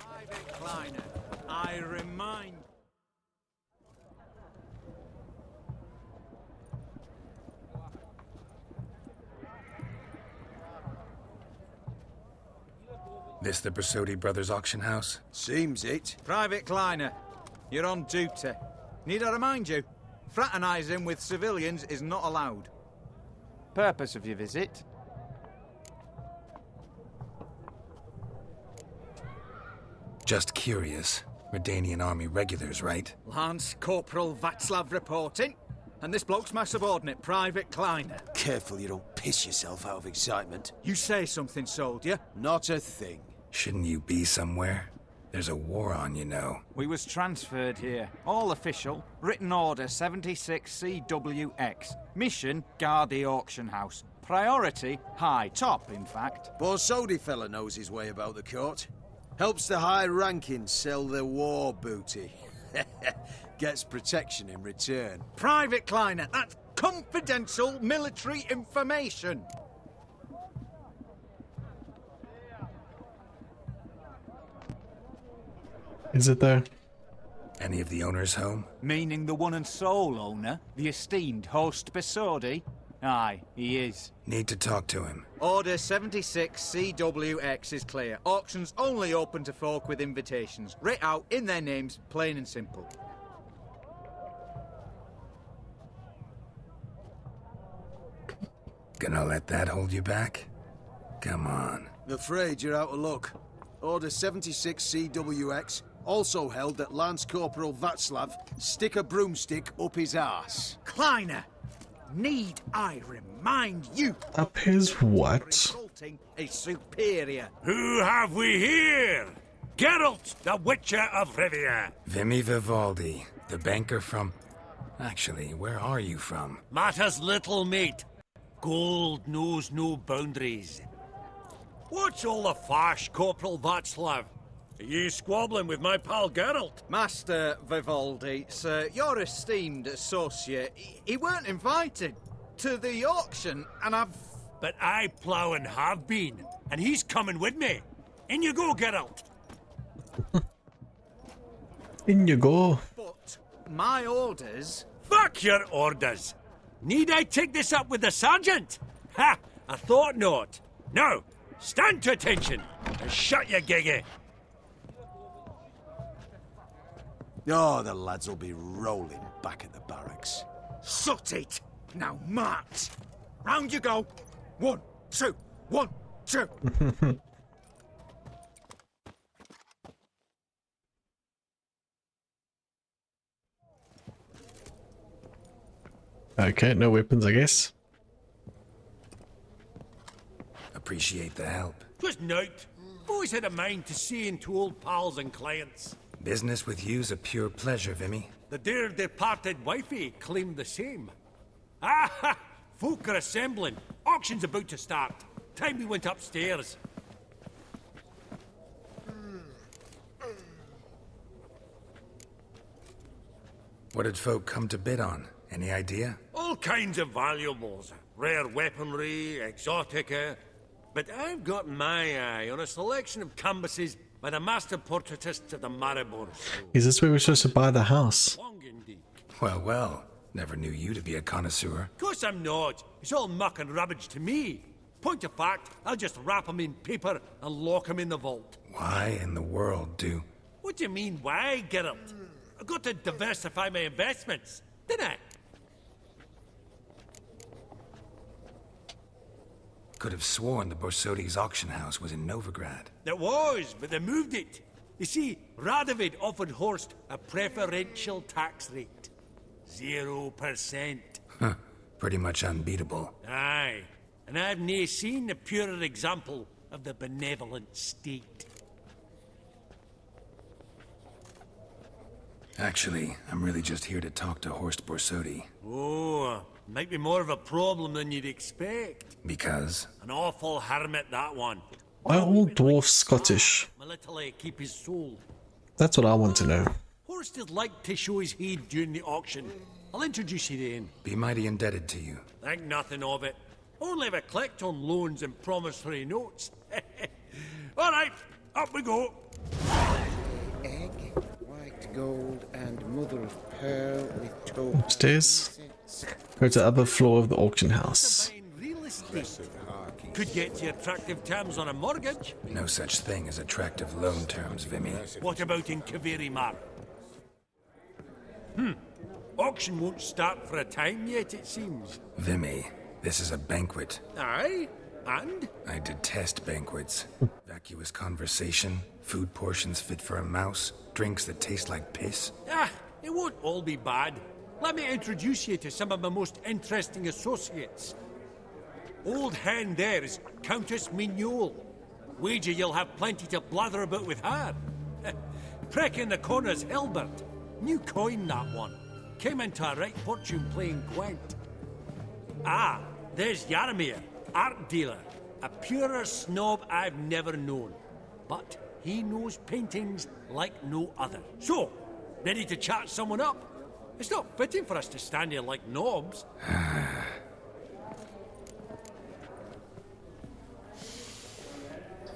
I remind. This the Borsodi brothers' auction house? Seems it. Private Kleiner, you're on duty. Need I remind you? Fraternizing with civilians is not allowed. Purpose of your visit? Just curious. Redanian army regulars, right? Lance Corporal Václav reporting. And this bloke's my subordinate, Private Kleiner. Careful you don't piss yourself out of excitement. You say something, soldier? Not a thing. Shouldn't you be somewhere? There's a war on, you know. We was transferred here. All official. Written order 76 CWX. Mission, guard the auction house. Priority, high. Top, in fact. Borsodi fella knows his way about the court. Helps the high-rankings sell their war booty. Gets protection in return. Private Kleiner, that's confidential military information. Is it though? Any of the owners home? Meaning the one and sole owner, the esteemed host Borsodi? Aye, he is. Need to talk to him. Order 76 CWX is clear. Auctions only open to folk with invitations. Writ out in their names, plain and simple. Gonna let that hold you back? Come on. I'm afraid you're out of luck. Order 76 CWX also held that Lance Corporal Václav stick a broomstick up his arse. Kleiner! Need I remind you? Up his what? Insulting a superior. Who have we here? Geralt, the Witcher of Rivia. Vimy Vivaldi, the banker from... Actually, where are you from? Matters little, mate. Gold knows no boundaries. What's all the fash, Corporal Václav? Are you squabbling with my pal Geralt? Master Vivaldi, sir, your esteemed associate, he weren't invited to the auction, and I've... But I plough and have been, and he's coming with me. In you go, Geralt. In you go. But my orders... Fuck your orders. Need I take this up with the sergeant? Ha! I thought not. Now, stand to attention and shut your giggy. Oh, the lads will be rolling back at the barracks. Sut it! Now march! Round you go! 1, 2, 1, 2! Okay, no weapons, I guess. Appreciate the help. 'Twas nowt. Always had a mind to see into old pals and clients. Business with you's a pure pleasure, Vimy. The dear departed wifey claimed the same. Ah ha! Folk are assembling. Auction's about to start. Time we went upstairs. What did folk come to bid on? Any idea? All kinds of valuables. Rare weaponry, exotica. But I've got my eye on a selection of canvases by the master portraitists of the Maribor Show. Is this where we're supposed to buy the house? Well, well. Never knew you to be a connoisseur. Of course I'm not. It's all muck and rubbish to me. Point of fact, I'll just wrap 'em in paper and lock 'em in the vault. Why in the world do... What do you mean, why, Geralt? I've got to diversify my investments, didn't I? Could have sworn the Borsodi's auction house was in Novigrad. It was, but they moved it. You see, Radovid offered Horst a preferential tax rate. 0%. Huh. Pretty much unbeatable. Aye. And I've nae seen a purer example of the benevolent state. Actually, I'm really just here to talk to Horst Borsodi. Oh, might be more of a problem than you'd expect. Because? An awful hermit, that one. Are all dwarfs Scottish? Military keep his soul. That's what I want to know. Horst would like to show his head during the auction. I'll introduce you then. Be mighty indebted to you. Think nothing of it. Only if I collect on loans and promissory notes. All right, up we go. Egg, white gold, and mother of pearl with toe. Upstairs. Go to the upper floor of the auction house. Real estate. Could get you attractive terms on a mortgage. No such thing as attractive loan terms, Vimy. What about in Kaveri Mar? Auction won't start for a time yet, it seems. Vimy, this is a banquet. Aye, and? I detest banquets. Vacuous conversation, food portions fit for a mouse, drinks that taste like piss. Ah, it won't all be bad. Let me introduce you to some of my most interesting associates. Old hen there is Countess Mignol. Wager you'll have plenty to blather about with her. Prick in the corner's Hilbert. New coin, that one. Came into a right fortune playing Gwent. Ah, there's Yaromir, art dealer. A purer snob I've never known. But he knows paintings like no other. So, ready to chat someone up? It's not fitting for us to stand here like knobs.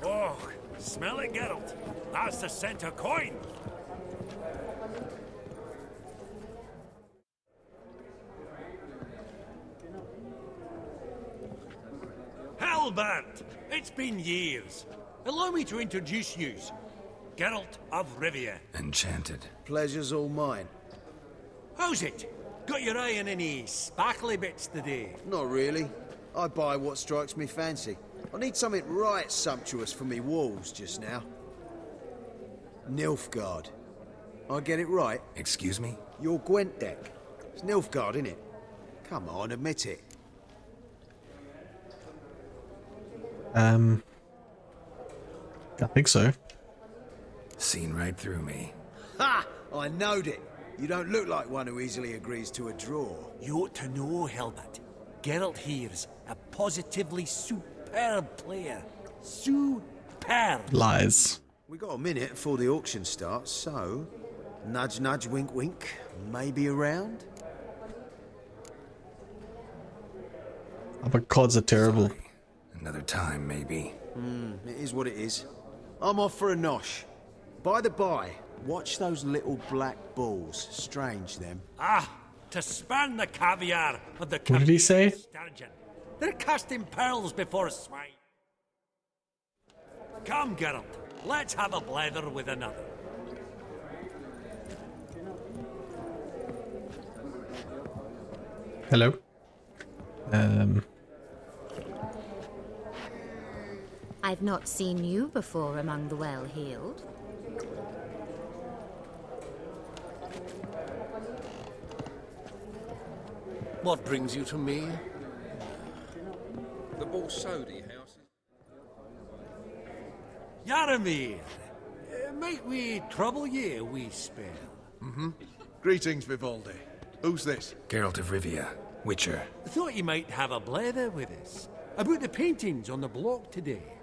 Oh, smell it, Geralt. That's the center coin. Halbert! It's been years. Allow me to introduce yous. Geralt of Rivia. Enchanted. Pleasure's all mine. How's it? Got your eye on any sparkly bits today? Not really. I buy what strikes me fancy. I need something right sumptuous for me walls just now. Nilfgaard. I get it right? Excuse me? Your Gwent deck. It's Nilfgaard, innit? Come on, admit it. I think so. Seen right through me. Ha! I knowed it. You don't look like one who easily agrees to a draw. You ought to know, Helmut. Geralt here's a positively superb player. Superb. Lies. We got a minute before the auction starts, so nudge, nudge, wink, wink. Maybe around. Oh, but cards are terrible. Sorry. Another time, maybe. It is what it is. I'm off for a nosh. By the by, watch those little black balls. Strange, them. Ah, to spurn the caviar of the What did he say? sturgeon. They're casting pearls before swine. Come, Geralt, let's have a blether with another. Hello. I've not seen you before among the well-heeled. What brings you to me? The Borsodi house. Yaramir, might we trouble ye a wee spell? Greetings, Vivaldi. Who's this? Geralt of Rivia, Witcher. Thought you might have a blether with us about the paintings on the block today.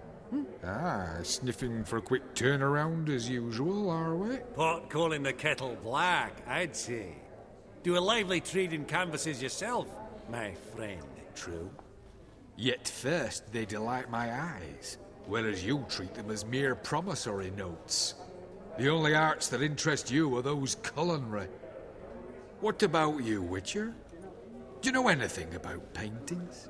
Ah, sniffing for a quick turnaround as usual, are we? Pot calling the kettle black, I'd say. Do a lively trade in canvases yourself, my friend. True. Yet first they delight my eyes, whereas you treat them as mere promissory notes. The only arts that interest you are those culinary. What about you, Witcher? Do you know anything about paintings?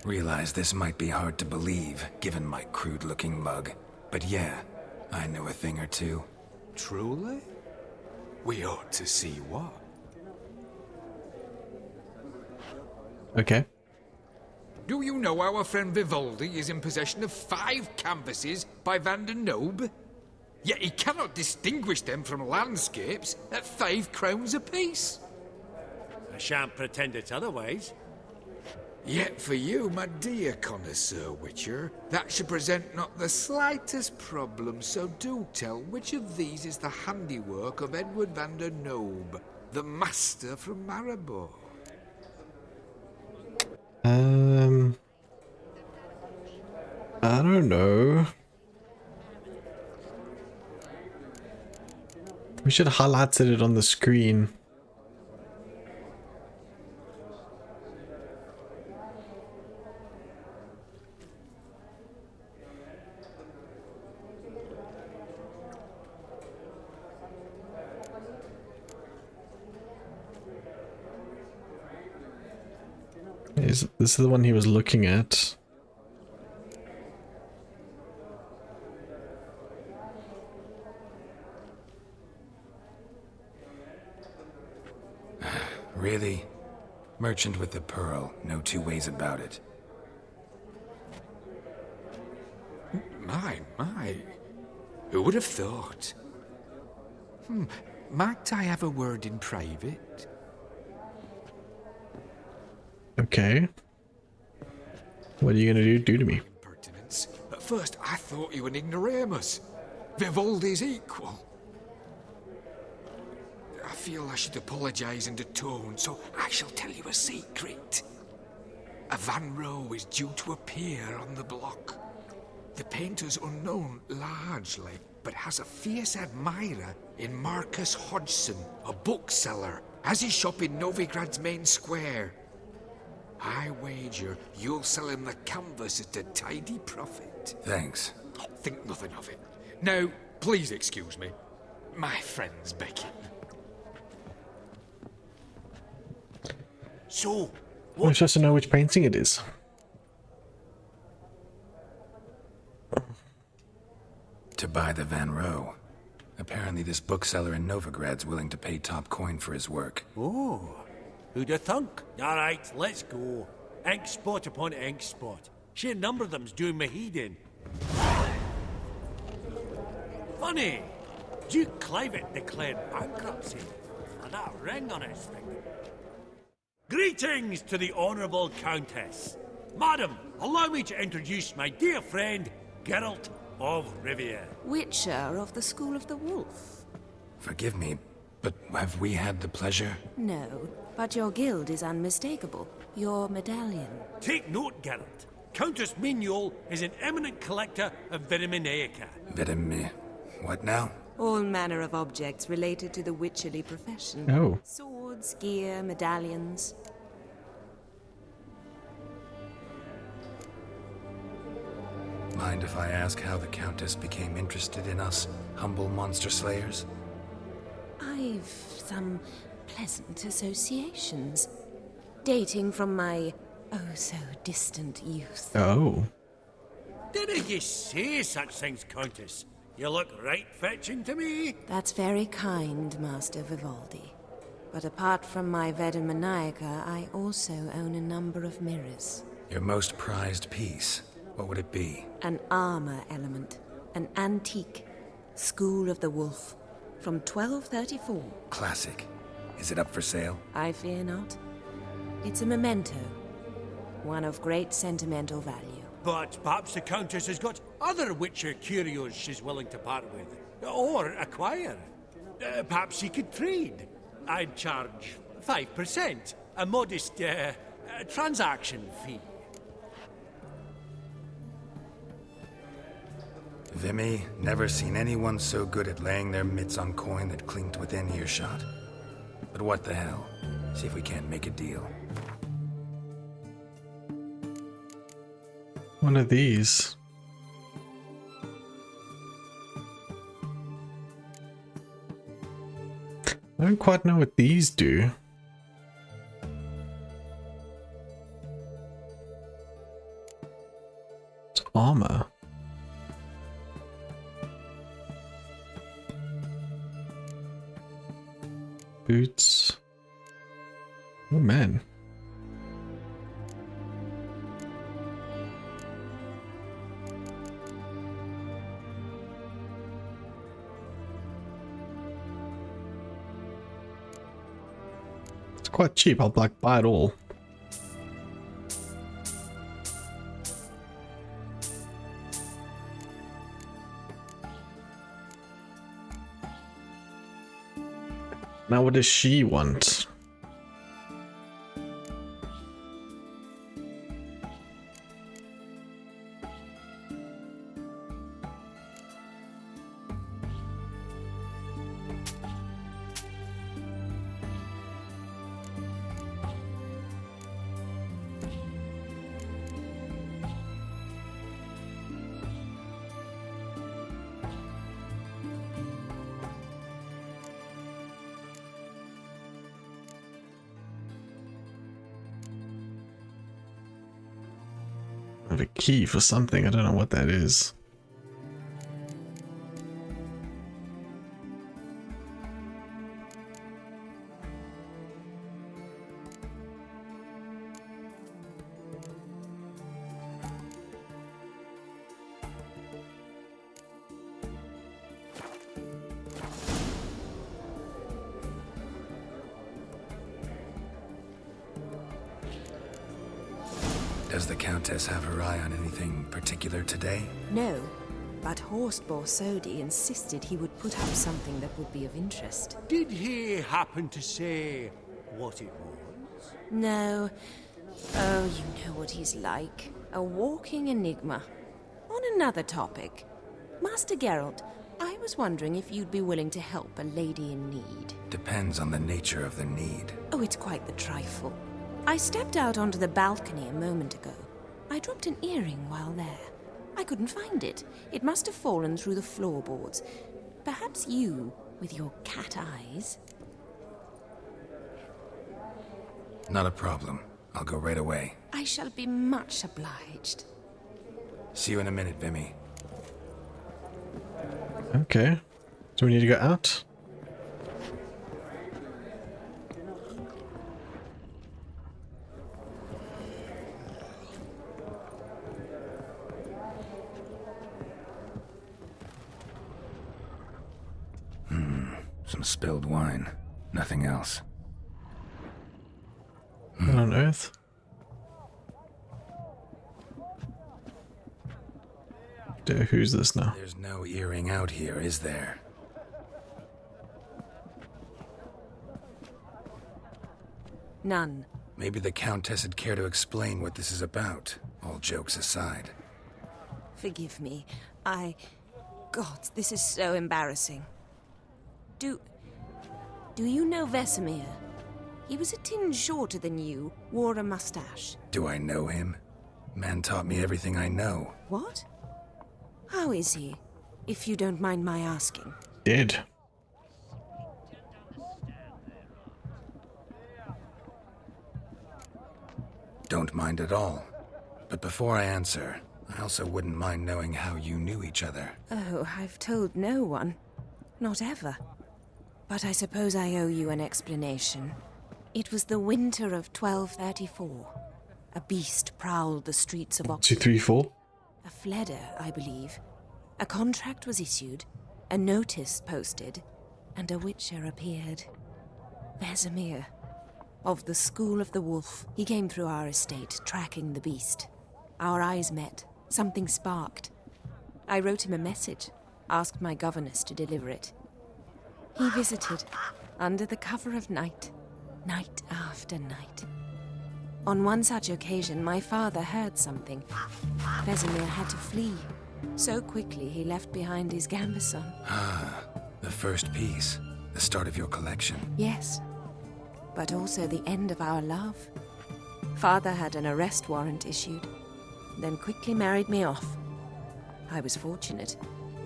Realize this might be hard to believe, given my crude-looking mug. But yeah, I know a thing or two. Truly? We ought to see what. Okay. Do you know our friend Vivaldi is in possession of 5 canvases by Van der Nobe? Yet he cannot distinguish them from landscapes at 5 crowns apiece. I shan't pretend it's otherwise. Yet for you, my dear connoisseur Witcher, that should present not the slightest problem, so do tell which of these is the handiwork of Edward van der Nobe, the master from Maribor. I don't know. We should have highlighted it on the screen. This is the one he was looking at. Really? Merchant with the pearl, no two ways about it. My. Who would have thought? Might I have a word in private? Okay. What are you gonna do to me? Impertinence. At first I thought you an ignoramus. Vivaldi's equal. I feel I should apologise and atone, so I shall tell you a secret. A Van Row is due to appear on the block. The painter's unknown largely, but has a fierce admirer in Marcus Hodgson, a bookseller, has his shop in Novigrad's main square. I wager you'll sell him the canvas at a tidy profit. Thanks. Think nothing of it. Now, please excuse me. My friend's beckon. So, I'm supposed to know which painting it is. To buy the Van Row. Apparently this bookseller in Novigrad's willing to pay top coin for his work. Oh, who'd have thunk? All right, let's go. Ink spot upon ink spot. Sheer number of them's doing me heed in. Funny, Duke Clivet declared bankruptcy, and that ring on his finger. Greetings to the Honourable Countess. Madam, allow me to introduce my dear friend, Geralt of Rivia. Witcher of the School of the Wolf. Forgive me, but have we had the pleasure? No, but your guild is unmistakable. Your medallion. Take note, Geralt. Countess Mignol is an eminent collector of Vitaminaica. What now? All manner of objects related to the witcherly profession. Oh. Swords, gear, medallions. Mind if I ask how the Countess became interested in us, humble monster slayers? I've some pleasant associations, dating from my oh-so-distant youth. Oh. Didn't you say such things, Countess? You look right fetching to me. That's very kind, Master Vivaldi. But apart from my Vitaminaica, I also own a number of mirrors. Your most prized piece, what would it be? An armor element. An antique. School of the Wolf. From 1234. Classic. Is it up for sale? I fear not. It's a memento. One of great sentimental value. But perhaps the Countess has got other Witcher curios she's willing to part with. Or acquire. Perhaps he could trade. I'd charge 5%. A modest, transaction fee. Vimy, never seen anyone so good at laying their mitts on coin that clinked within earshot. But what the hell? See if we can't make a deal. One of these. I don't quite know what these do. It's armor. Boots. Oh man. It's quite cheap. I'll like buy it all. Now what does she want? I have a key for something. I don't know what that is. Does the Countess have her eye on anything particular today? No, but Horst Borsodi insisted he would put up something that would be of interest. Did he happen to say what it was? No. Oh, you know what he's like. A walking enigma. On another topic. Master Geralt, I was wondering if you'd be willing to help a lady in need. Depends on the nature of the need. Oh, it's quite the trifle. I stepped out onto the balcony a moment ago. I dropped an earring while there. I couldn't find it. It must have fallen through the floorboards. Perhaps you, with your cat eyes. Not a problem. I'll go right away. I shall be much obliged. See you in a minute, Vimy. Okay. So we need to go out? Some spilled wine. Nothing else. What on earth? Who's this now? There's no earring out here, is there? None. Maybe the Countess would care to explain what this is about, all jokes aside. Forgive me. God, this is so embarrassing. Do you know Vesemir? He was a tinge shorter than you, wore a mustache. Do I know him? Man taught me everything I know. What? How is he, if you don't mind my asking? Dead. Don't mind at all. But before I answer, I also wouldn't mind knowing how you knew each other. Oh, I've told no one. Not ever. But I suppose I owe you an explanation. It was the winter of 1234. A beast prowled the streets of Oxenfurt. 234? A fledder, I believe. A contract was issued, a notice posted, and a witcher appeared. Vesemir. Of the School of the Wolf. He came through our estate, tracking the beast. Our eyes met. Something sparked. I wrote him a message, asked my governess to deliver it. He visited, under the cover of night, night after night. On one such occasion, my father heard something. Vesemir had to flee. So quickly, he left behind his gambeson. Ah, the first piece. The start of your collection. Yes, but also the end of our love. Father had an arrest warrant issued, then quickly married me off. I was fortunate.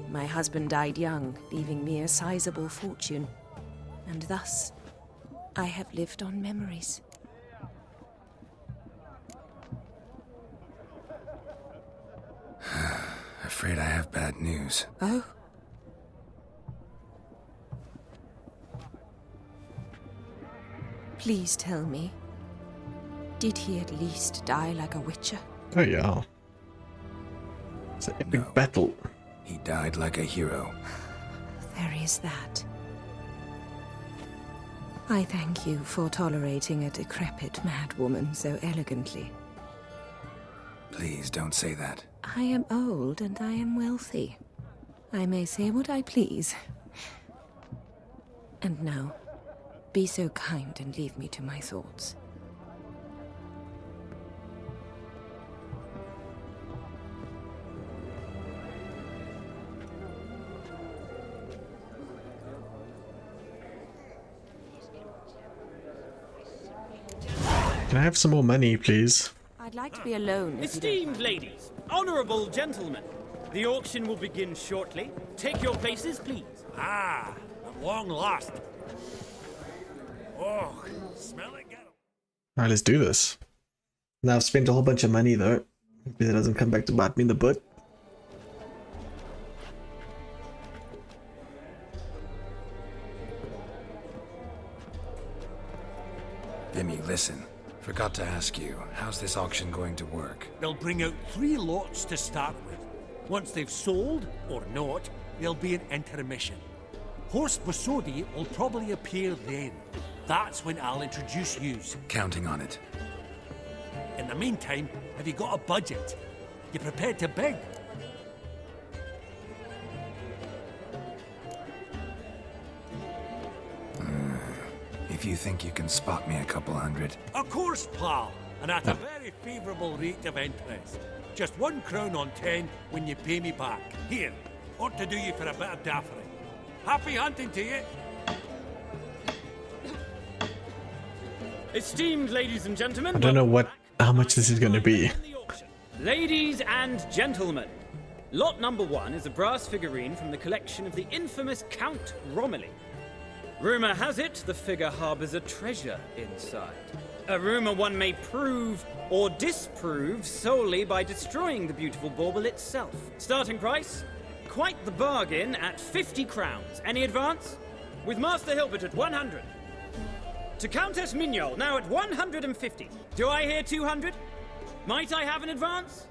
My husband died young, leaving me a sizable fortune. And thus, I have lived on memories. Afraid I have bad news. Oh? Please tell me, did he at least die like a witcher? Oh yeah. It's an epic battle. He died like a hero. There is that. I thank you for tolerating a decrepit madwoman so elegantly. Please don't say that. I am old and I am wealthy. I may say what I please. And now, be so kind and leave me to my thoughts. Can I have some more money, please? I'd like to be alone. Esteemed ladies, honorable gentlemen, the auction will begin shortly. Take your places, please. Ah, at long last. Oh, smell it, Geralt. Alright, let's do this. Now I've spent a whole bunch of money though. Hopefully that doesn't come back to bite me in the butt. Vimy, listen. Forgot to ask you, how's this auction going to work? They'll bring out 3 lots to start with. Once they've sold, or not, there'll be an intermission. Horse Bosodi will probably appear then. That's when I'll introduce yous. Counting on it. In the meantime, have you got a budget? You prepared to beg? If you think you can spot me a couple hundred. Of course, pal, and at a very favourable rate of interest. Just 1 crown on 10 when you pay me back. Here, ought to do you for a bit of daffery. Happy hunting to you. Esteemed ladies and gentlemen, I don't know how much this is going to be. ladies and gentlemen, lot number 1 is a brass figurine from the collection of the infamous Count Romilly. Rumor has it the figure harbors a treasure inside. A rumor one may prove or disprove solely by destroying the beautiful bauble itself. Starting price? Quite the bargain at 50 crowns. Any advance? With Master Hilbert at 100. To Countess Mignol, now at 150. Do I hear 200? Might I have an advance?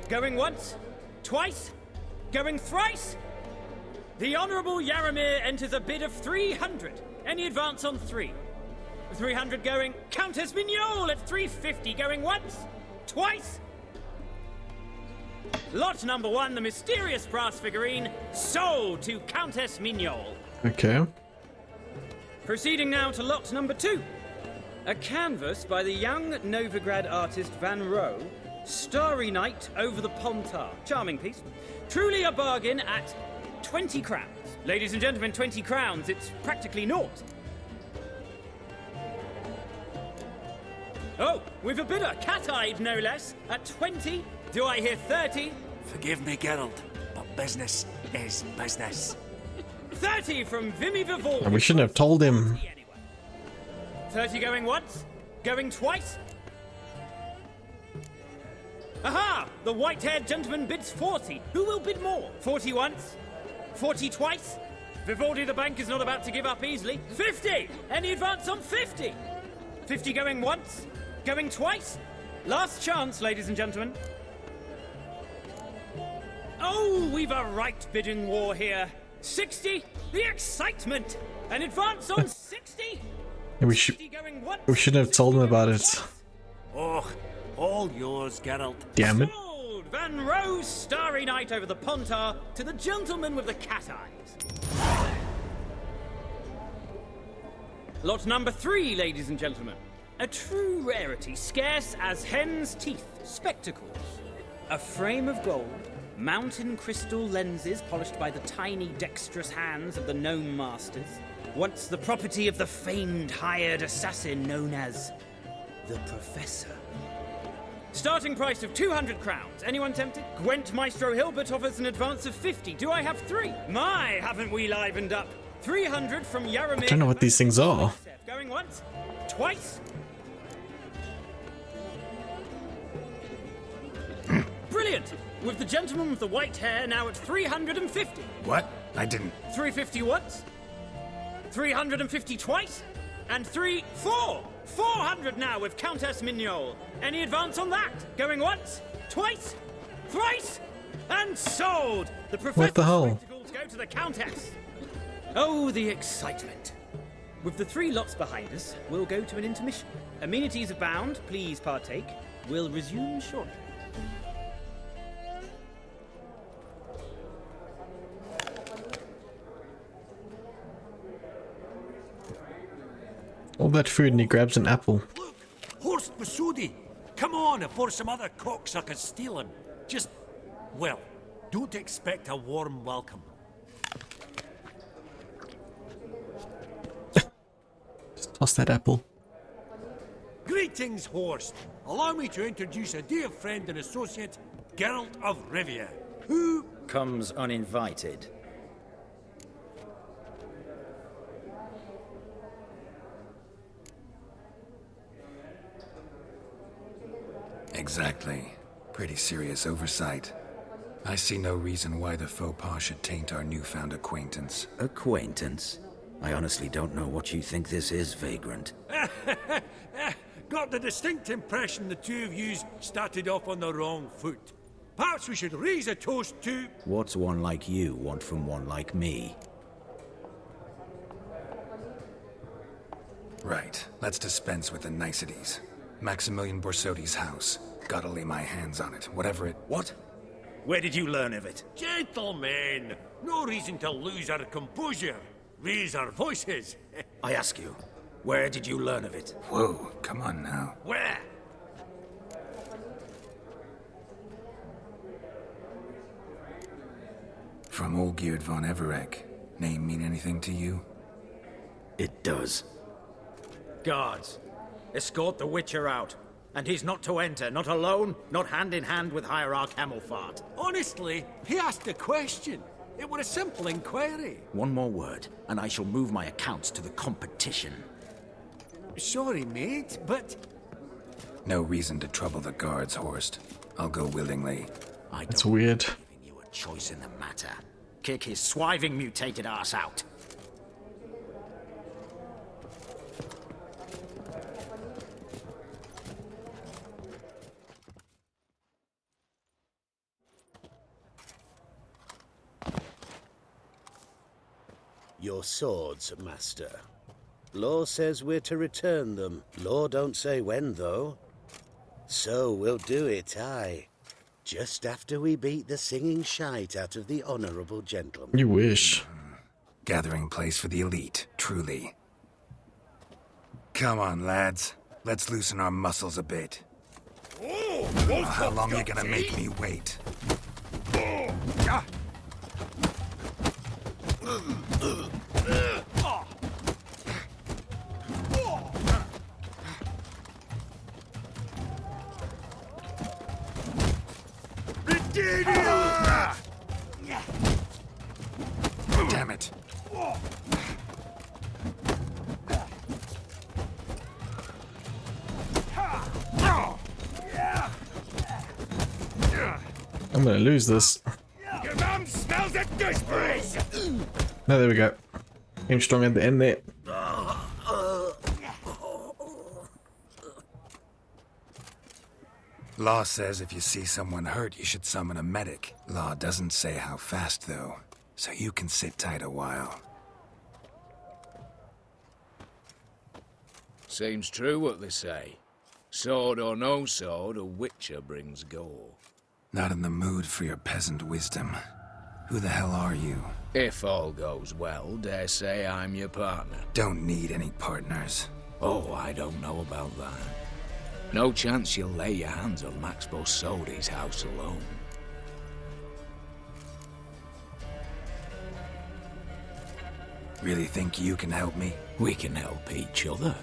Going once? Twice? Going thrice? The Honourable Yaramir enters a bid of 300. Any advance on 3? 300 going. Countess Mignol at 350 going once? Twice? Lot number 1, the mysterious brass figurine, sold to Countess Mignol. Okay. Proceeding now to lot number 2. A canvas by the young Novigrad artist Van Rohe, Starry Night over the Pontar. Charming piece. Truly a bargain at 20 crowns. Ladies and gentlemen, 20 crowns, it's practically naught. Oh, we've a bidder, cat-eyed no less, at 20. Do I hear 30? Forgive me, Geralt, but business is business. 30 from Vimy Vivaldi. And we shouldn't have told him. 30 going once? Going twice? Aha! The white-haired gentleman bids 40. Who will bid more? 40 once? 40 twice? Vivaldi the bank is not about to give up easily. 50! Any advance on 50? 50 going once? Going twice? Last chance, ladies and gentlemen. Oh, we've a right bidding war here. 60? The excitement! An advance on 60? Yeah, we shouldn't have told him about it. Oh, all yours, Geralt. Damn it. Sold! Van Rohe's Starry Night over the Pontar to the gentleman with the cat eyes. Lot number 3, ladies and gentlemen. A true rarity, scarce as hen's teeth. Spectacles. A frame of gold. Mountain crystal lenses polished by the tiny, dexterous hands of the gnome masters. Once the property of the famed hired assassin known as the Professor. Starting price of 200 crowns. Anyone tempted? Gwent Maestro Hilbert offers an advance of 50. Do I have 3? My, haven't we livened up? 300 from Yaramir. I don't know what these things are. Going once? Twice? Brilliant! With the gentleman with the white hair now at 350. What? I didn't. 350 once? 350 twice? And 400 now with Countess Mignol. Any advance on that? Going once? Twice? Thrice? And sold! The What the hell? spectacles go to the Countess. Oh, the excitement. With the 3 lots behind us, we'll go to an intermission. Amenities abound, please partake. We'll resume shortly. All that food and he grabs an apple. Horst Basudi! Come on before some other cocksuckers steal him. Just, well, don't expect a warm welcome. Just toss that apple. Greetings, Horst. Allow me to introduce a dear friend and associate, Geralt of Rivia, who comes uninvited. Exactly. Pretty serious oversight. I see no reason why the faux pas should taint our newfound acquaintance. Acquaintance? I honestly don't know what you think this is, Vagrant. got the distinct impression the two of yous started off on the wrong foot. Perhaps we should raise a toast to... What's one like you want from one like me? Right. Let's dispense with the niceties. Maximilian Borsodi's house. Gotta lay my hands on it, whatever it... What? Where did you learn of it? Gentlemen, no reason to lose our composure. Raise our voices. I ask you, where did you learn of it? Whoa, come on now. Where? From Olgierd von Everek. Name mean anything to you? It does. Guards, escort the Witcher out. And he's not to enter, not alone, not hand in hand with Hierarch Hamilfart. Honestly, he asked a question. It were a simple inquiry. One more word, and I shall move my accounts to the competition. Sorry, mate, but... No reason to trouble the guards, Horst. I'll go willingly. That's weird. Giving you a choice in the matter. Kick his swiving mutated ass out. Your swords, master. Law says we're to return them. Law don't say when, though. So we'll do it, aye. Just after we beat the singing shite out of the honourable gentleman. You wish. Gathering place for the elite, truly. Come on, lads. Let's loosen our muscles a bit. How long are you gonna make me wait? Damn it. I'm gonna lose this. Your mum smells a gooseberries! No, there we go. Came strong at the end there. Law says if you see someone hurt, you should summon a medic. Law doesn't say how fast, though, so you can sit tight a while. Seems true what they say. Sword or no sword, a witcher brings gore. Not in the mood for your peasant wisdom. Who the hell are you? If all goes well, dare say I'm your partner. Don't need any partners. Oh, I don't know about that. No chance you'll lay your hands on Max Bosodi's house alone. Really think you can help me? We can help each other.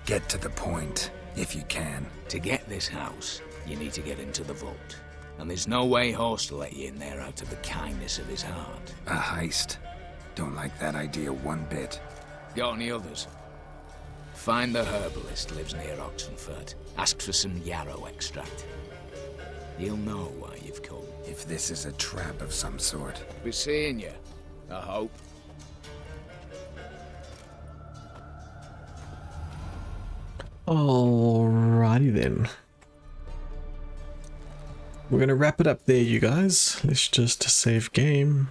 Get to the point, if you can. To get this house, you need to get into the vault. And there's no way Horst will let you in there out of the kindness of his heart. A heist? Don't like that idea one bit. Got any others? Find the herbalist lives near Oxenfurt. Ask for some yarrow extract. He'll know why you've come. If this is a trap of some sort. Be seeing you, I hope. Alrighty then. We're gonna wrap it up there, you guys. Let's just save game.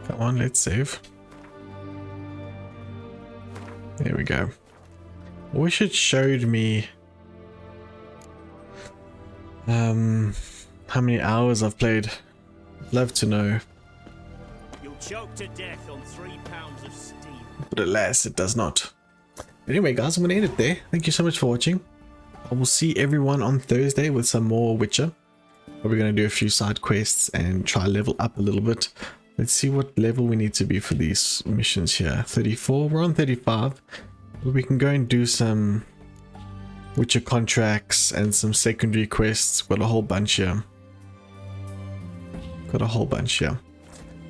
Come on, let's save. There we go. I wish it showed me how many hours I've played. Love to know. You'll choke to death on 3 pounds of steam. But alas, it does not. Anyway, guys, I'm going to end it there. Thank you so much for watching. I will see everyone on Thursday with some more Witcher. We're going to do a few side quests and try level up a little bit. Let's see what level we need to be for these missions here. 34, we're on 35. But we can go and do some Witcher contracts and some secondary quests. Got a whole bunch here.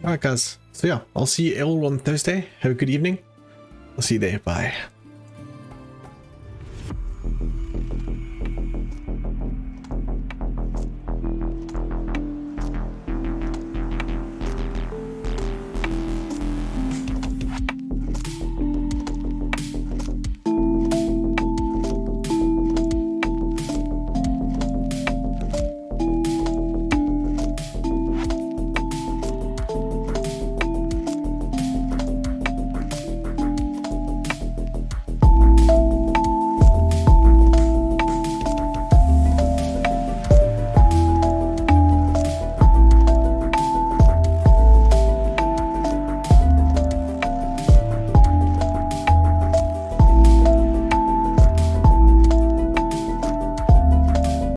Alright guys, so yeah, I'll see you all on Thursday. Have a good evening. I'll see you there. Bye.